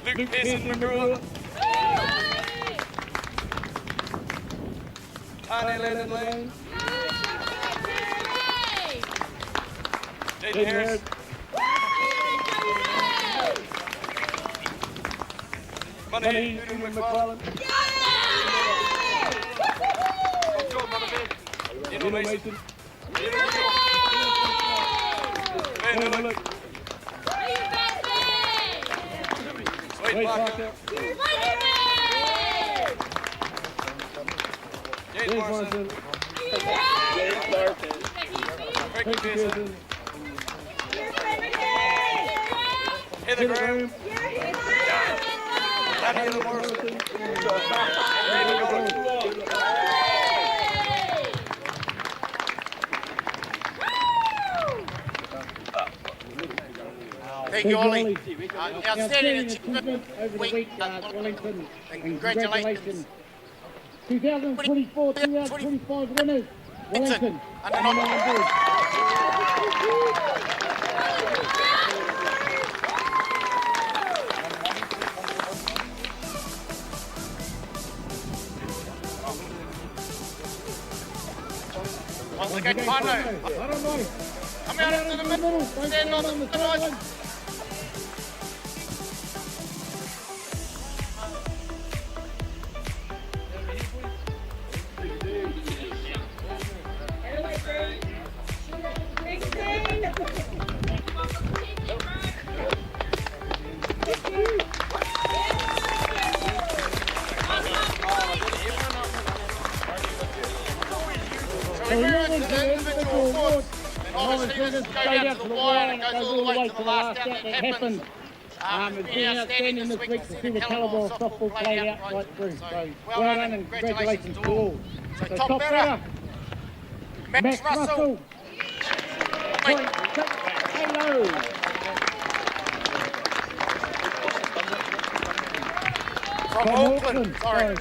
Luke Pearson McGrew. Tanya Lenderling. Jaden Harris. Money McFarlane. Nino Mason. Sweet Parker. James Morrison. Ricky Pearson. Heather Graham. Daniel Morrison. Thank you, Ollie. Outstanding achievement over the week at Wellington. Congratulations. 2024-2025 winners, Wellington. Once again, Pano. Come out into the middle. Stand on the sideline. So we move into the individual awards, and obviously this goes down to the wire and it goes all the way to the last out that happens. It's been outstanding this week to see the calibre of softball played out right through. So well done and congratulations to all. So top batter, Max Russell. Hello. From Auckland, sorry.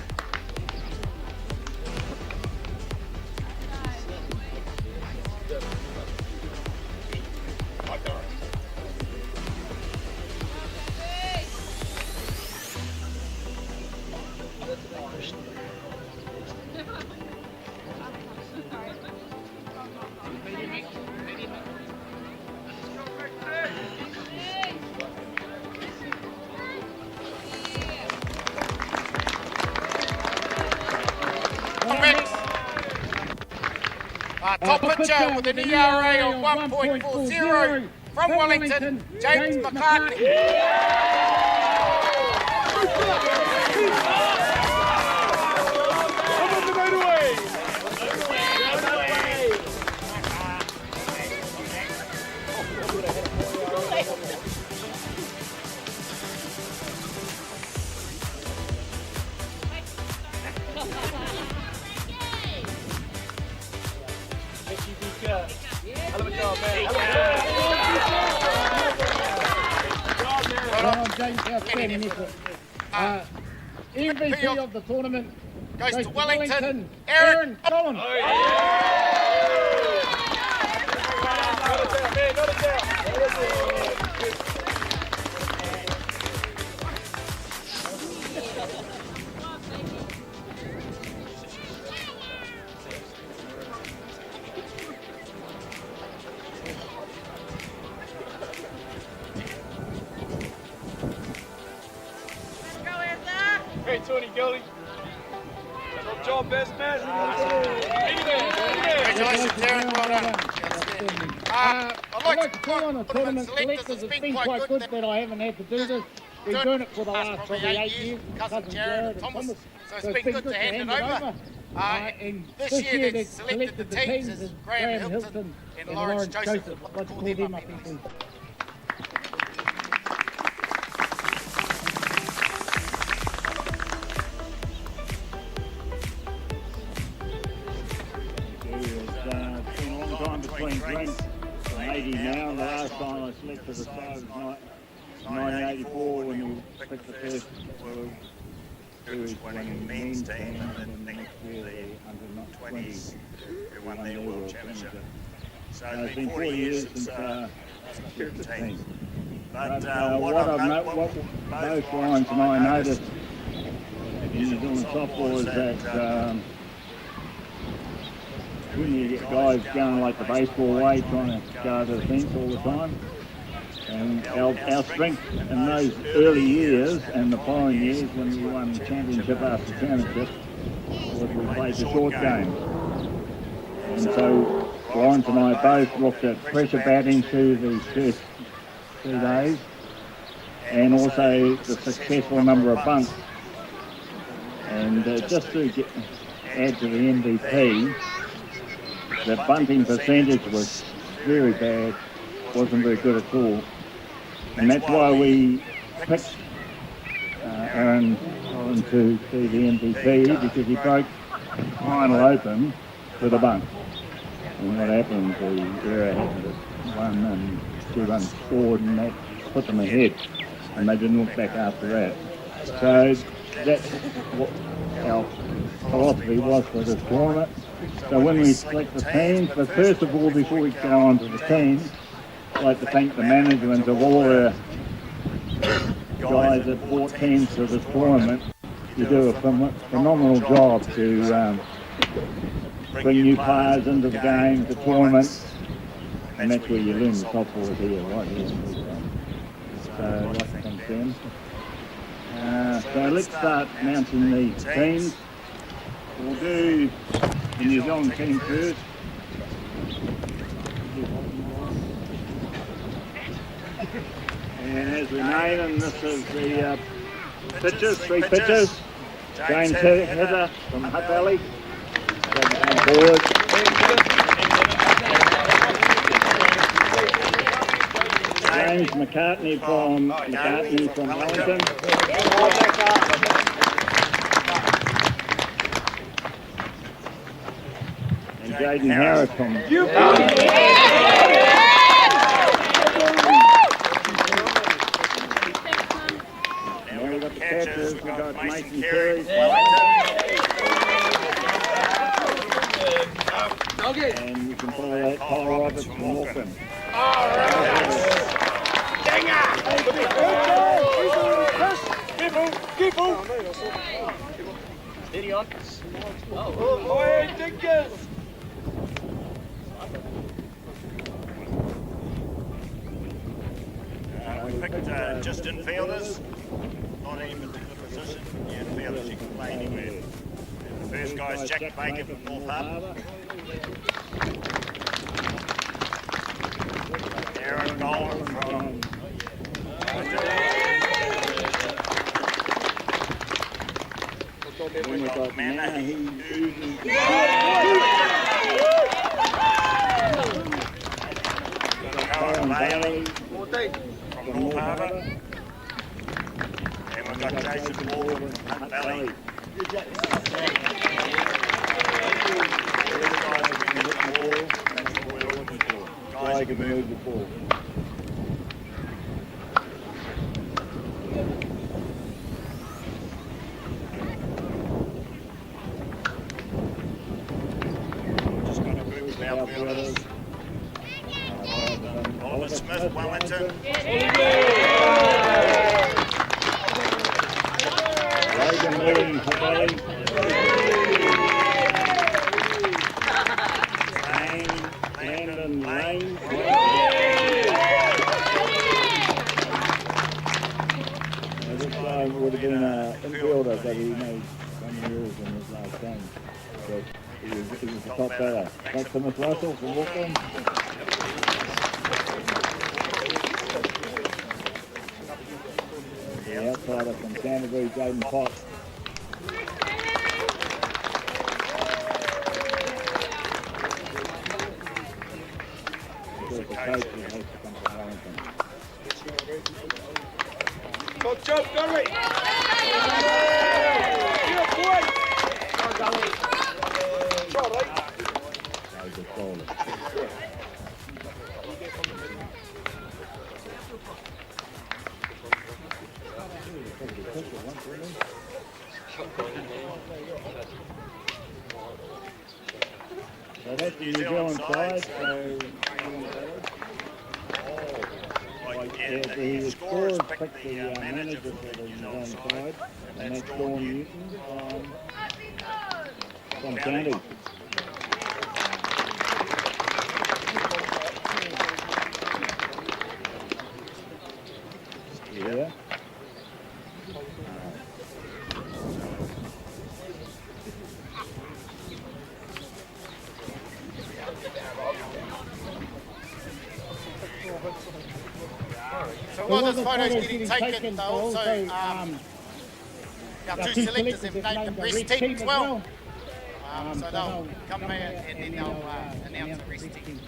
Top pitcher with an ERA of 1.40 from Wellington, James McCartney. MVP of the tournament goes to Wellington, Aaron Colin. Hey, Tony Gully. John best man. Congratulations, Darren. Well done. I'd like to call on a tournament selectors. It's been quite good that I haven't had to do this. Been doing it for the last probably 8 years. Cousin Jared and Thomas. So it's been good to hand it over. And this year they selected the teams as Graham Hilton and Lawrence Joseph. I'd like to call them up. Between drinks and 80 now. The last time I selected the side was 1984 when we picked the first series winning men's team, and then the next year the under 20s who won their world championship. So it's been 4 years since the team. But what both Lawrence and I noticed in New Zealand softball is that when you get guys going like the baseball way, trying to go to the fence all the time, and our strength in those early years and the following years when we won championship after championship was we played the short game. And so Lawrence and I both looked at pressure batting through these first 2 days, and also the successful number of bunts. And just to add to the MVP, the bunting percentage was very bad, wasn't very good at all. And that's why we picked Aaron to be the MVP, because he broke the final open with a bunt. And what happened, the error happened at 1 and 2 runs scored, and that put them ahead. And they didn't look back after that. So that's what our philosophy was for this tournament. So when we select the teams, but first of all, before we go on to the teams, I'd like to thank the management of all the guys that brought teams to this tournament. You do a phenomenal job to bring new players into the game, the tournament, and that's where you learn the softball here, right here. So I'd like to thank them. So let's start announcing the teams. We'll do the New Zealand team first. And as we name them, this is the pitchers, 3 pitchers. James Heather from Hutt Valley. Forward. James McCartney from Wellington. And Jaden Harris from And we've got the catchers, we've got Mason Carey from Wellington. And you can follow that Colin Roberts from Auckland. Careful! Steady on. Oh, Dinkers! We picked just infielders, not any particular position. Infielders you can play anywhere. And the first guy is Jack Baker from North Harbour. Aaron Golan from and we've got Manahi Colin Lawrie from North Harbour. And we've got Jason Wall from Hutt Valley. Guys who can move the ball. Just going to group with our fielders. Oliver Smith, Wellington. Logan Lee, Hutt Valley. Landon Lane. This guy would have been an infielder, but he made 20 years in his last game. But he was the top batter. Thanks to Miss Russell from Auckland. The outsider from Canterbury, Jaden Potts. The coach who has to come from Wellington. Good job, Gully! Good boy! Good bowler. So that's the New Zealand side. So the scorers picked the manager for the New Zealand side, and that's Dawn Newton from County. Yeah. So while this photo's getting taken, they'll also, our two selectors have named the breast team as well. So they'll come here and then they'll announce the breast team.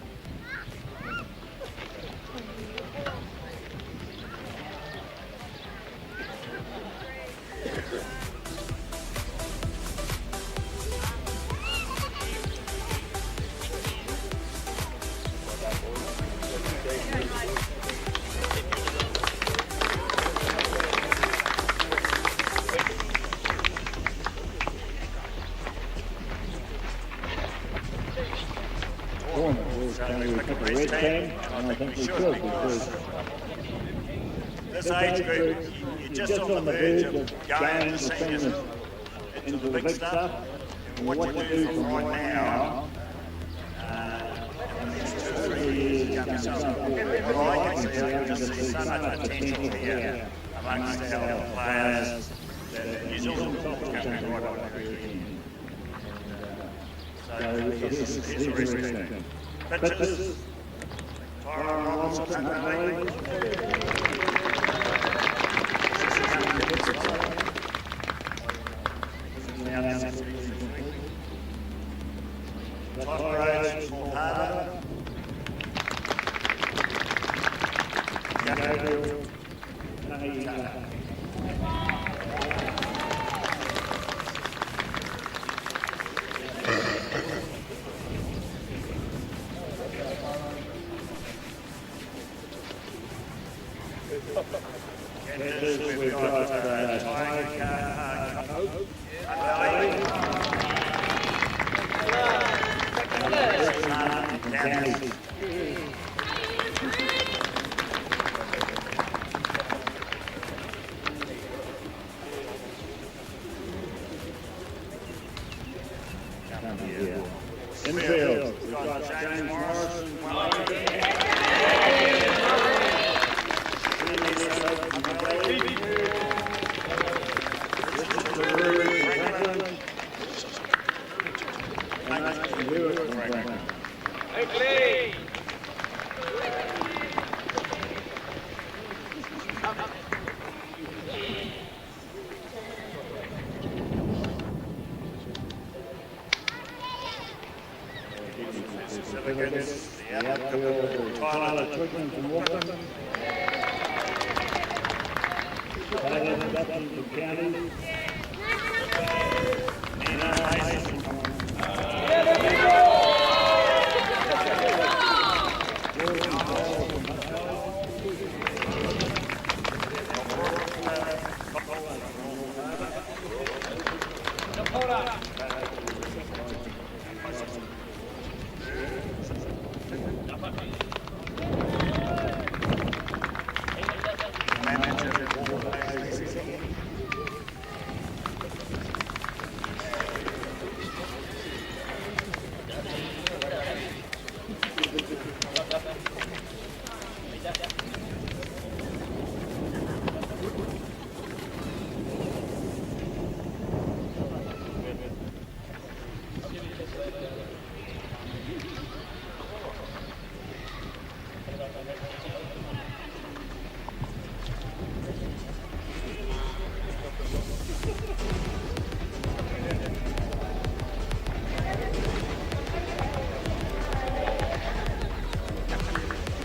Red team, and I think we should because this age group, you're just on the verge of going into seniors, into the big stuff, and what you do from right now, and these 2 or 3 years, you're going to go forward. I can see so much potential here amongst our players that New Zealand is going right on there again. So here's the rest team. Pitches. We've got Infield, we've got James Morrison, Wellington. Tyler Twicklin from Auckland. Taylor Dutton from County. Nino Mason from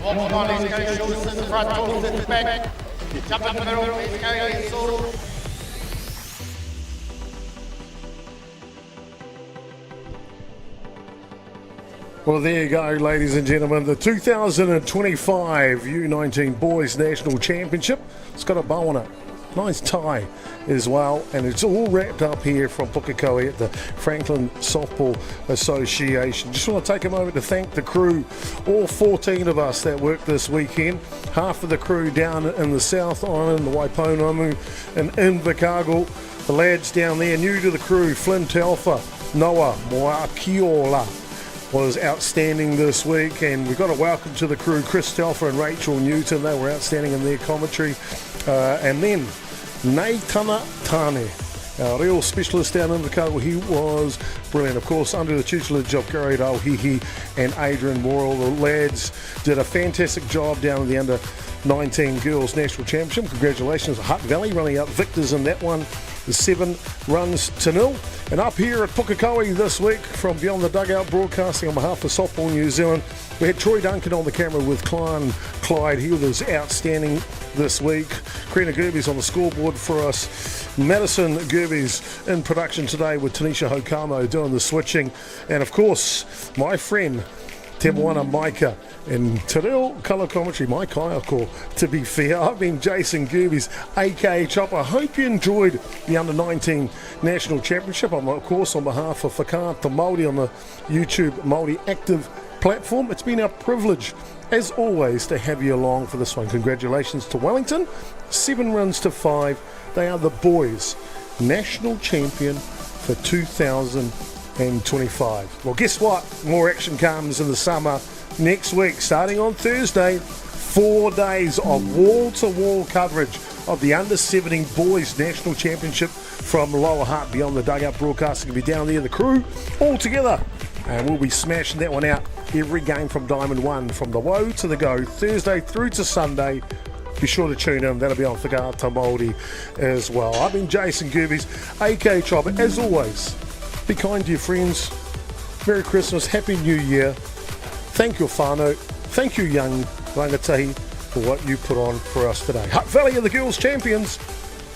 Come on, let's go. Shoulders to the front, shoulders to the back. Jump up in the middle. Let's go. Insole. Well, there you go, ladies and gentlemen. The 2025 U19 Boys National Championship. It's got a bow on it. Nice tie as well. And it's all wrapped up here from Pukekohe at the Franklin Softball Association. Just want to take a moment to thank the crew, all 14 of us that worked this weekend. Half of the crew down in the South Island, the Waiponamu and Invercargill. The lads down there, new to the crew, Flynn Telfer, Noah Moakiola, was outstanding this week, and we've got a welcome to the crew, Chris Telfer and Rachel Newton. They were outstanding in their commentary. And then Nei Tana Tane, our real specialist down in the Cargill, he was brilliant. Of course, under the tutelage of Gary Rauhihi and Adrian Morrell, the lads did a fantastic job down in the Under-19 Girls National Championship. Congratulations, Hutt Valley running out victors in that one, 7-0. And up here at Pukekohe this week, from Beyond the Dugout, broadcasting on behalf of Softball New Zealand, we had Troy Duncan on the camera with Clyde. He was outstanding this week. Karina Gerby's on the scoreboard for us. Madison Gerby's in production today with Tanisha Hokamo doing the switching. And of course, my friend, Te Moana Maika, and Te Reo colour commentary, my kaiako, to be fair. I've been Jason Gerby's, aka Chopper. I hope you enjoyed the Under-19 National Championship. I'm, of course, on behalf of Whakaata Māori on the YouTube Māori Active platform. It's been our privilege, as always, to have you along for this one. Congratulations to Wellington, 7-5. They are the boys' national champion for 2025. Well, guess what? More action comes in the summer next week, starting on Thursday. 4 days of wall-to-wall coverage of the Under-17 Boys National Championship from Lower Hutt. Beyond the Dugout broadcasting will be down there, the crew all together, and we'll be smashing that one out every game from Diamond 1, from the woe to the go, Thursday through to Sunday. Be sure to tune in. That'll be on Whakaata Māori as well. I've been Jason Gerby's, AK Chopper. As always, be kind to your friends. Merry Christmas, Happy New Year. Thank you, whānau. Thank you, young rangatahi, for what you put on for us today. Hutt Valley are the girls' champions.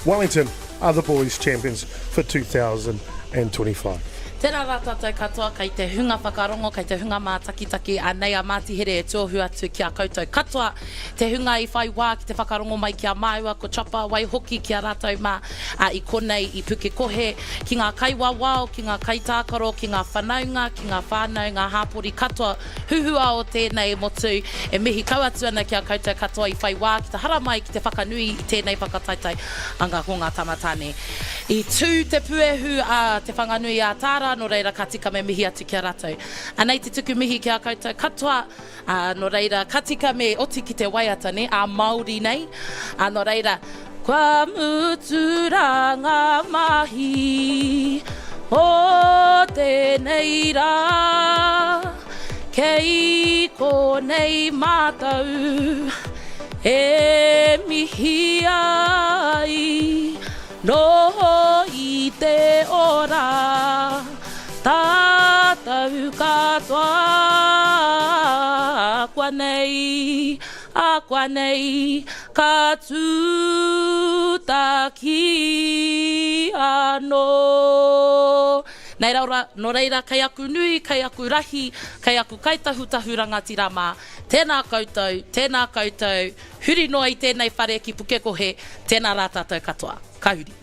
Wellington are the boys' champions for 2025. Tēnā rā tātou katoa, kei te hunga whakarongo, kei te hunga mā takitaki, a nei a mātihere e tōhu atu ki a koutou katoa. Te hunga I whai wā ki te whakarongo mai ki a māua, ko chapa wai hoki ki a rātou mā, I konei I Pukekohe, ki ngā kaiwa wao, ki ngā kaitākaro, ki ngā whanaunga, ki ngā whānau, ngā hāpori katoa, huhua o tēnei motu, e mihi kauatu ana ki a koutou katoa I whai wā, ki te hara mai, ki te whakanui I tēnei whakataitai, anga ko ngā tamatane. I tū te puehu a te whanganui a tāra, no reira ka tika me mihi atu ki a rātou. Anei te tuku mihi ki a koutou katoa, no reira ka tika me oti ki te waiata ne, a Māori nei, no reira, kua muturanga mahi, o tēnei rā, kei konei mātou, e mihi ai, no I te ora, tātou katoa, akua nei, ka tūtaki anō. Nei raura, no reira, kei aku nui, kei aku rahi, kei aku kaitahu rangatira mā. Tēnā koutou, huri noa I tēnei whare ki Pukekohe, tēnā rā tātou katoa. Ka huri.